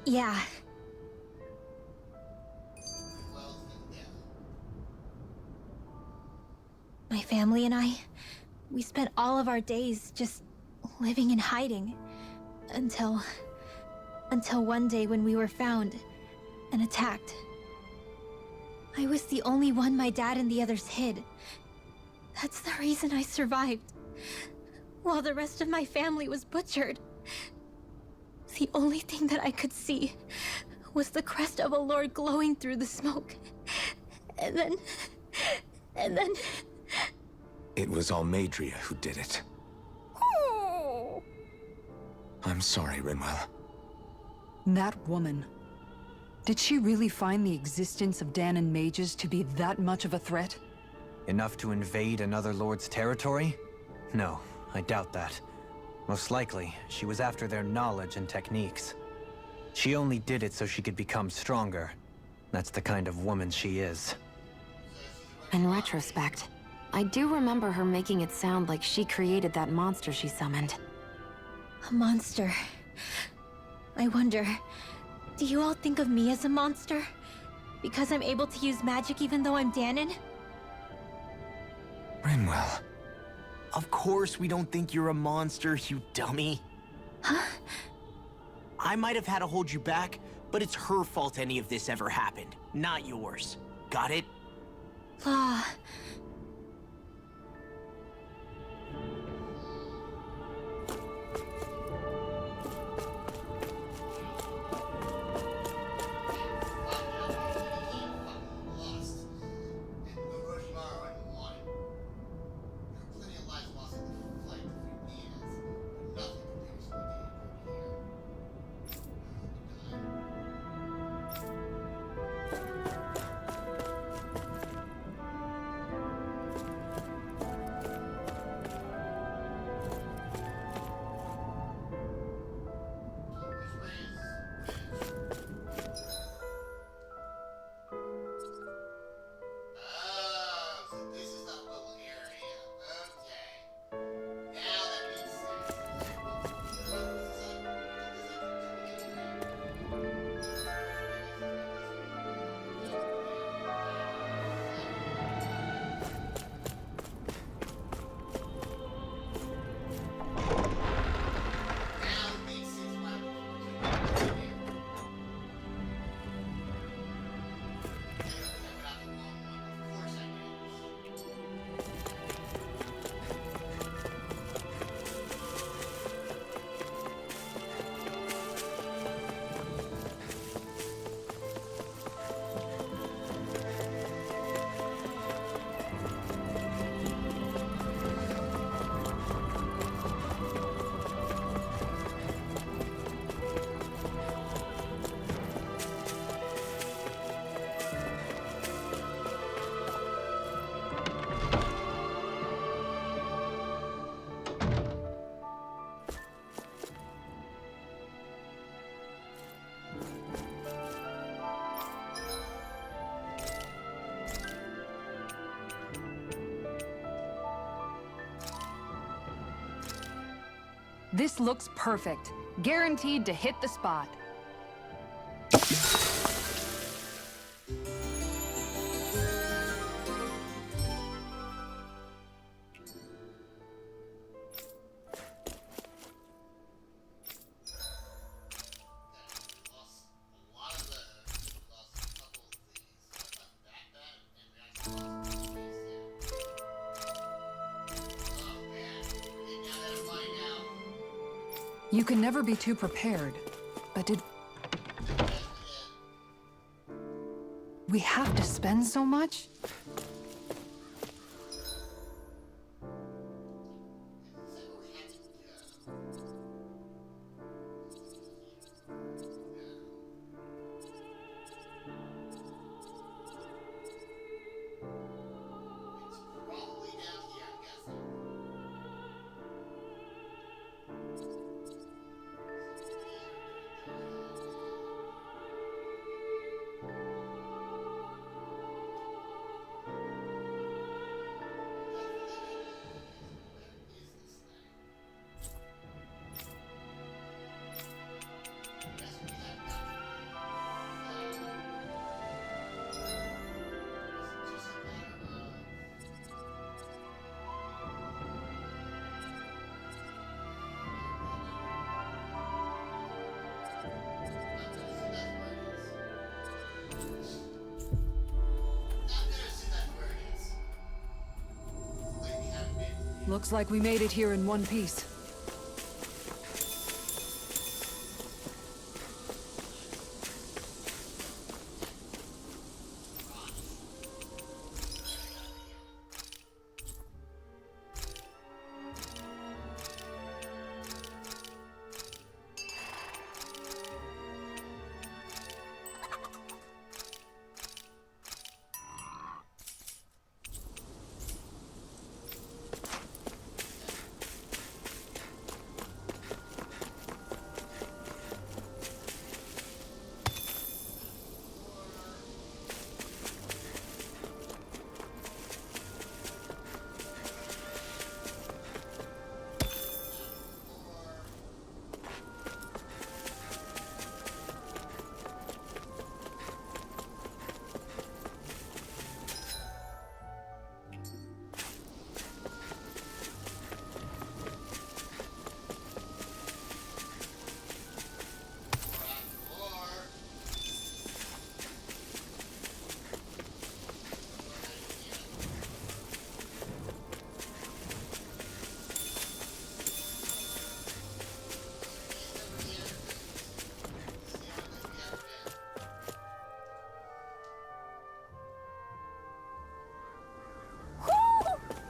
Speaker 2: Yeah. My family and I, we spent all of our days just living in hiding. Until one day when we were found and attacked. I was the only one my dad and the others hid. That's the reason I survived. While the rest of my family was butchered. The only thing that I could see was the crest of a lord glowing through the smoke. And then...
Speaker 3: It was Almeidrea who did it. I'm sorry, Rinwell.
Speaker 7: That woman. Did she really find the existence of Dahnan mages to be that much of a threat?
Speaker 4: Enough to invade another lord's territory? No, I doubt that. Most likely, she was after their knowledge and techniques. She only did it so she could become stronger. That's the kind of woman she is.
Speaker 12: In retrospect, I do remember her making it sound like she created that monster she summoned.
Speaker 2: A monster. I wonder, do you all think of me as a monster? Because I'm able to use magic even though I'm Dahnan?
Speaker 3: Rinwell.
Speaker 6: Of course we don't think you're a monster, you dummy.
Speaker 2: Huh?
Speaker 6: I might have had to hold you back, but it's her fault any of this ever happened, not yours. Got it?
Speaker 2: Law.
Speaker 7: This looks perfect. Guaranteed to hit the spot. You can never be too prepared. But did we have to spend so much? Looks like we made it here in one piece.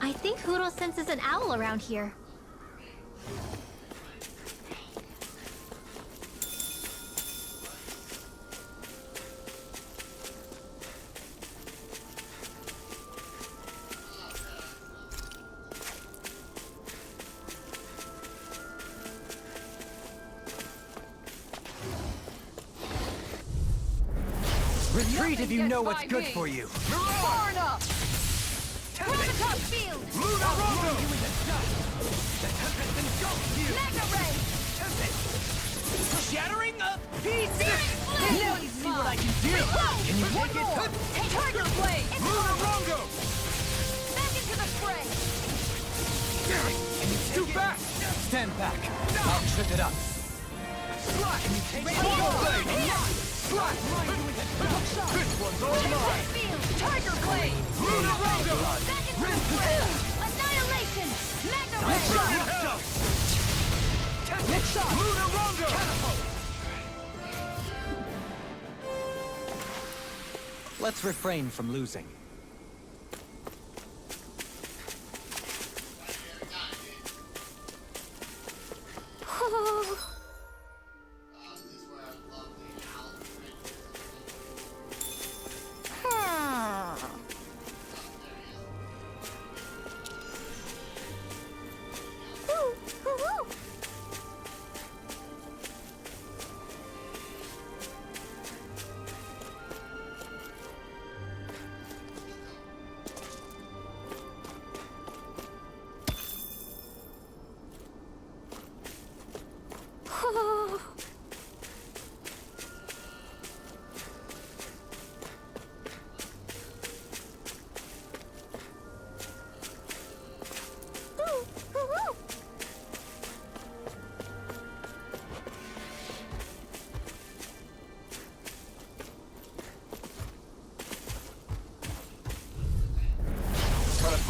Speaker 2: I think Hoodle senses an owl around here.
Speaker 4: Retreat if you know what's good for you.
Speaker 1: Far enough! From the top field! Mega Ray!
Speaker 8: Shattering a piece!
Speaker 1: Now you see what I can do!
Speaker 8: Can you take it?
Speaker 1: Tiger Blade!
Speaker 8: Lunarongo!
Speaker 1: Back into the fray!
Speaker 8: Can you
Speaker 4: Too fast! Stand back. I'll trip it up.
Speaker 8: Slot! Can you take it? Slot! This one's all mine!
Speaker 1: Tiger Blade!
Speaker 8: Lunarongo!
Speaker 1: Back into the fray! Annihilation! Mega Ray!
Speaker 8: Next shot! Lunarongo!
Speaker 4: Let's refrain from losing.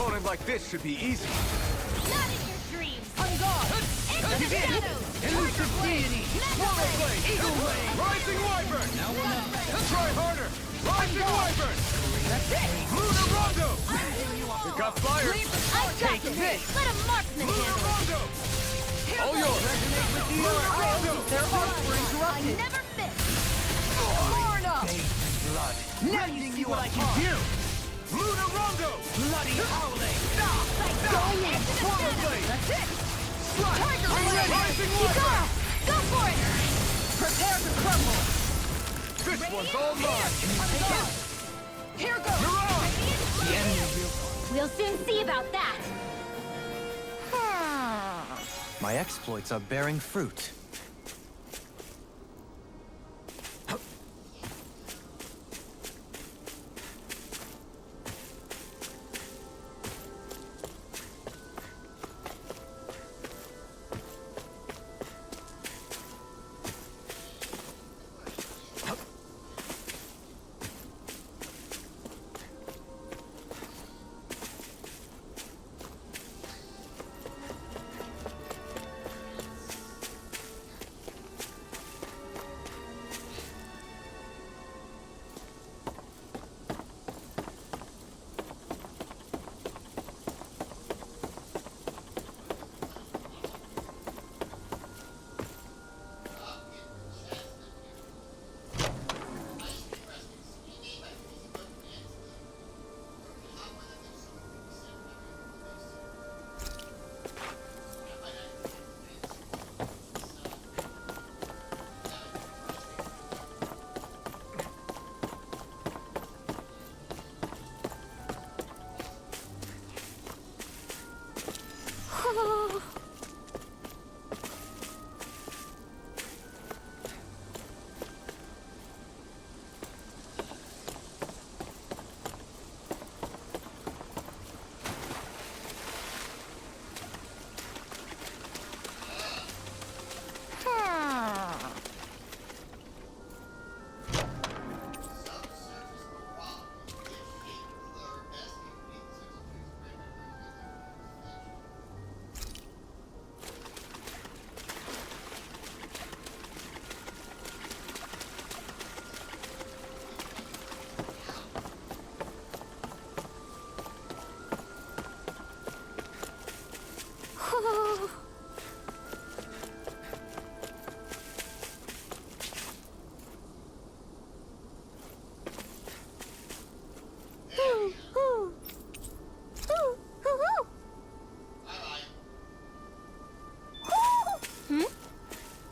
Speaker 3: opponent like this should be easy.
Speaker 1: Not in your dreams!
Speaker 8: On guard!
Speaker 1: Into the shadows!
Speaker 8: Elusive deity! Swallow blade! Eagle blade!
Speaker 3: Rising Wyvern!
Speaker 8: Now we'll know.
Speaker 3: Try harder! Rising Wyvern!
Speaker 8: That's it!
Speaker 3: Lunar Rondo! It got fired!
Speaker 1: I've got this! Let a marksman
Speaker 3: Lunar
Speaker 1: handle it!
Speaker 3: Rondo! All yours!
Speaker 8: Resonate with the earth!
Speaker 3: Rondo!
Speaker 8: Their arts were
Speaker 1: I
Speaker 8: interrupted!
Speaker 1: never miss!
Speaker 8: Torn up!
Speaker 3: Blood!
Speaker 8: Now you see what I can do!
Speaker 3: Lunar Rondo!
Speaker 8: Bloody howling!
Speaker 1: Go in!
Speaker 3: Swallow blade!
Speaker 8: That's it!
Speaker 1: Tiger blade!
Speaker 3: Rising
Speaker 1: Hikara!
Speaker 3: Wyvern!
Speaker 1: Go for it!
Speaker 8: Prepare to crumble!
Speaker 3: This one's all mine!
Speaker 8: Here goes!
Speaker 3: You're on!
Speaker 8: The enemy will...
Speaker 2: We'll soon see about that.
Speaker 4: My exploits are bearing fruit.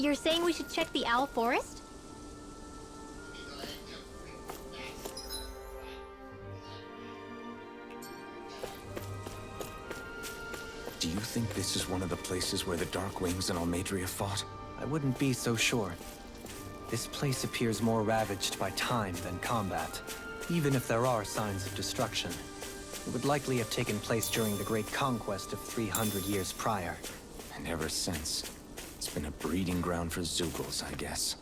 Speaker 2: You're saying we should check the Owl Forest?
Speaker 3: Do you think this is one of the places where the Dark Wings and Almadria fought?
Speaker 4: I wouldn't be so sure. This place appears more ravaged by time than combat. Even if there are signs of destruction, it would likely have taken place during the Great Conquest of 300 years prior.
Speaker 3: And ever since, it's been a breeding ground for Zeugles, I guess.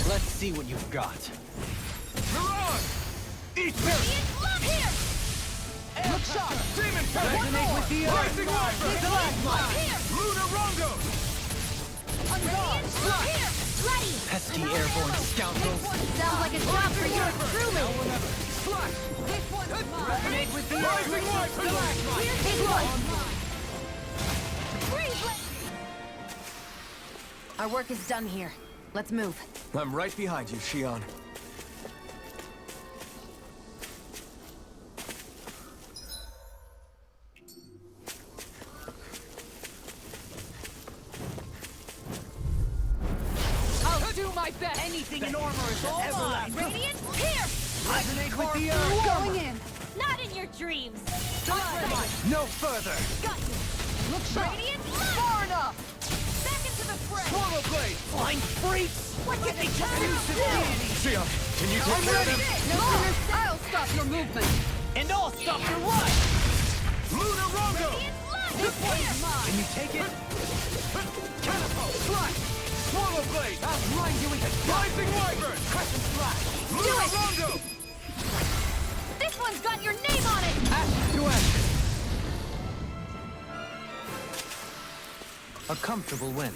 Speaker 4: Let's see what you've got.
Speaker 3: Mirage! Eat this!
Speaker 1: Here!
Speaker 8: Look sharp!
Speaker 3: Demon
Speaker 8: Resonate with the earth!
Speaker 3: Rising Wyvern!
Speaker 8: The last one!
Speaker 1: Here!
Speaker 3: Lunar Rondo!
Speaker 8: On guard!
Speaker 1: Here! Ready!
Speaker 4: Pesky airborne scoundrels!
Speaker 1: Sounds like a job for yours truly!
Speaker 3: Slash!
Speaker 8: This one's mine! Resonate with the
Speaker 3: Rising
Speaker 8: earth!
Speaker 3: Wyvern!
Speaker 8: The last one!
Speaker 1: Here's his one! Freeze!
Speaker 12: Our work is done here. Let's move.
Speaker 3: I'm right behind you, Shion.
Speaker 8: I'll do my best!
Speaker 6: Anything in armor is all mine!
Speaker 1: Radiant, here!
Speaker 8: Resonate with the earth!
Speaker 7: Going in!
Speaker 1: Not in your dreams!
Speaker 8: No further!
Speaker 1: Got you!
Speaker 8: Look sharp!
Speaker 1: Radiant,
Speaker 8: Far enough!
Speaker 1: back into the fray!
Speaker 8: Swallow blade!
Speaker 6: Blind freaks! What can they just
Speaker 3: Shion, can you take
Speaker 8: I'm
Speaker 3: care of
Speaker 8: ready!
Speaker 3: them?
Speaker 8: No sooner I'll stop your movement!
Speaker 6: And I'll stop your run!
Speaker 8: Lunar Rongo!
Speaker 1: This one's mine!
Speaker 8: Can you take it? Catapult! Slash! Swallow blade! I'll grind you into rising wyvern! Crescent slash! Lunar Rongo!
Speaker 1: This one's got your name on it!
Speaker 8: Ashes to ashes!
Speaker 4: A comfortable win.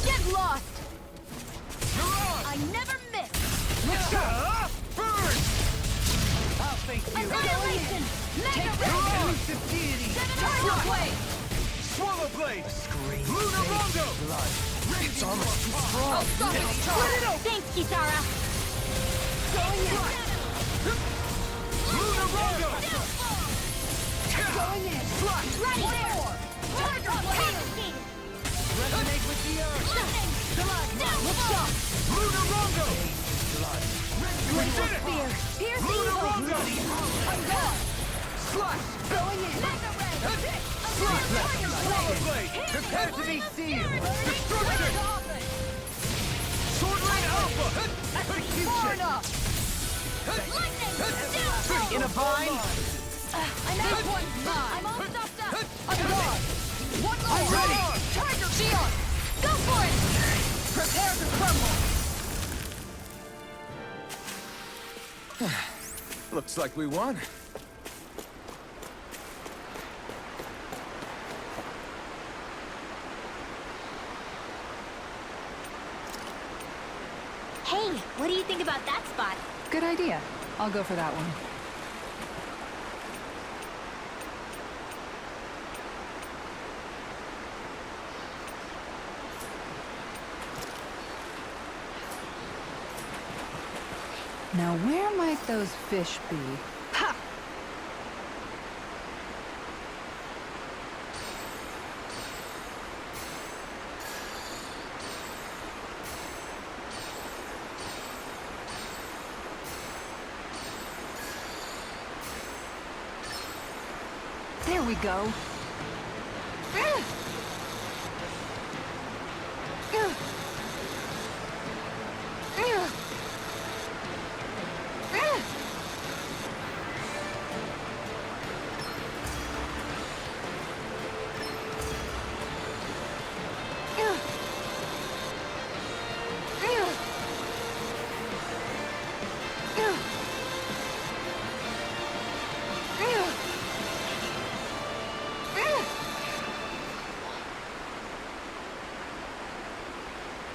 Speaker 1: Get lost! I never miss!
Speaker 8: Burn! I'll thank you!
Speaker 1: Annihilation! Mega Ray!
Speaker 8: Elusive deity!
Speaker 1: Turtle Blade!
Speaker 8: Swallow blade! Lunar Rongo!
Speaker 3: It's almost too strong.
Speaker 1: I'll stop it! Split it open! Thanks, Kisara! Going in!
Speaker 8: Lunar Rongo!
Speaker 1: Going in! Ready! Tiger Blade!
Speaker 8: Resonate with the earth!
Speaker 1: Look sharp!
Speaker 8: Lunar Rongo!
Speaker 1: Glacial Spear! Pierce
Speaker 8: Lunar
Speaker 1: evil!
Speaker 8: Rongo! Slash!
Speaker 1: Going in! Mega Ray!
Speaker 8: Swallow blade! Prepare to be sealed! Destruction! Sword Rain Alpha! Far enough!
Speaker 1: Lightning!
Speaker 8: In a vine!
Speaker 1: This one's mine! I'm all stopped up!
Speaker 8: I'm gone!
Speaker 1: One more!
Speaker 8: I'm ready!
Speaker 1: Tiger Shion! Go for it!
Speaker 8: Prepare to crumble!
Speaker 3: Looks like we won.
Speaker 2: Hey, what do you think about that spot?
Speaker 7: Good idea. I'll go for that one. Now where might those fish be? Ha! There we go.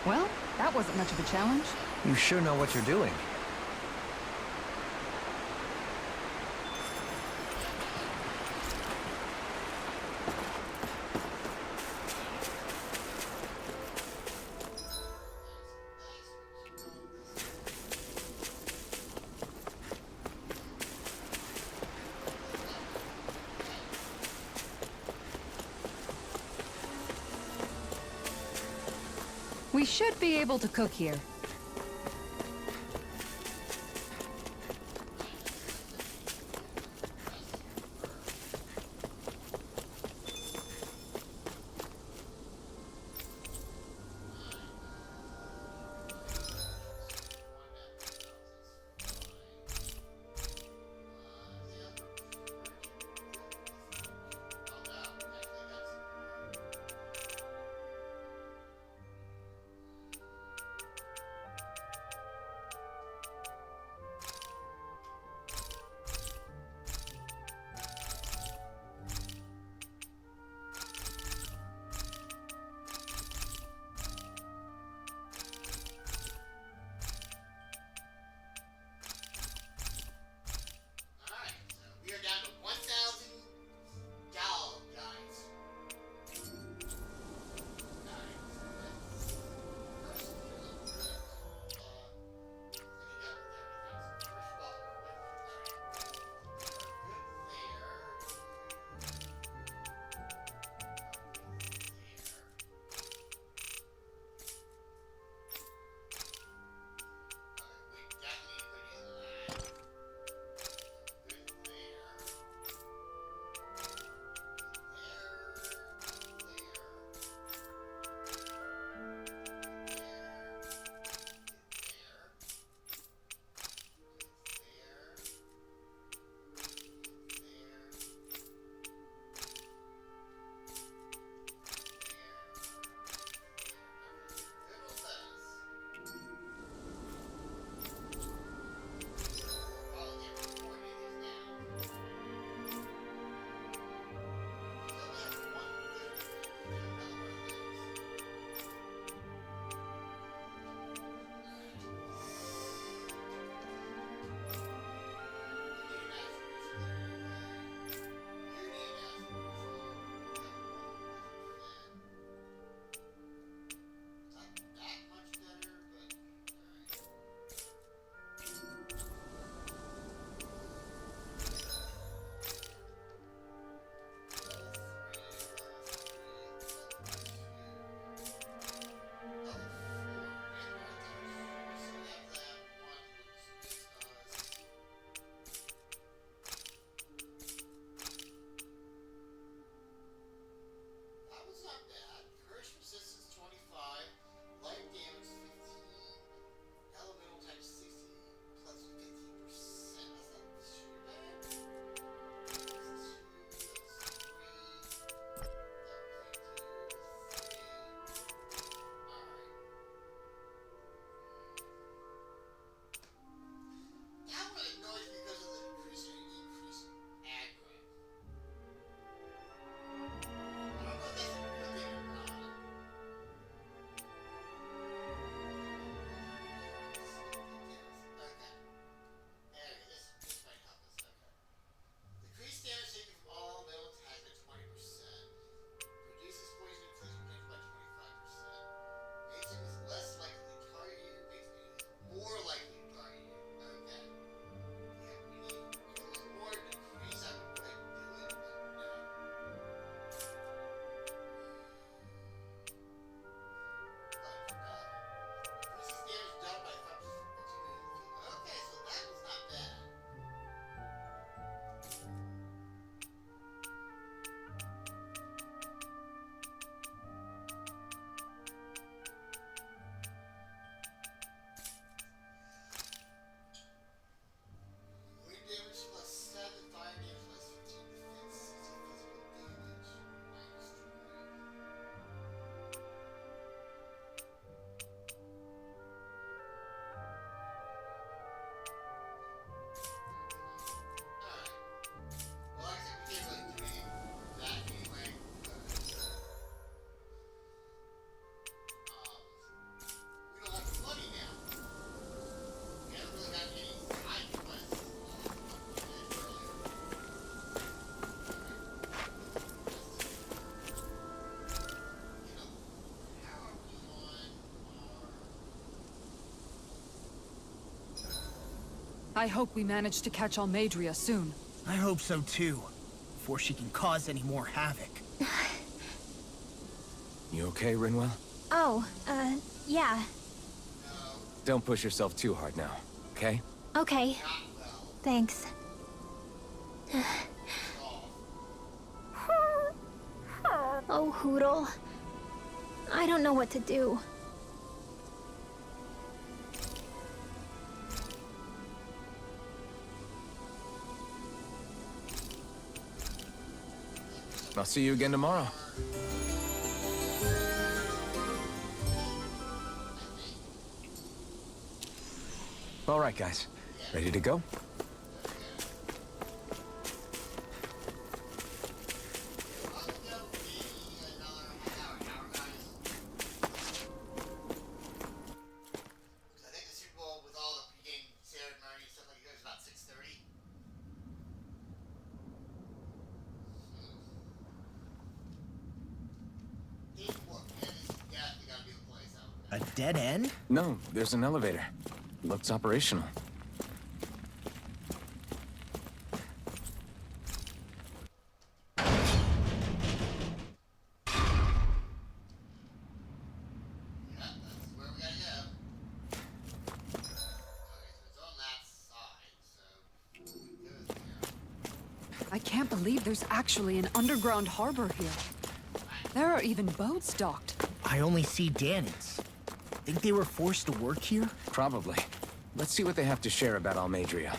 Speaker 7: Well, that wasn't much of a challenge.
Speaker 4: You sure know what you're doing.
Speaker 7: We should be able to cook here.
Speaker 5: Alright, so we are down to 1,000 gal, guys.
Speaker 7: I hope we manage to catch Almadria soon.
Speaker 6: I hope so too, before she can cause any more havoc.
Speaker 3: You okay, Rinwell?
Speaker 2: Oh, Yeah.
Speaker 3: Don't push yourself too hard now, okay?
Speaker 2: Okay. Thanks. Oh, Hoodle. I don't know what to do.
Speaker 3: I'll see you again tomorrow. All right, guys. Ready to go?
Speaker 5: I think the Super Bowl with all the pregame ceremony and stuff like that goes about 6:30.
Speaker 6: A dead end?
Speaker 3: No, there's an elevator. Looks operational.
Speaker 7: I can't believe there's actually an underground harbor here. There are even boats docked.
Speaker 6: I only see Danans. Think they were forced to work here?
Speaker 3: Probably. Let's see what they have to share about Almadria.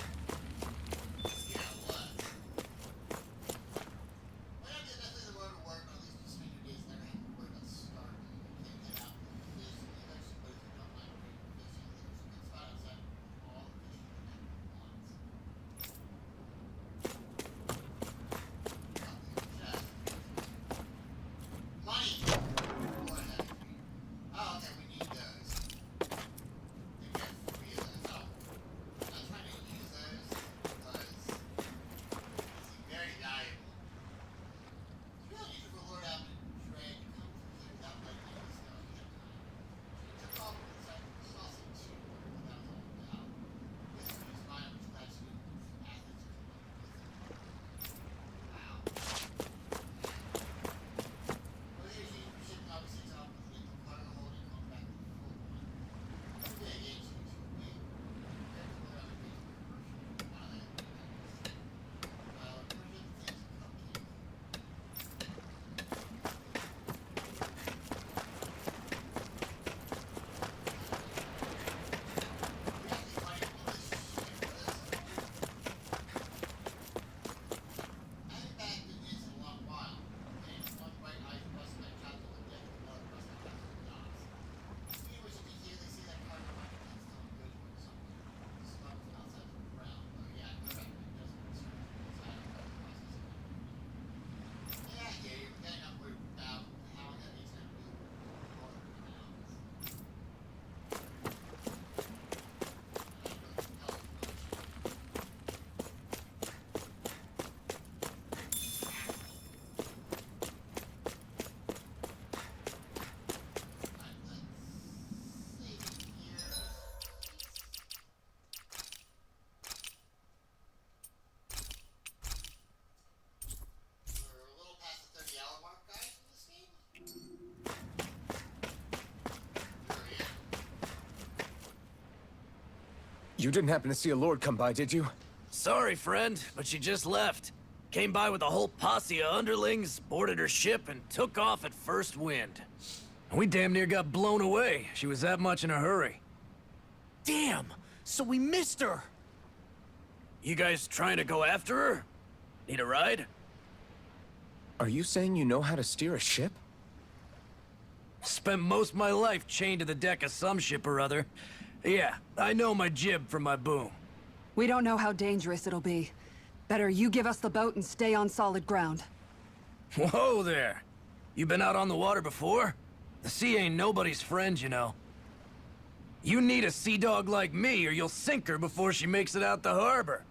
Speaker 3: You didn't happen to see a lord come by, did you?
Speaker 13: Sorry, friend, but she just left. Came by with a whole posse of underlings, boarded her ship, and took off at first wind. We damn near got blown away. She was that much in a hurry.
Speaker 6: Damn! So we missed her!
Speaker 13: You guys trying to go after her? Need a ride?
Speaker 3: Are you saying you know how to steer a ship?
Speaker 13: Spent most of my life chained to the deck of some ship or other. Yeah, I know my jib from my boom.
Speaker 7: We don't know how dangerous it'll be. Better you give us the boat and stay on solid ground.
Speaker 13: Whoa there! You been out on the water before? The sea ain't nobody's friend, you know. You need a sea dog like me, or you'll sink her before she makes it out the harbor.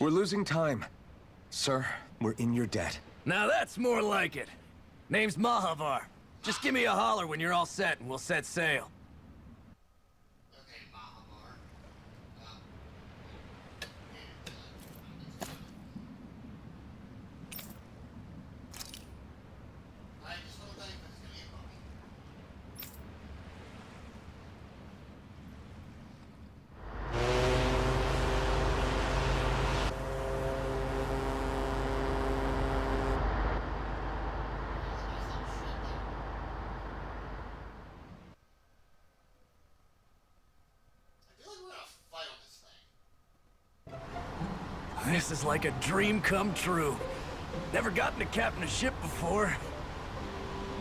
Speaker 3: We're losing time. Sir, we're in your debt.
Speaker 13: Now that's more like it. Name's Mahavar. Just give me a holler when you're all set and we'll set sail. This is like a dream come true. Never gotten to captain a ship before.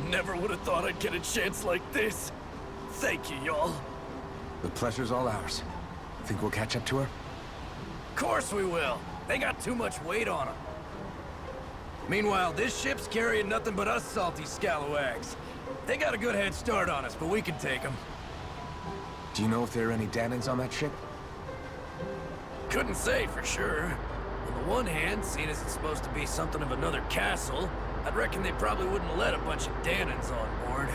Speaker 13: Never would have thought I'd get a chance like this. Thank you, y'all.
Speaker 3: The pleasure's all ours. Think we'll catch up to her?
Speaker 13: Of course we will. They got too much weight on them. Meanwhile, this ship's carrying nothing but us salty scalawags. They got a good head start on us, but we can take them.
Speaker 3: Do you know if there are any Danans on that ship?
Speaker 13: Couldn't say for sure. On the one hand, seeing as it's supposed to be something of another castle, I'd reckon they probably wouldn't let a bunch of Danans on board.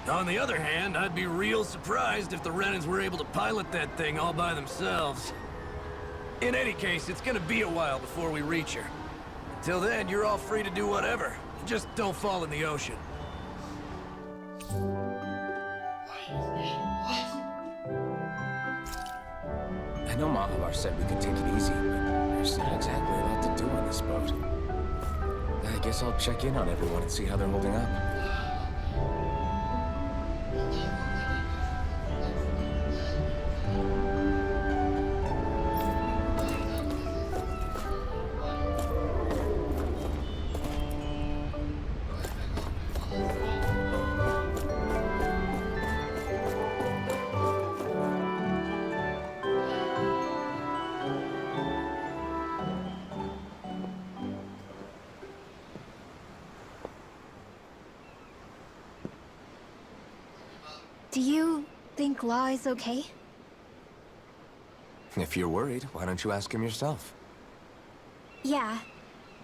Speaker 13: On the other hand, I'd be real surprised if the Renans were able to pilot that thing all by themselves. In any case, it's gonna be a while before we reach her. Till then, you're all free to do whatever. Just don't fall in the ocean.
Speaker 3: I know Mahalar said we could take it easy, but there's not exactly a lot to do on this boat. I guess I'll check in on everyone and see how they're holding up.
Speaker 2: Do you think Law is okay?
Speaker 3: If you're worried, why don't you ask him yourself?
Speaker 2: Yeah.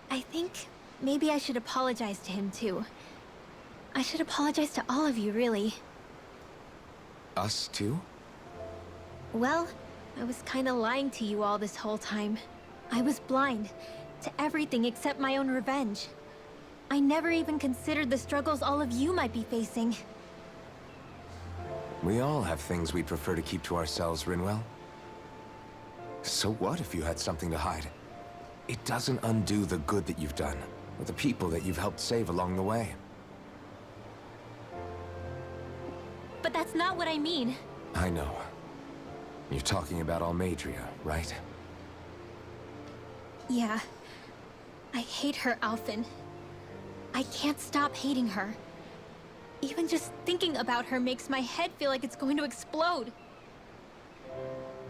Speaker 2: I think maybe I should apologize to him too. I should apologize to all of you, really.
Speaker 3: Us too?
Speaker 2: Well, I was kinda lying to you all this whole time. I was blind to everything except my own revenge. I never even considered the struggles all of you might be facing.
Speaker 3: We all have things we'd prefer to keep to ourselves, Rinwell. So what if you had something to hide? It doesn't undo the good that you've done, or the people that you've helped save along the way.
Speaker 2: But that's not what I mean.
Speaker 3: I know. You're talking about Almadria, right?
Speaker 2: Yeah. I hate her, Alphen. I can't stop hating her. Even just thinking about her makes my head feel like it's going to explode.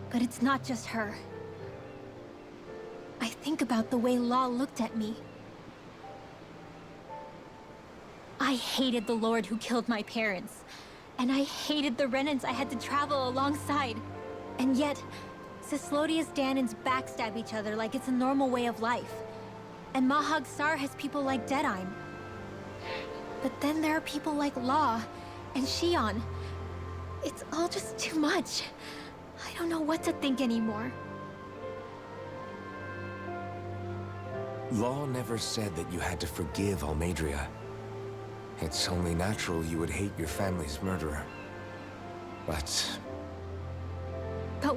Speaker 2: But it's not just her. I think about the way Law looked at me. I hated the Lord who killed my parents. And I hated the Renans I had to travel alongside. And yet, Cislodia's Danans backstab each other like it's a normal way of life. And Mahaag Sahar has people like Deadime. But then there are people like Law and Shion. It's all just too much. I don't know what to think anymore.
Speaker 3: Law never said that you had to forgive Almadria. It's only natural you would hate your family's murderer. But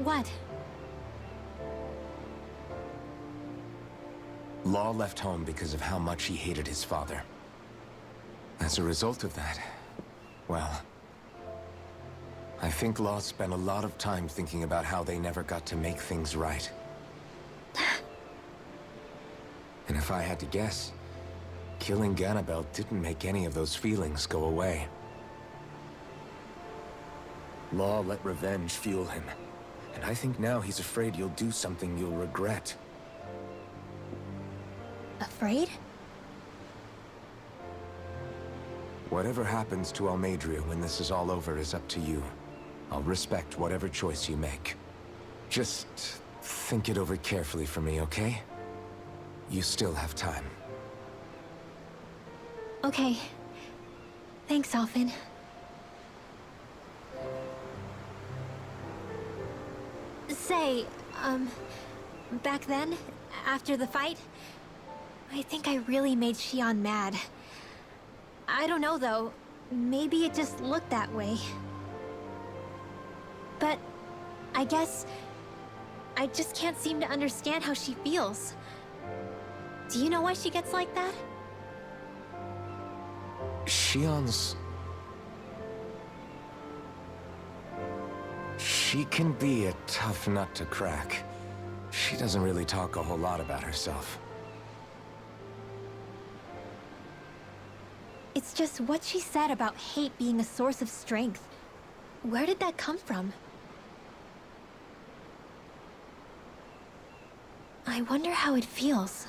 Speaker 2: what?
Speaker 3: Law left home because of how much he hated his father. As a result of that, well, I think Law spent a lot of time thinking about how they never got to make things right. And if I had to guess, killing Ganabel didn't make any of those feelings go away. Law let revenge fuel him, and I think now he's afraid you'll do something you'll regret.
Speaker 2: Afraid?
Speaker 3: Whatever happens to Almadria when this is all over is up to you. I'll respect whatever choice you make. Just think it over carefully for me, okay? You still have time.
Speaker 2: Okay. Thanks, Alphen. Say, back then, after the fight, I think I really made Shion mad. I don't know, though. Maybe it just looked that way. But I guess I just can't seem to understand how she feels. Do you know why she gets like that?
Speaker 3: Shion's... She can be a tough nut to crack. She doesn't really talk a whole lot about herself.
Speaker 2: It's just what she said about hate being a source of strength. Where did that come from? I wonder how it feels,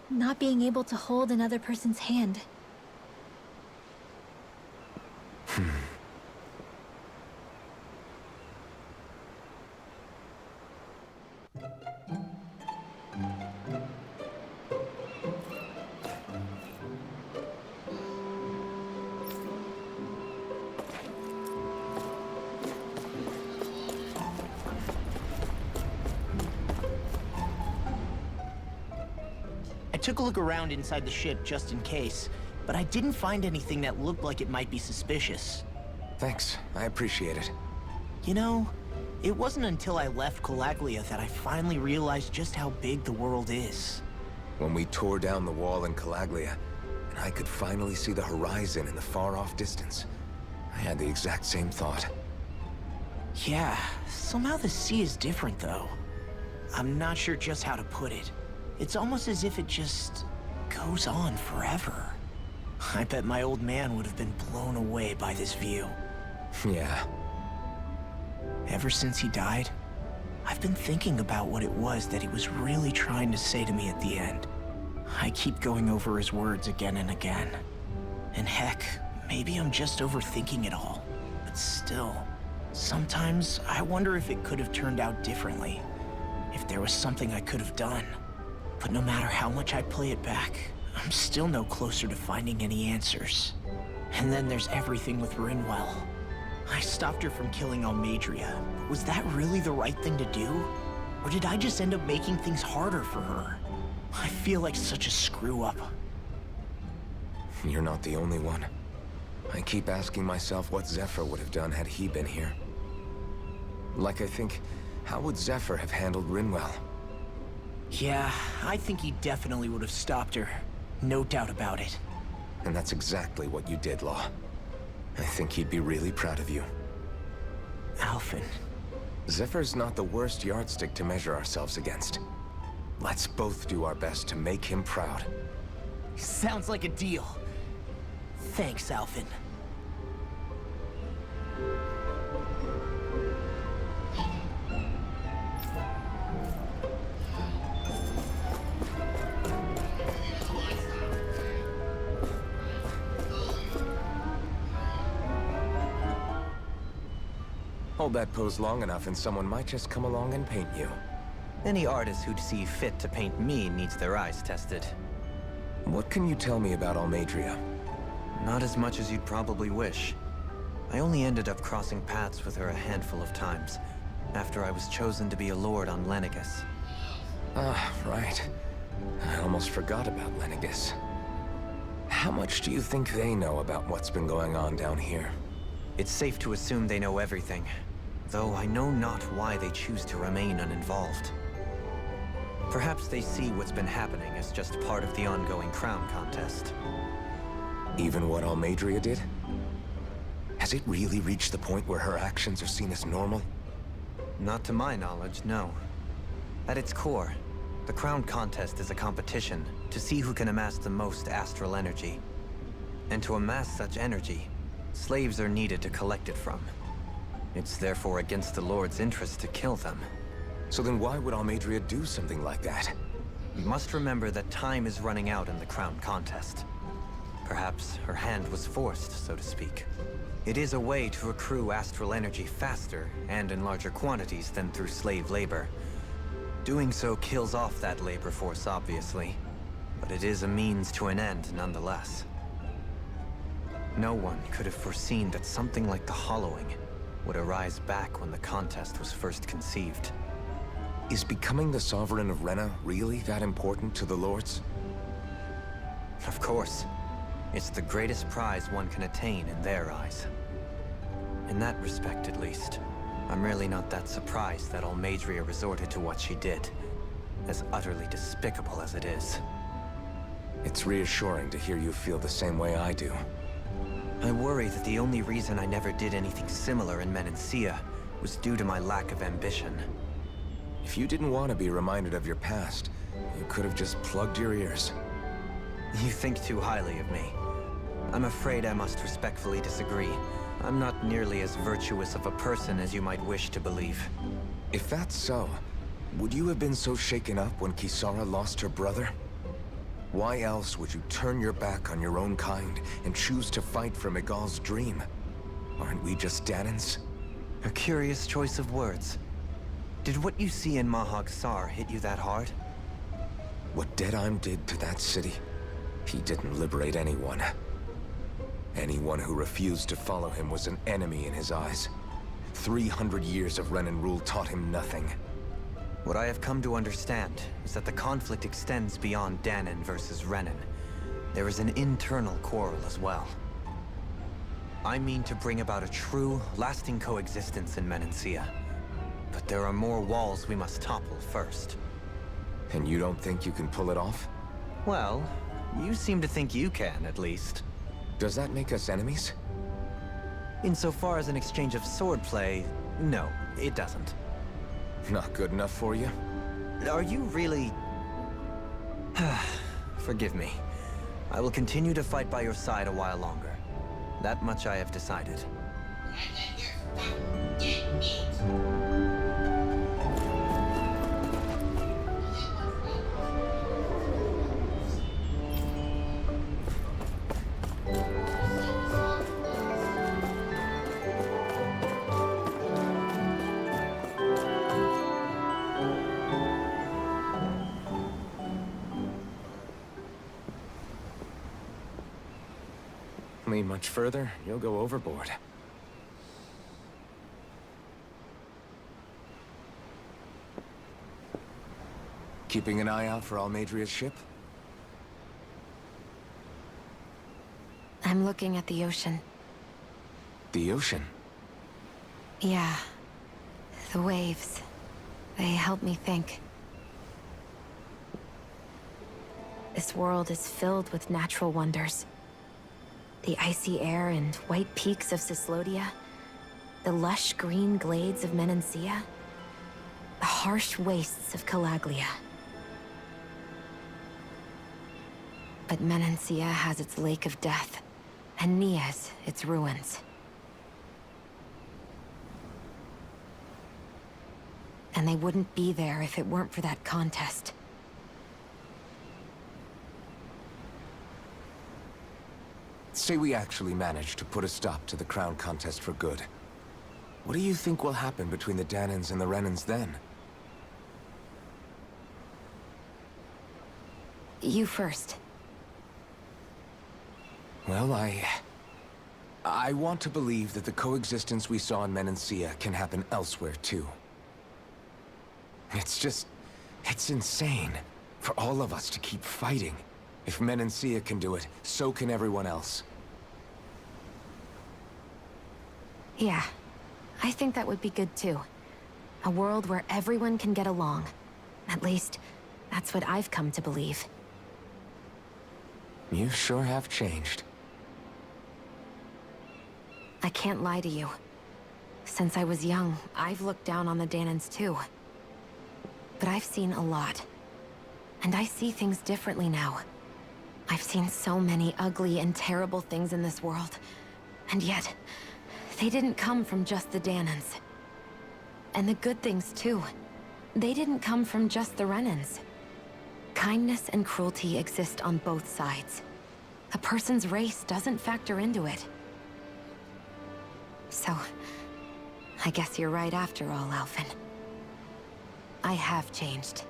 Speaker 2: not being able to hold another person's hand.
Speaker 6: I took a look around inside the ship just in case, but I didn't find anything that looked like it might be suspicious.
Speaker 3: Thanks, I appreciate it.
Speaker 6: You know, it wasn't until I left Calaglia that I finally realized just how big the world is.
Speaker 3: When we tore down the wall in Calaglia, and I could finally see the horizon in the far-off distance, I had the exact same thought.
Speaker 6: Yeah, somehow the sea is different though. I'm not sure just how to put it. It's almost as if it just goes on forever. I bet my old man would have been blown away by this view.
Speaker 3: Yeah.
Speaker 6: Ever since he died, I've been thinking about what it was that he was really trying to say to me at the end. I keep going over his words again and again. And heck, maybe I'm just overthinking it all. But still, sometimes I wonder if it could have turned out differently. If there was something I could have done. But no matter how much I play it back, I'm still no closer to finding any answers. And then there's everything with Rinwell. I stopped her from killing Almadria. Was that really the right thing to do? Or did I just end up making things harder for her? I feel like such a screw-up.
Speaker 3: You're not the only one. I keep asking myself what Zephyr would have done had he been here. Like I think, how would Zephyr have handled Rinwell?
Speaker 6: Yeah, I think he definitely would have stopped her. No doubt about it.
Speaker 3: And that's exactly what you did, Law. I think he'd be really proud of you.
Speaker 6: Alphen.
Speaker 3: Zephyr's not the worst yardstick to measure ourselves against. Let's both do our best to make him proud.
Speaker 6: Sounds like a deal. Thanks, Alphen.
Speaker 3: Hold that pose long enough and someone might just come along and paint you.
Speaker 4: Any artist who'd see fit to paint me needs their eyes tested.
Speaker 3: What can you tell me about Almadria?
Speaker 4: Not as much as you'd probably wish. I only ended up crossing paths with her a handful of times, after I was chosen to be a lord on Lenegis.
Speaker 3: Ah, right. I almost forgot about Lenegis. How much do you think they know about what's been going on down here?
Speaker 4: It's safe to assume they know everything, though I know not why they choose to remain uninvolved. Perhaps they see what's been happening as just part of the ongoing crown contest.
Speaker 3: Even what Almadria did? Has it really reached the point where her actions are seen as normal?
Speaker 4: Not to my knowledge, no. At its core, the crown contest is a competition to see who can amass the most astral energy. And to amass such energy, slaves are needed to collect it from. It's therefore against the Lord's interest to kill them.
Speaker 3: So then why would Almadria do something like that?
Speaker 4: You must remember that time is running out in the crown contest. Perhaps her hand was forced, so to speak. It is a way to accrue astral energy faster and in larger quantities than through slave labor. Doing so kills off that labor force, obviously, but it is a means to an end nonetheless. No one could have foreseen that something like the Hollowing would arise back when the contest was first conceived.
Speaker 3: Is becoming the Sovereign of Rena really that important to the Lords?
Speaker 4: Of course. It's the greatest prize one can attain in their eyes. In that respect, at least, I'm really not that surprised that Almadria resorted to what she did, as utterly despicable as it is.
Speaker 3: It's reassuring to hear you feel the same way I do.
Speaker 4: I worry that the only reason I never did anything similar in Menancia was due to my lack of ambition. If
Speaker 3: If you didn't want to be reminded of your past, you could have just plugged your ears.
Speaker 4: You think too highly of me. I'm afraid I must respectfully disagree. I'm not nearly as virtuous of a person as you might wish to believe.
Speaker 3: If that's so, would you have been so shaken up when Kisara lost her brother? Why else would you turn your back on your own kind and choose to fight for Miguel's dream? Aren't we just Danans?
Speaker 4: A curious choice of words. Did what you see in Mahaag Sahar hit you that hard?
Speaker 3: What Deadheim did to that city, he didn't liberate anyone. Anyone who refused to follow him was an enemy in his eyes. 300 years of Renan rule taught him nothing.
Speaker 4: What I have come to understand is that the conflict extends beyond Danan versus Renan. There is an internal quarrel as well. I mean to bring about a true, lasting coexistence in Menancia. But there are more walls we must topple first.
Speaker 3: And you don't think you can pull it off?
Speaker 4: Well, you seem to think you can, at least.
Speaker 3: Does that make us enemies?
Speaker 4: Insofar as an exchange of swordplay, no, it doesn't.
Speaker 3: Not good enough for you?
Speaker 4: Are you really... Forgive me. I will continue to fight by your side a while longer. That much I have decided.
Speaker 3: Lean much further, you'll go overboard. Keeping an eye out for Almadria's ship?
Speaker 12: I'm looking at the ocean.
Speaker 3: The ocean?
Speaker 12: Yeah. The waves. They help me think. This world is filled with natural wonders. The icy air and white peaks of Cislodia, the lush green glades of Menancia, the harsh wastes of Calaglia. But Menancia has its Lake of Death, and Nias its ruins. And they wouldn't be there if it weren't for that contest.
Speaker 3: Say we actually manage to put a stop to the crown contest for good. What do you think will happen between the Danans and the Renans then?
Speaker 12: You first.
Speaker 3: Well, I want to believe that the coexistence we saw in Menancia can happen elsewhere, too. It's insane for all of us to keep fighting. If Menancia can do it, so can everyone else.
Speaker 12: Yeah, I think that would be good too. A world where everyone can get along. At least, that's what I've come to believe.
Speaker 3: You sure have changed.
Speaker 12: I can't lie to you. Since I was young, I've looked down on the Danans too. But I've seen a lot. And I see things differently now. I've seen so many ugly and terrible things in this world. And yet, they didn't come from just the Danans. And the good things too. They didn't come from just the Renans. Kindness and cruelty exist on both sides. A person's race doesn't factor into it. So, I guess you're right after all, Alphen. I have changed.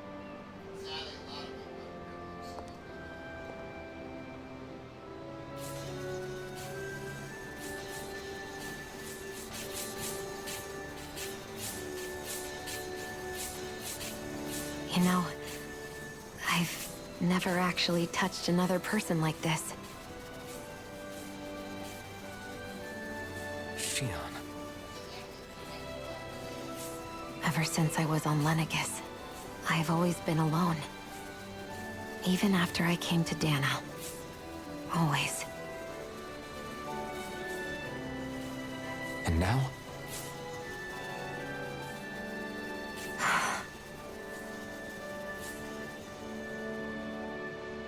Speaker 12: You know, I've never actually touched another person like this.
Speaker 3: Shion.
Speaker 12: Ever since I was on Lenegis, I've always been alone. Even after I came to Dana. Always.
Speaker 3: And now?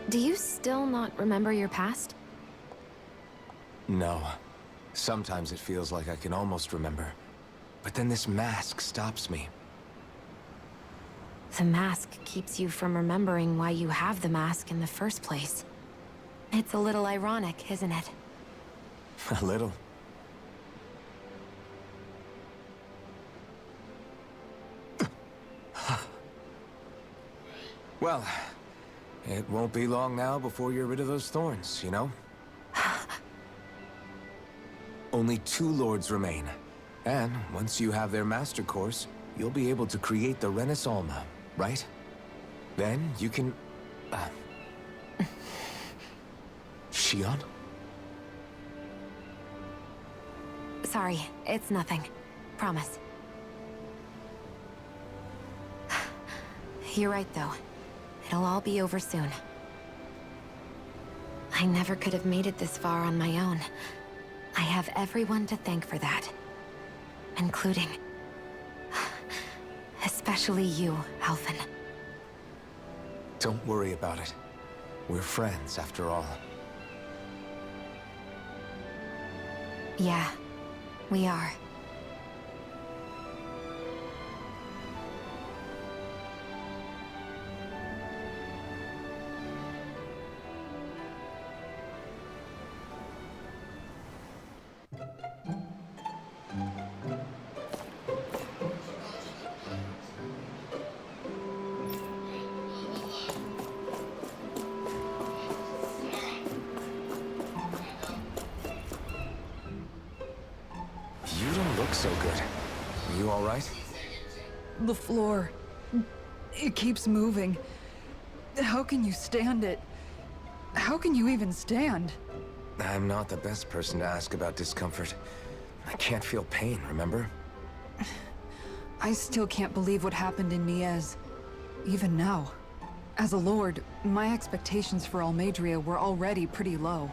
Speaker 12: Do you still not remember your past?
Speaker 3: No. Sometimes it feels like I can almost remember. But then this mask stops me.
Speaker 12: The mask keeps you from remembering why you have the mask in the first place. It's a little ironic, isn't it?
Speaker 3: A little. Well, it won't be long now before you're rid of those thorns, you know? Only 2 lords remain. And once you have their master course, you'll be able to create the Renis Alma, right? Then you can... Shion?
Speaker 12: Sorry, it's nothing. Promise. You're right, though. It'll all be over soon. I never could have made it this far on my own. I have everyone to thank for that. Including... especially you, Alphen.
Speaker 3: Don't worry about it. We're friends, after all.
Speaker 12: Yeah, we are.
Speaker 3: You don't look so good. Are you all right?
Speaker 7: The floor. It keeps moving. How can you stand it? How can you even stand?
Speaker 3: I'm not the best person to ask about discomfort. I can't feel pain, remember?
Speaker 7: I still can't believe what happened in Niez. Even now. As a lord, my expectations for Almeidrea were already pretty low.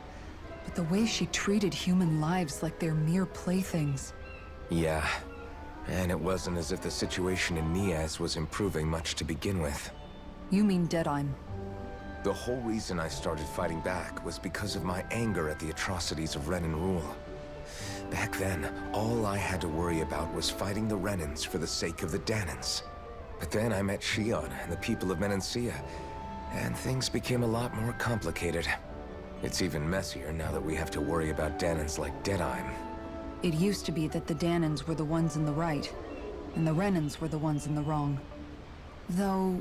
Speaker 7: But the way she treated human lives like they're mere playthings.
Speaker 3: Yeah. And it wasn't as if the situation in Niez was improving much to begin with.
Speaker 7: You mean Deadheim?
Speaker 3: The whole reason I started fighting back was because of my anger at the atrocities of Renin rule. Back then, all I had to worry about was fighting the Renins for the sake of the Danans. But then I met Shion and the people of Menancia, and things became a lot more complicated. It's even messier now that we have to worry about Danans like Deadheim.
Speaker 7: It used to be that the Danans were the ones in the right, and the Renins were the ones in the wrong. Though,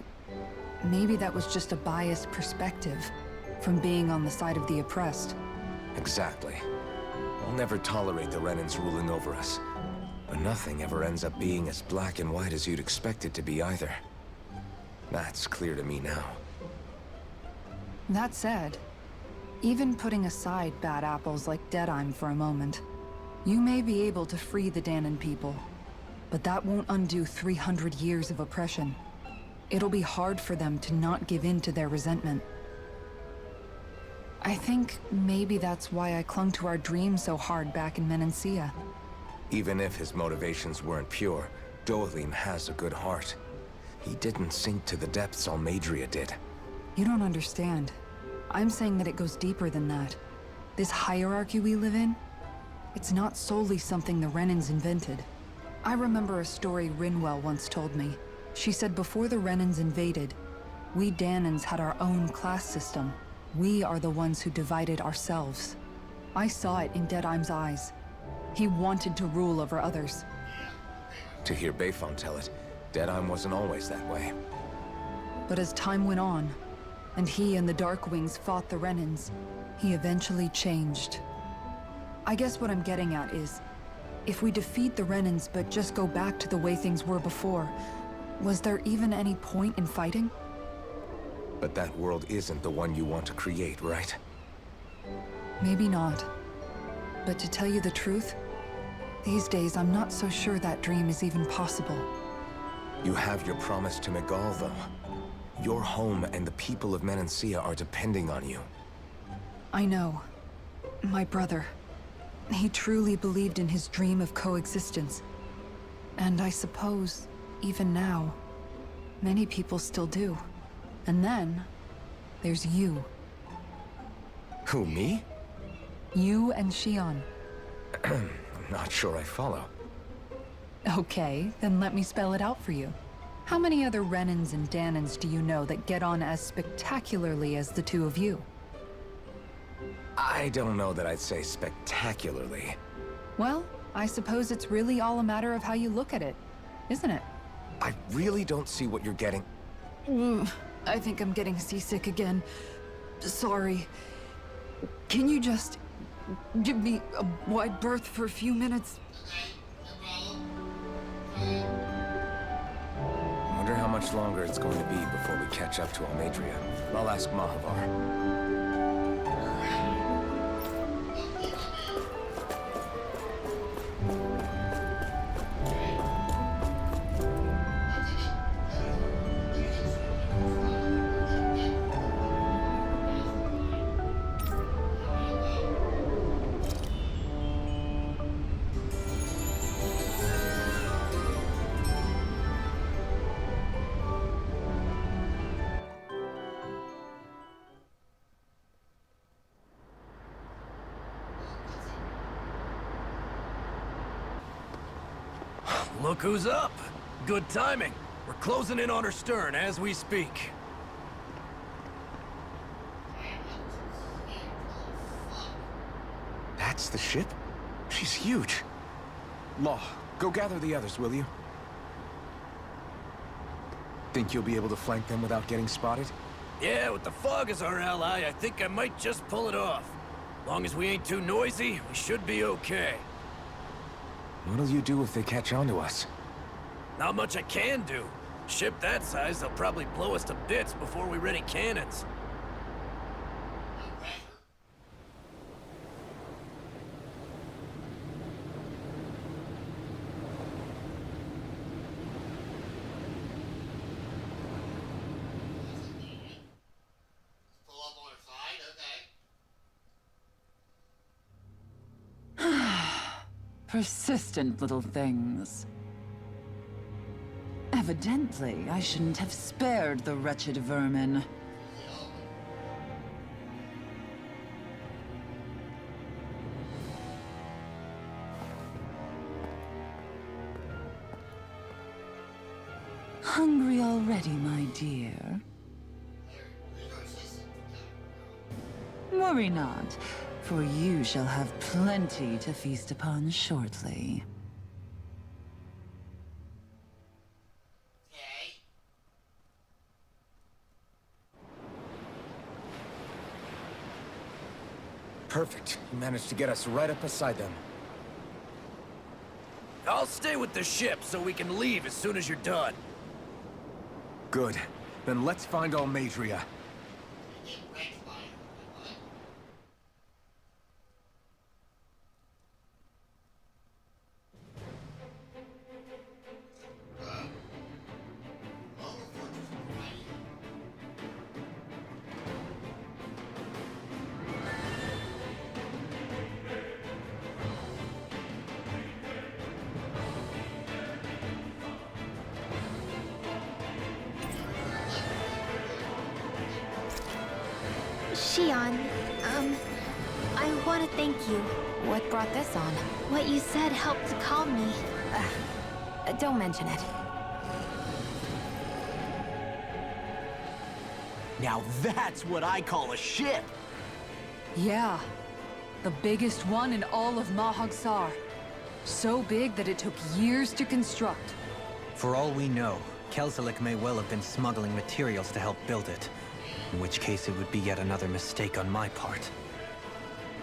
Speaker 7: maybe that was just a biased perspective from being on the side of the oppressed.
Speaker 3: Exactly. I'll never tolerate the Renins ruling over us. But nothing ever ends up being as black and white as you'd expect it to be either. That's clear to me now.
Speaker 7: That said, even putting aside bad apples like Deadheim for a moment, you may be able to free the Danan people. But that won't undo 300 years of oppression. It'll be hard for them to not give in to their resentment. I think maybe that's why I clung to our dream so hard back in Menancia.
Speaker 3: Even if his motivations weren't pure, Dohalim has a good heart. He didn't sink to the depths Almeidrea did.
Speaker 7: You don't understand. I'm saying that it goes deeper than that. This hierarchy we live in, it's not solely something the Renins invented. I remember a story Rinwell once told me. She said before the Renins invaded, we Danans had our own class system. We are the ones who divided ourselves. I saw it in Deadheim's eyes. He wanted to rule over others.
Speaker 3: To hear Bayfon tell it, Deadheim wasn't always that way.
Speaker 7: But as time went on, and he and the Darkwings fought the Renins, he eventually changed. I guess what I'm getting at is, if we defeat the Renins but just go back to the way things were before, was there even any point in fighting?
Speaker 3: But that world isn't the one you want to create, right?
Speaker 7: Maybe not. But to tell you the truth, these days I'm not so sure that dream is even possible.
Speaker 3: You have your promise to Megal, though. Your home and the people of Menancia are depending on you.
Speaker 7: I know. My brother. He truly believed in his dream of coexistence. And I suppose, even now, many people still do. And then, there's you.
Speaker 3: Who, me?
Speaker 7: You and Shion.
Speaker 3: I'm not sure I follow.
Speaker 7: Okay, then let me spell it out for you. How many other Renans and Danans do you know that get on as spectacularly as the two of you?
Speaker 3: I don't know that I'd say spectacularly.
Speaker 7: Well, I suppose it's really all a matter of how you look at it, isn't it?
Speaker 3: I really don't see what you're getting.
Speaker 7: I think I'm getting seasick again. Sorry. Can you just give me a wide berth for a few minutes?
Speaker 3: I wonder how much longer it's going to be before we catch up to Almadria. I'll ask Mahavar.
Speaker 13: Look who's up! Good timing. We're closing in on her stern as we speak.
Speaker 3: That's the ship? She's huge. Law, go gather the others, will you? Think you'll be able to flank them without getting spotted?
Speaker 13: Yeah, with the fog as our ally, I think I might just pull it off. Long as we ain't too noisy, we should be okay.
Speaker 3: What'll you do if they catch on to us?
Speaker 13: Not much I can do. Ship that size, they'll probably blow us to bits before we ready cannons.
Speaker 5: Pull up on her side, okay.
Speaker 11: Persistent little things. Evidently, I shouldn't have spared the wretched vermin. Hungry already, my dear? Worry not, for you shall have plenty to feast upon shortly.
Speaker 5: Okay.
Speaker 3: Perfect. You managed to get us right up beside them.
Speaker 13: I'll stay with the ship so we can leave as soon as you're done.
Speaker 3: Good. Then let's find Almadria.
Speaker 5: Get wrecked by her. What? Local fortress provided.
Speaker 2: Shion, I want to thank you.
Speaker 12: What brought this on?
Speaker 2: What you said helped to calm me.
Speaker 12: Don't mention it.
Speaker 6: Now that's what I call a ship!
Speaker 7: Yeah. The biggest one in all of Mahaag Sahar. So big that it took years to construct.
Speaker 4: For all we know, Kelzelik may well have been smuggling materials to help build it. In which case it would be yet another mistake on my part.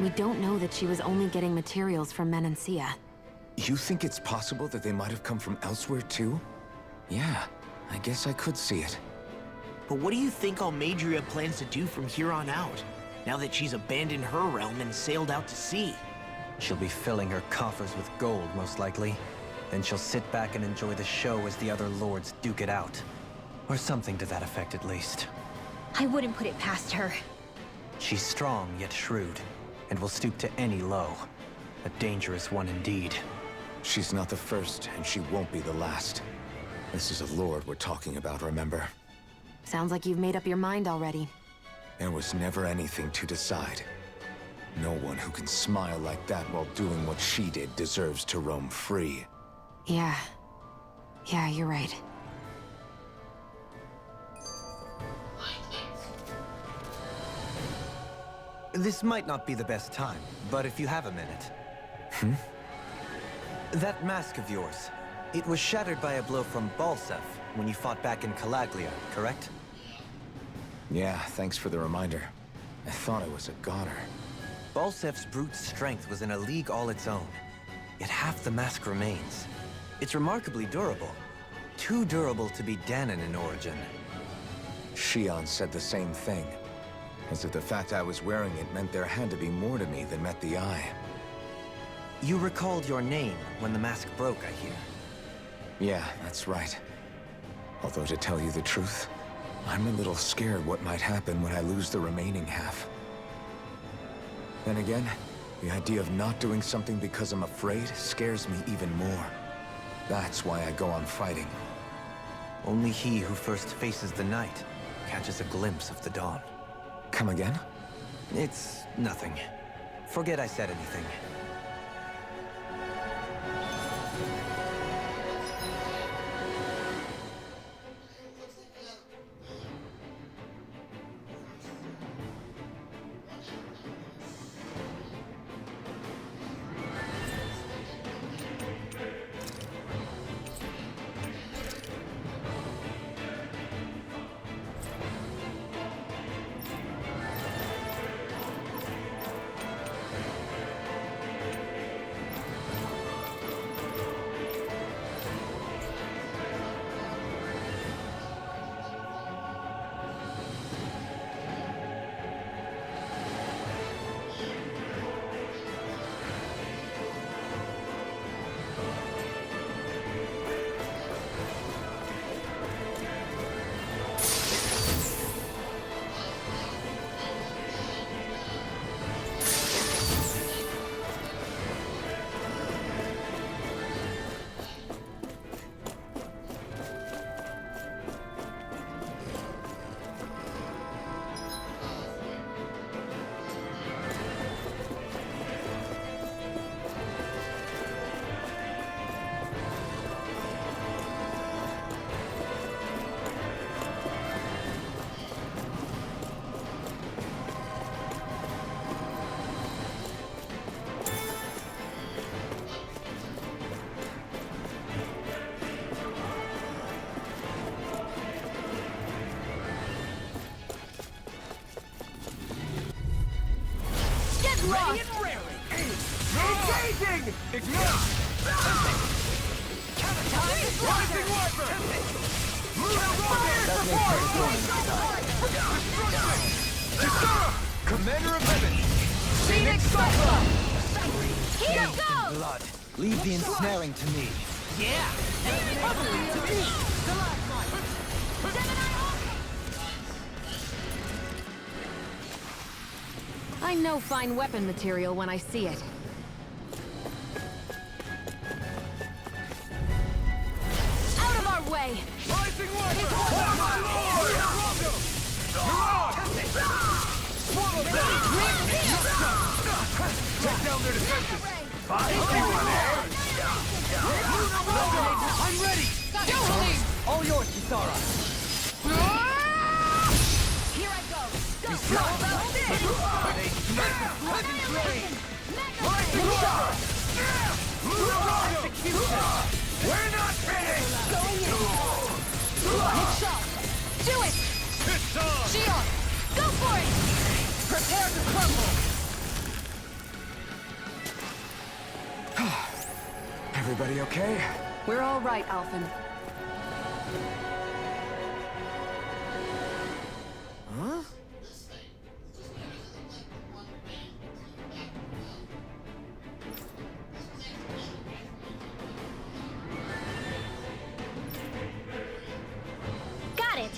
Speaker 12: We don't know that she was only getting materials from Menancia.
Speaker 3: You think it's possible that they might have come from elsewhere too? Yeah, I guess I could see it.
Speaker 6: But what do you think Almadria plans to do from here on out, now that she's abandoned her realm and sailed out to sea?
Speaker 4: She'll be filling her coffers with gold, most likely. Then she'll sit back and enjoy the show as the other lords duke it out. Or something to that effect, at least.
Speaker 2: I wouldn't put it past her.
Speaker 4: She's strong, yet shrewd, and will stoop to any low. A dangerous one indeed.
Speaker 3: She's not the first, and she won't be the last. This is a lord we're talking about, remember?
Speaker 12: Sounds like you've made up your mind already.
Speaker 3: There was never anything to decide. No one who can smile like that while doing what she did deserves to roam free.
Speaker 12: Yeah. Yeah, you're right.
Speaker 4: This might not be the best time, but if you have a minute. That mask of yours, it was shattered by a blow from Balsef when you fought back in Calaglia, correct?
Speaker 3: Yeah, thanks for the reminder. I thought it was a goner.
Speaker 4: Balsef's brute strength was in a league all its own, yet half the mask remains. It's remarkably durable. Too durable to be Danon in origin.
Speaker 3: Shion said the same thing. As if the fact I was wearing it meant there had to be more to me than met the eye.
Speaker 4: You recalled your name when the mask broke, I hear.
Speaker 3: Yeah, that's right. Although to tell you the truth, I'm a little scared what might happen when I lose the remaining half. Then again, the idea of not doing something because I'm afraid scares me even more. That's why I go on fighting.
Speaker 4: Only he who first faces the night catches a glimpse of the dawn.
Speaker 3: Come again?
Speaker 4: It's nothing. Forget I said anything.
Speaker 1: Ready and raring! Engaging! Ignite! Rising Wiper! Commander of Heaven! Phoenix Cyclone!
Speaker 2: Here goes!
Speaker 4: Blood. Leave the ensnaring to me.
Speaker 1: Yeah! To me! The last one!
Speaker 12: I know fine weapon material when I see it.
Speaker 2: Out of our way!
Speaker 1: Rising Wiper! Swallow them! Take down their defenses! I'm ready!
Speaker 4: All yours, Kisara.
Speaker 2: Here I go! Go!
Speaker 1: We're not finished!
Speaker 2: Do it! Shion! Go for it!
Speaker 1: Prepare to crumble!
Speaker 3: Everybody okay?
Speaker 7: We're all right, Alphen.
Speaker 3: Huh?
Speaker 2: Got it!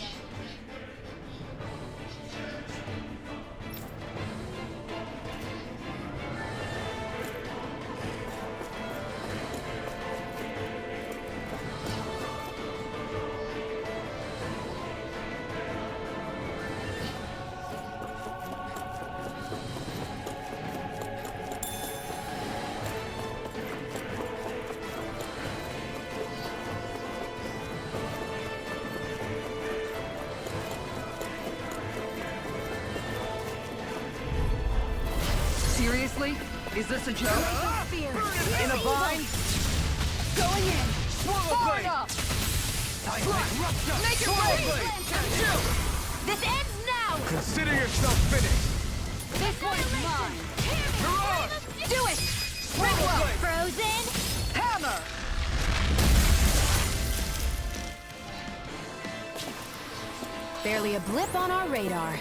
Speaker 8: Seriously? Is this a joke?
Speaker 1: In
Speaker 8: a bind?
Speaker 1: Going in.
Speaker 8: Swallow
Speaker 1: Far
Speaker 8: blade!
Speaker 1: enough.
Speaker 8: Make it rain!
Speaker 1: This ends now.
Speaker 3: Consider yourself finished.
Speaker 1: This one's mine. Do it.
Speaker 8: Swallow blade!
Speaker 1: Frozen.
Speaker 8: Hammer!
Speaker 12: Barely a blip on our radar.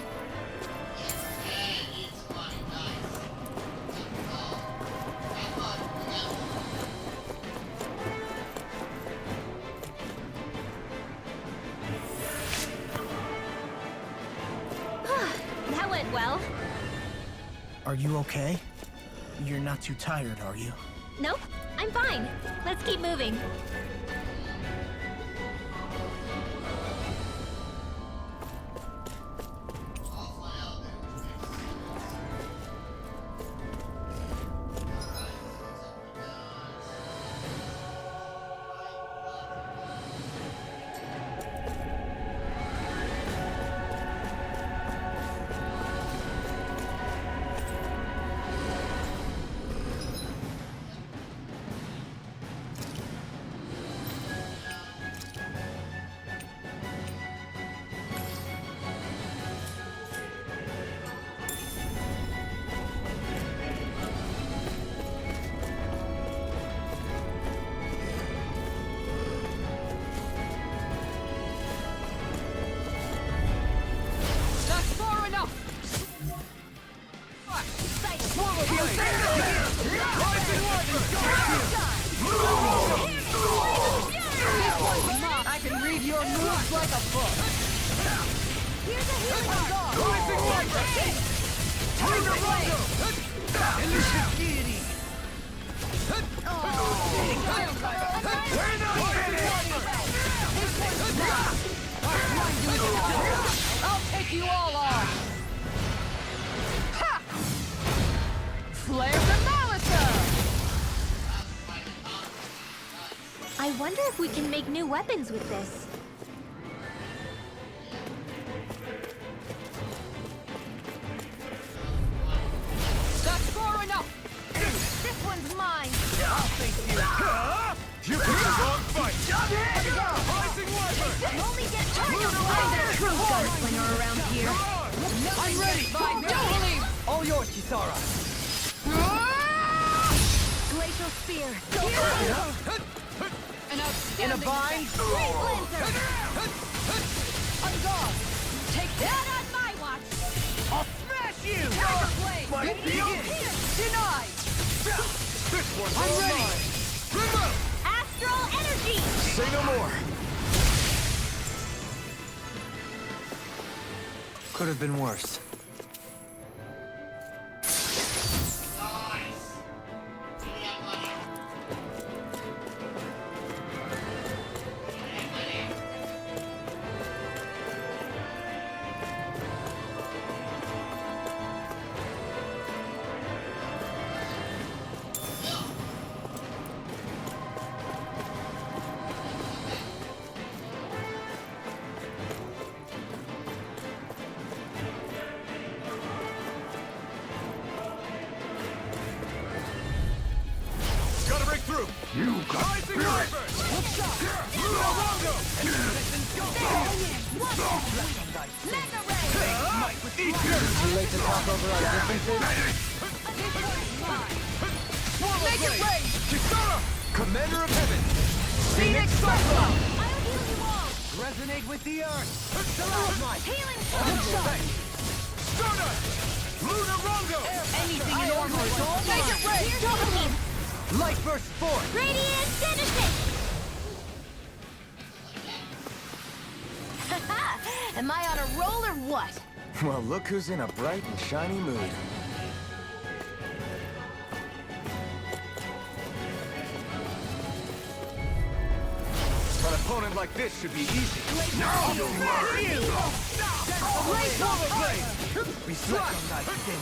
Speaker 2: That went well.
Speaker 6: Are you okay? You're not too tired, are you?
Speaker 2: Nope, I'm fine. Let's keep moving.
Speaker 8: I can read your moves like a book.
Speaker 1: Here's a healing
Speaker 8: Rising Viper! Tiger Rondo! Elusive Deity! We're not finished! I'll take you all on! Ha! Flare the Malisa!
Speaker 2: I wonder if we can make new weapons with this.
Speaker 8: That's far enough!
Speaker 1: This one's mine.
Speaker 8: I'll face you! You picked the wrong fight! Rising Viper!
Speaker 1: I'm only getting started.
Speaker 12: I'm the true gunslinger around here.
Speaker 8: I'm ready! Don't believe! All yours, Kisara!
Speaker 1: Glacial spear.
Speaker 8: In a bind?
Speaker 1: On guard. Take that on my watch.
Speaker 8: I'll smash you!
Speaker 1: Tiger blade.
Speaker 8: Might be it!
Speaker 1: Denied.
Speaker 8: This one's all mine! Remove!
Speaker 1: Astral energy.
Speaker 3: Say no more.
Speaker 4: Could have been worse.
Speaker 8: Gotta break through! You got Rising Viper! Mahaag!
Speaker 1: Mega ray.
Speaker 8: Eat this!
Speaker 4: Too late to talk over our differences?
Speaker 8: Make it rain! Kisara!
Speaker 3: Commander of Heaven.
Speaker 8: Phoenix Cyclone!
Speaker 1: I'll heal you all.
Speaker 8: Resonate with the earth! Stalagmite!
Speaker 1: Healing
Speaker 8: Stardust! Lunar Rondo!
Speaker 1: Anything in armor is all mine. Make it rain. Dopamine.
Speaker 8: Light burst forth!
Speaker 1: Radiant Citizen. Am I on a roll or what?
Speaker 3: Well, look who's in a bright and shiny mood. An opponent like this should be easy.
Speaker 8: Now you'll learn!
Speaker 4: We slept on that skin.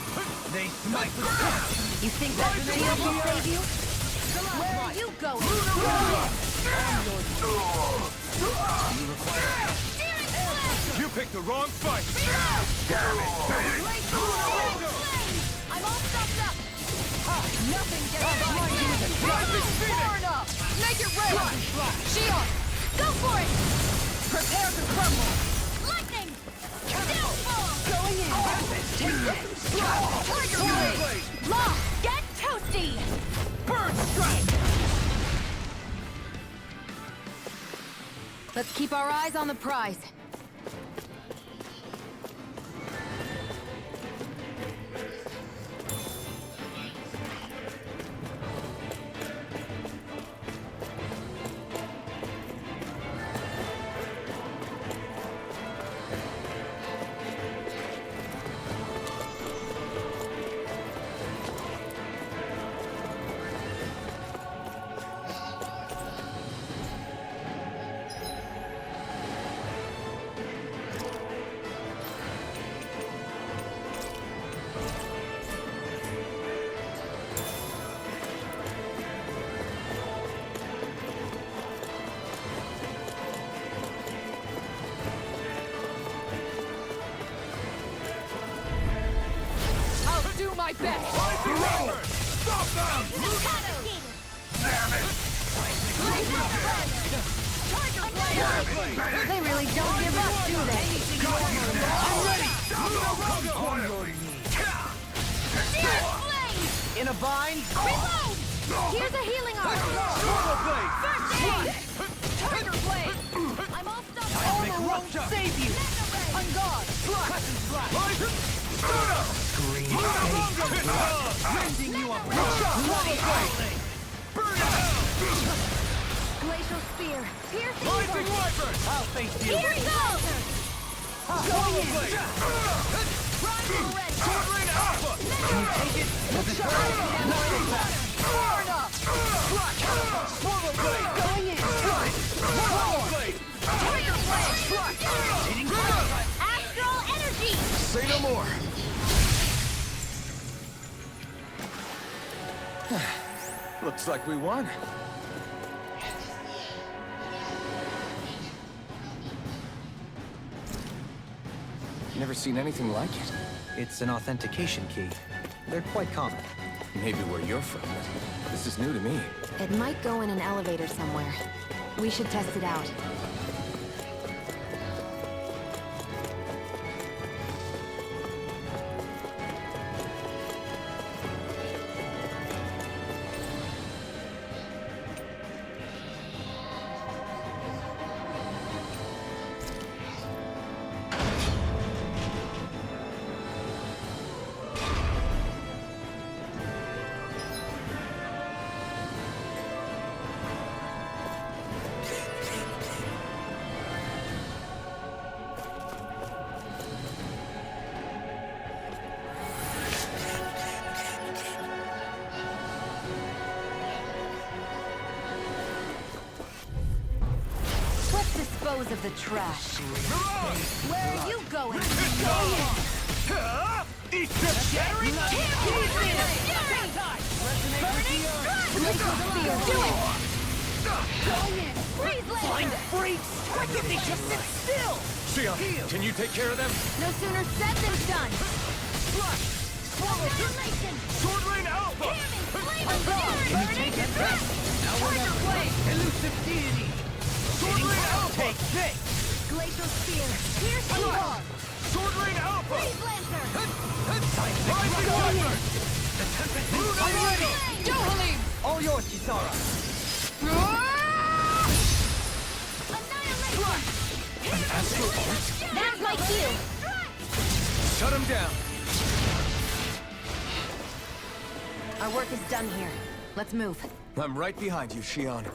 Speaker 8: They smite with power!
Speaker 1: You think that steel will save you? Where are you going?
Speaker 3: You picked the wrong fight.
Speaker 1: I'm all stopped up. Nothing gets by. Far enough! Make it rain! Shion! Go for it! Prepare to crumble! Lightning! Downfall! Going in! Take this! Tiger Blade! Law! Get toasty! Bird strike! Let's keep our eyes on the prize. My best!
Speaker 8: Stop them! Damn it!
Speaker 1: They really don't give up, do they?
Speaker 8: I'm ready! On your knees!
Speaker 6: In a bind?
Speaker 1: Reload! Here's a healing arm! First aid! Tiger Blade! I'm all stuck.
Speaker 6: Armor won't save you!
Speaker 1: On guard!
Speaker 8: Green
Speaker 6: Rending you up!
Speaker 1: Glacial Spear! Piercing
Speaker 8: Rising Wyvern!
Speaker 6: I'll face you!
Speaker 1: Here goes!
Speaker 8: Swallow Blade!
Speaker 1: Rival ready!
Speaker 8: Swordling Alpha!
Speaker 6: Can you take it? Does it hurt?
Speaker 1: Far enough!
Speaker 8: Swallow Blade!
Speaker 1: Going in!
Speaker 8: Swallow Blade!
Speaker 1: Tiger Blade! Astral Energy!
Speaker 3: Say no more. Looks like we won. Never seen anything like it.
Speaker 4: It's an authentication key. They're quite common.
Speaker 3: Maybe where you're from. This is new to me.
Speaker 12: It might go in an elevator somewhere. We should test it out. Dispose of the trash.
Speaker 1: Where are you going?
Speaker 8: Eat the cherry!
Speaker 1: Do it! Going in! Freeze laser!
Speaker 6: Blind freaks! Why can't they just sit still?
Speaker 3: Shion, can you take care of them?
Speaker 1: No sooner said than done!
Speaker 8: Annihilation! Swordling Alpha!
Speaker 6: Can you take it? Now we're
Speaker 1: Tiger Blade!
Speaker 6: Elusive deity!
Speaker 8: Swordling Alpha!
Speaker 6: Take this!
Speaker 1: Glacial Spear! Piercing ball!
Speaker 8: Swordling Alpha!
Speaker 1: Freeze Lancer!
Speaker 8: Rising Wyvern!
Speaker 6: The tempest is
Speaker 8: I'm ready!
Speaker 1: Dohalim!
Speaker 6: all yours, Kisara!
Speaker 1: Annihilation! That's my cue!
Speaker 3: Shut him down.
Speaker 12: Our work is done here. Let's move.
Speaker 3: I'm right behind you, Shion.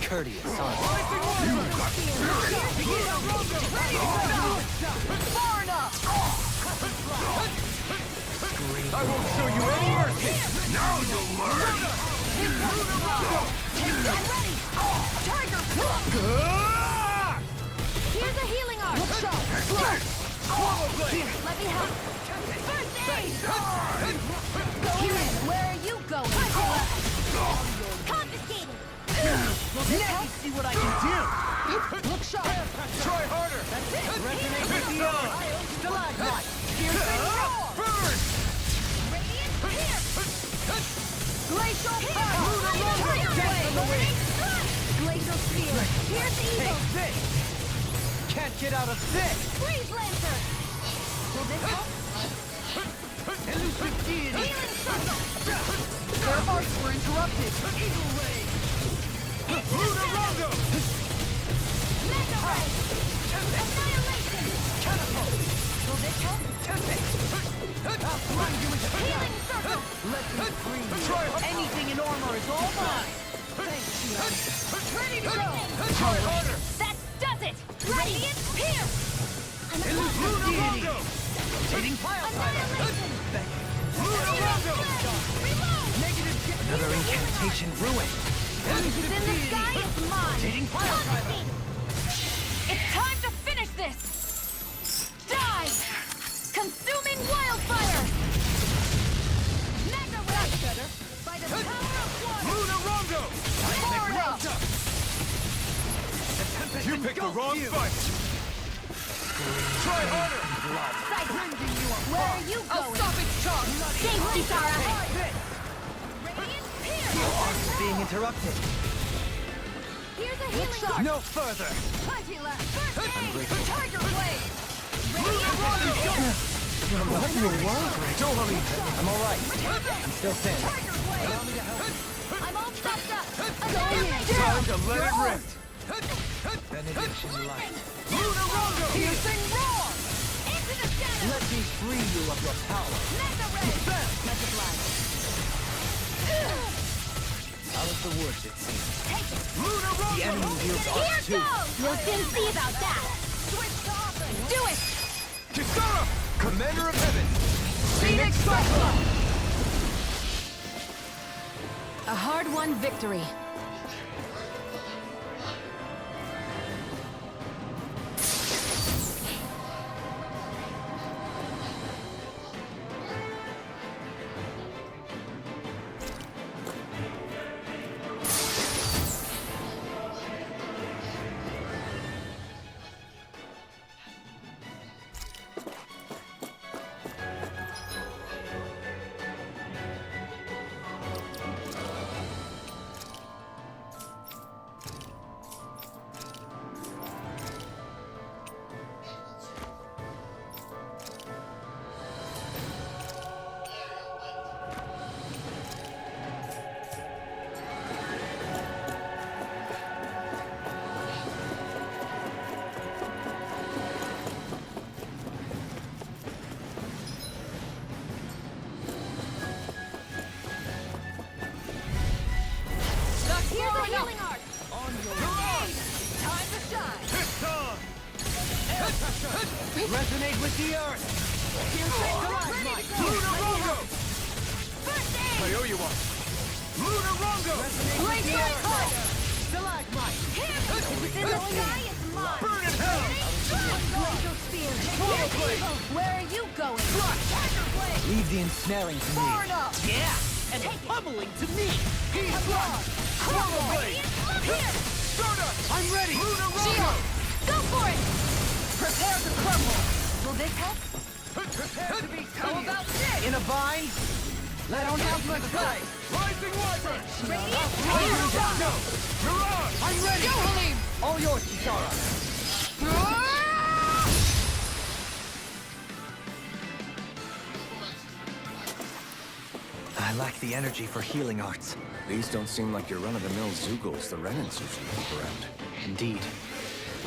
Speaker 4: Courteous, huh?
Speaker 1: Far enough!
Speaker 8: I won't show you any mercy! Now you'll learn!
Speaker 1: I'm ready! Tiger Claw! Here's a healing arm!
Speaker 8: Swallow blade!
Speaker 1: Here, let me help! First aid! Here, where are you going? Confiscated!
Speaker 6: Let me see what I can do!
Speaker 8: Look sharp! Try harder!
Speaker 6: That's it! Resonate with the arm! Stalagmite!
Speaker 8: Burn!
Speaker 1: Radiant Pierce!
Speaker 8: Glacial Power!
Speaker 1: Glacial Spear! Here's Eagle!
Speaker 6: Take this! Can't get out of this!
Speaker 1: Freeze Lancer! Will this help?
Speaker 6: Elusive deity!
Speaker 1: Healing Circle!
Speaker 6: Their hearts were interrupted! Eagle Ray!
Speaker 8: Lunarondo!
Speaker 1: Mega Ray! Annihilation!
Speaker 6: Catapult!
Speaker 1: Will this help?
Speaker 6: I'll grind you into
Speaker 1: Healing Circle!
Speaker 6: Let me free you! Anything in armor is all mine! Thanks, you!
Speaker 1: Ready to go!
Speaker 8: Try harder!
Speaker 1: That does it! Radiant Pierce! I'm a
Speaker 8: Lunarondo!
Speaker 6: Rotating pile driver!
Speaker 1: Annihilation!
Speaker 8: Lunarondo!
Speaker 1: Reload!
Speaker 6: Negative jet!
Speaker 4: Another incantation ruined.
Speaker 1: What's in the sky is mine!
Speaker 6: Rotating pile driver!
Speaker 1: It's time to finish this! Die! Consuming wildfire! Mega Ray! By the power of water!
Speaker 8: Lunarondo!
Speaker 1: Powered up!
Speaker 8: You picked the wrong fight! Try harder!
Speaker 1: Where are you going? I'll stop its charge! Safety, Sarah! Radiant Pierce!
Speaker 4: Being interrupted.
Speaker 1: Here's a healing arm!
Speaker 4: No further.
Speaker 1: Plenty left! First aid! Tiger Blade!
Speaker 4: What in the world? Don't worry. I'm all right. I'm still standing.
Speaker 1: Tiger Blade!
Speaker 4: Allow me to help.
Speaker 1: I'm all stopped up!
Speaker 8: Time to let it rip!
Speaker 4: Benediction light.
Speaker 8: Lunarondo!
Speaker 6: Piercing roar!
Speaker 1: Into the shadow!
Speaker 6: Let me free you of your power!
Speaker 1: Mega Ray! Mega Blast!
Speaker 4: Out of the woods, it seems.
Speaker 1: Take it!
Speaker 4: The enemy wields
Speaker 1: Here
Speaker 4: arts too.
Speaker 1: goes! You'll soon see about that! Switch to offense! Do it!
Speaker 8: Kisara! Commander of Heaven!
Speaker 1: Phoenix Cyclone!
Speaker 12: A hard-won victory.
Speaker 1: Here's a healing art! Time to shine!
Speaker 6: Resonate with the earth!
Speaker 8: Lunarondo!
Speaker 1: First aid!
Speaker 8: I owe you one! Lunarondo!
Speaker 1: Glacial Pulse!
Speaker 6: Stalagmite!
Speaker 1: What's in the sky is mine!
Speaker 8: Burn in hell!
Speaker 1: Glacial Spear! Here's Eagle! Where are you going? Tiger Blade!
Speaker 4: Leave the ensnaring to me.
Speaker 1: Far enough!
Speaker 6: Yeah! And pummeling to me!
Speaker 8: He's one! Swallow blade!
Speaker 1: Look here!
Speaker 8: Stardust!
Speaker 6: I'm ready!
Speaker 8: Lunarondo!
Speaker 1: Go for it! Prepare to crumble! Will this help?
Speaker 8: Prepare to be
Speaker 6: How about this? In a bind? Let don't have much time!
Speaker 8: Rising Wyvern!
Speaker 1: Radiant
Speaker 8: Lunarondo! Mirage!
Speaker 6: I'm ready!
Speaker 1: Go, Halim!
Speaker 6: All yours, Kisara!
Speaker 4: I lack the energy for healing arts.
Speaker 3: These don't seem like your run-of-the-mill Zeugles the Renans usually keep around.
Speaker 4: Indeed.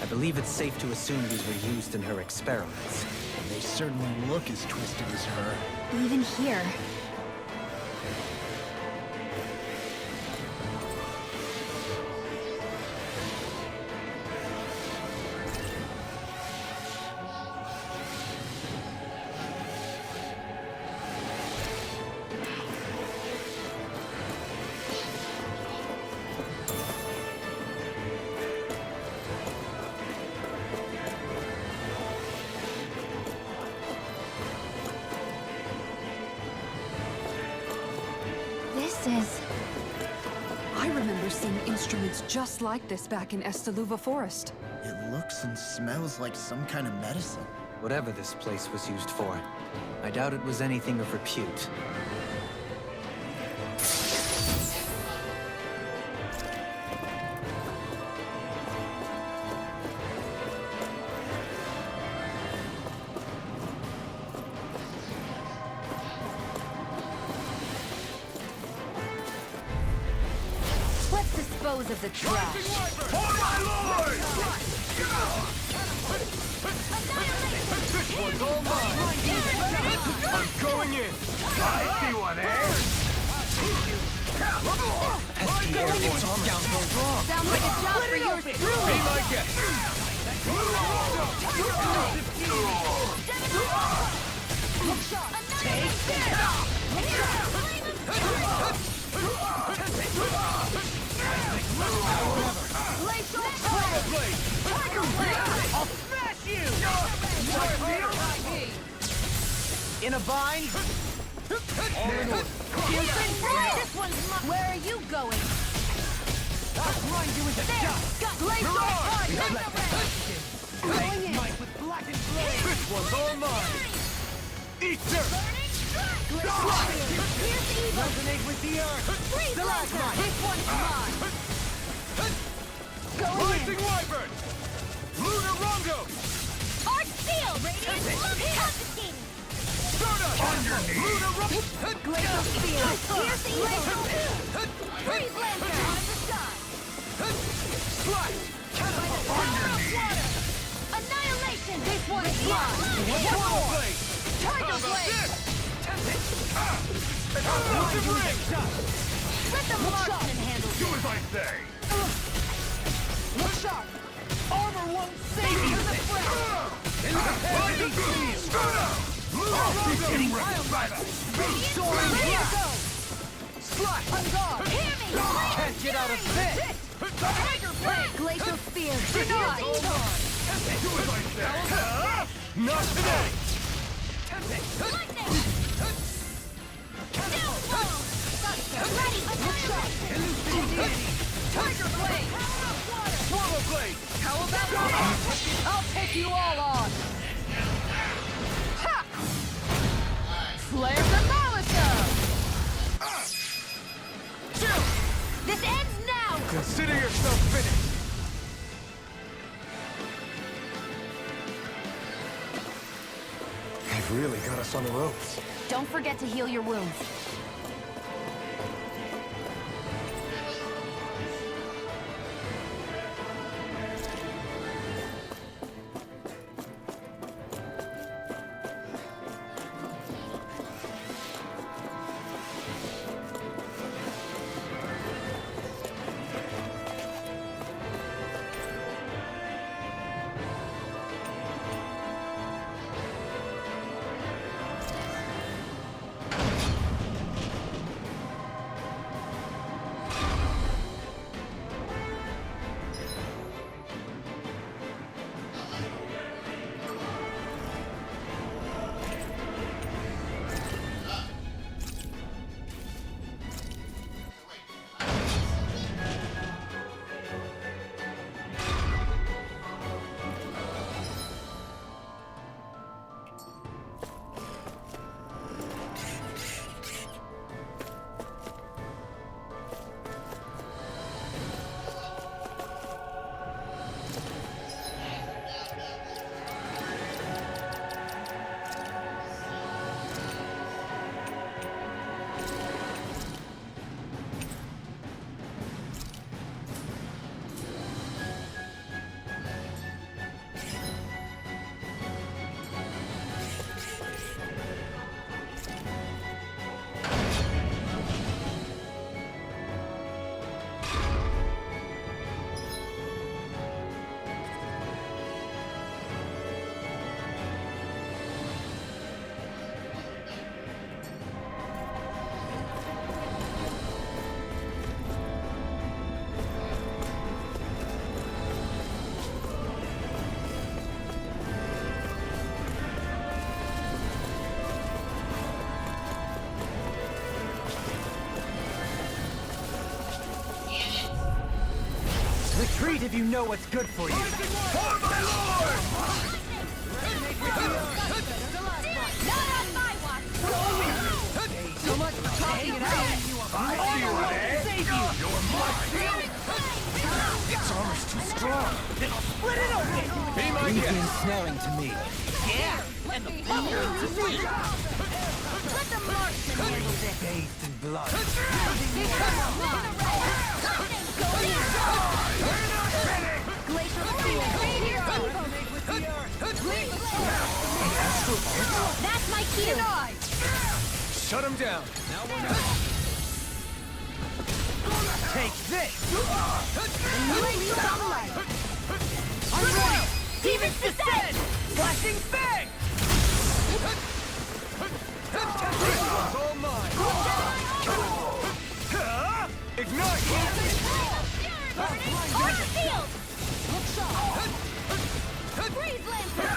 Speaker 4: I believe it's safe to assume these were used in her experiments.
Speaker 6: They certainly look as twisted as her.
Speaker 2: Even here.
Speaker 7: instruments just like this back in Estaluva Forest.
Speaker 6: It looks and smells like some kind of medicine.
Speaker 4: Whatever this place was used for, I doubt it was anything of repute.
Speaker 12: Let's dispose of the trash.
Speaker 8: For my lord! This one's all mine! I'm going in! I see one, eh?
Speaker 1: Sounds like a job for yours truly.
Speaker 8: Be my guest!
Speaker 6: I'll smash you! In a bind? All in order.
Speaker 1: This one's mine. Where are you going?
Speaker 8: I'll grind you into dust!
Speaker 1: Going in.
Speaker 8: With blackened blade! This one's all mine! Eat dirt!
Speaker 1: Here's evil.
Speaker 8: Resonate with the earth!
Speaker 1: Freeze Lancer. This one's mine. Going in.
Speaker 8: Rising Wyvern! Lunar Rongo!
Speaker 1: Arc Seal. Radiant confiscating.
Speaker 8: Stardust! Underneath! Lunar Rongo!
Speaker 1: Glacial Spear. Here's evil. Freeze Lancer. Out of the sky.
Speaker 8: Slash! Underneath!
Speaker 1: Annihilation. This one's mine.
Speaker 8: Swallow Blade!
Speaker 1: Tiger Blade.
Speaker 8: Explosive ring!
Speaker 1: Let the marksman handle
Speaker 8: Do as I say!
Speaker 1: Look sharp. Armor won't save you. To the front.
Speaker 8: Lightning Freeze! He's getting wrecked by that!
Speaker 1: Soaring blast. Go.
Speaker 8: Slash!
Speaker 1: On guard. Hear me.
Speaker 8: Can't get out of this!
Speaker 1: Tiger Blade. Glacial Spear.
Speaker 8: Denied!
Speaker 1: Here's evil.
Speaker 8: Do as I say! Not today!
Speaker 1: Lightning. Down low. Ready. Annihilation. Tiger Blade.
Speaker 8: Swallow Blade!
Speaker 1: How about this? I'll take you all on. Ha! Flare the Malika. This ends now.
Speaker 8: Consider yourself finished!
Speaker 3: They've really got us on the ropes.
Speaker 12: Don't forget to heal your wounds.
Speaker 4: Retreat if you know what's good for you.
Speaker 8: For my lord!
Speaker 1: Not on my watch!
Speaker 7: So much for talking it out.
Speaker 8: I see what, eh? You're mine!
Speaker 3: Its armor's too strong.
Speaker 8: Be my
Speaker 4: Leave the
Speaker 8: guest!
Speaker 4: ensnaring to me.
Speaker 1: Let the marksman handle this!
Speaker 4: Bathed in blood.
Speaker 1: Glacial field! That's my cue!
Speaker 3: Shut him down.
Speaker 4: Take this!
Speaker 1: I'm ready! Demons descend!
Speaker 4: Flashing bang!
Speaker 3: It's all mine. Ignite!
Speaker 1: On the field! Freeze Lancer!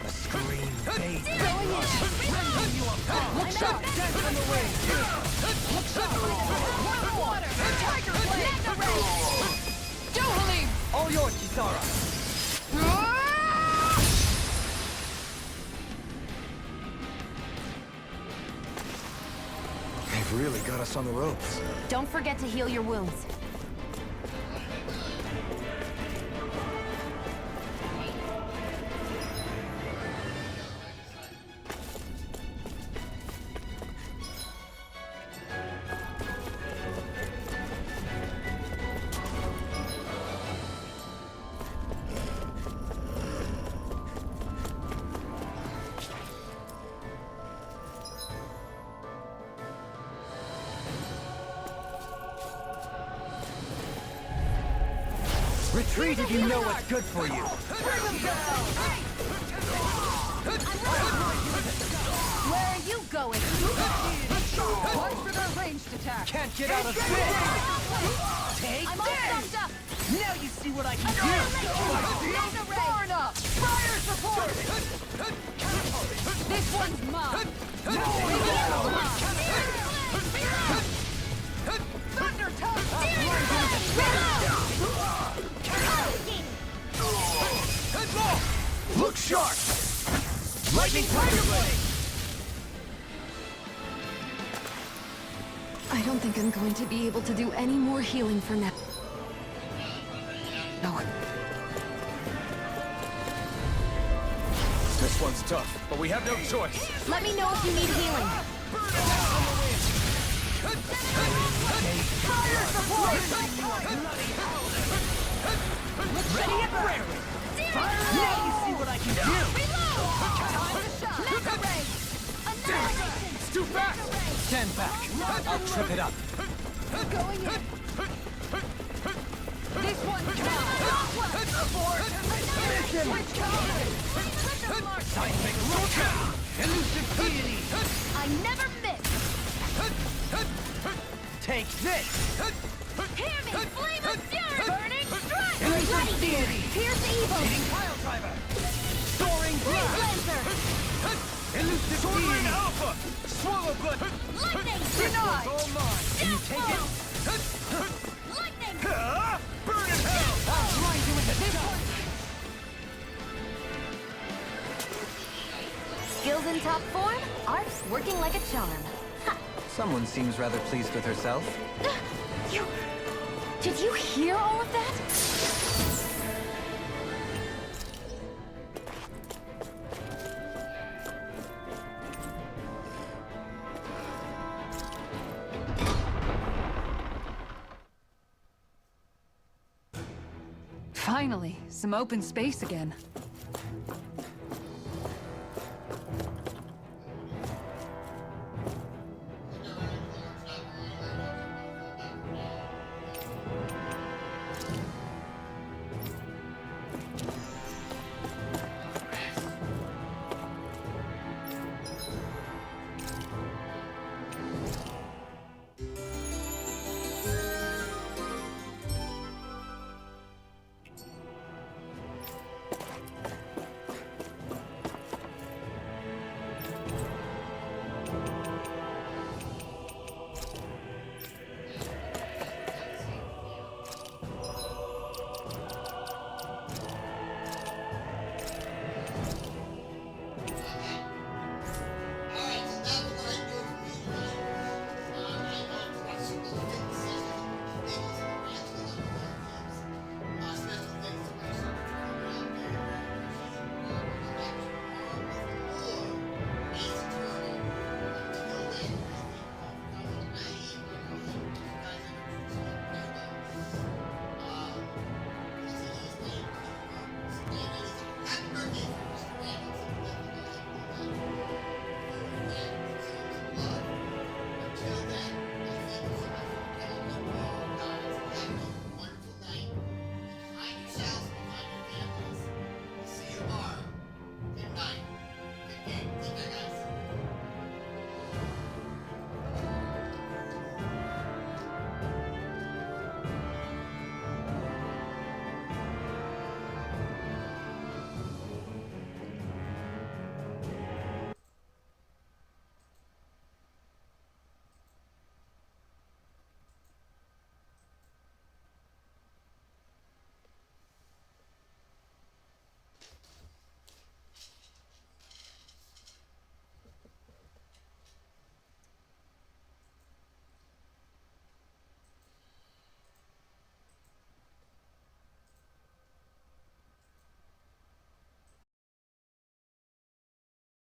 Speaker 4: Scream bait.
Speaker 1: Look shot! Death from the wing! Look shot! Water! Tiger Blade! Mega Ray! Johalim!
Speaker 4: All yours, Kisara.
Speaker 3: They've really got us on the ropes.
Speaker 12: Don't forget to heal your wounds.
Speaker 4: Retreat if you know what's good for you.
Speaker 1: Where are you going?
Speaker 7: Watch for their ranged attack.
Speaker 4: Can't get out of this! Take
Speaker 1: I'm all thumbed up!
Speaker 4: Now you see what I can do!
Speaker 1: Mega Ray!
Speaker 7: Far enough! Fire support! This one's mine! Thunder touch!
Speaker 3: Look sharp!
Speaker 4: Lightning Tiger Blade!
Speaker 12: I don't think I'm going to be able to do any more healing for now. No.
Speaker 3: This one's tough, but we have no choice.
Speaker 12: Let me know if you need healing.
Speaker 7: Fire support!
Speaker 4: Ready and rarely! Now you see what I can do!
Speaker 1: Mega Ray! Annihilation!
Speaker 3: It's too fast!
Speaker 4: Stand back. I'll trip it up.
Speaker 7: Going in! This one's mine!
Speaker 4: Seismic Rocha! Elusive deity!
Speaker 1: I never miss!
Speaker 4: Take this!
Speaker 1: Hear me! Flame of Fury! Burning Strike!
Speaker 4: Elusive deity!
Speaker 1: Pierce evil!
Speaker 4: Hitting pile driver! Soaring
Speaker 1: Freeze
Speaker 4: blast!
Speaker 1: Lancer!
Speaker 4: Elusive
Speaker 3: Sword Rain
Speaker 4: deity!
Speaker 3: Alpha! Swallow blood!
Speaker 1: Lightning!
Speaker 3: Denied! All mine!
Speaker 4: Can you take it?
Speaker 1: Lightning!
Speaker 3: Burn in hell!
Speaker 4: I'll grind you into dust!
Speaker 12: Skills in top form, art's working like a charm. Ha!
Speaker 4: Someone seems rather pleased with herself.
Speaker 12: Did you hear all of that?
Speaker 7: Finally, some open space again.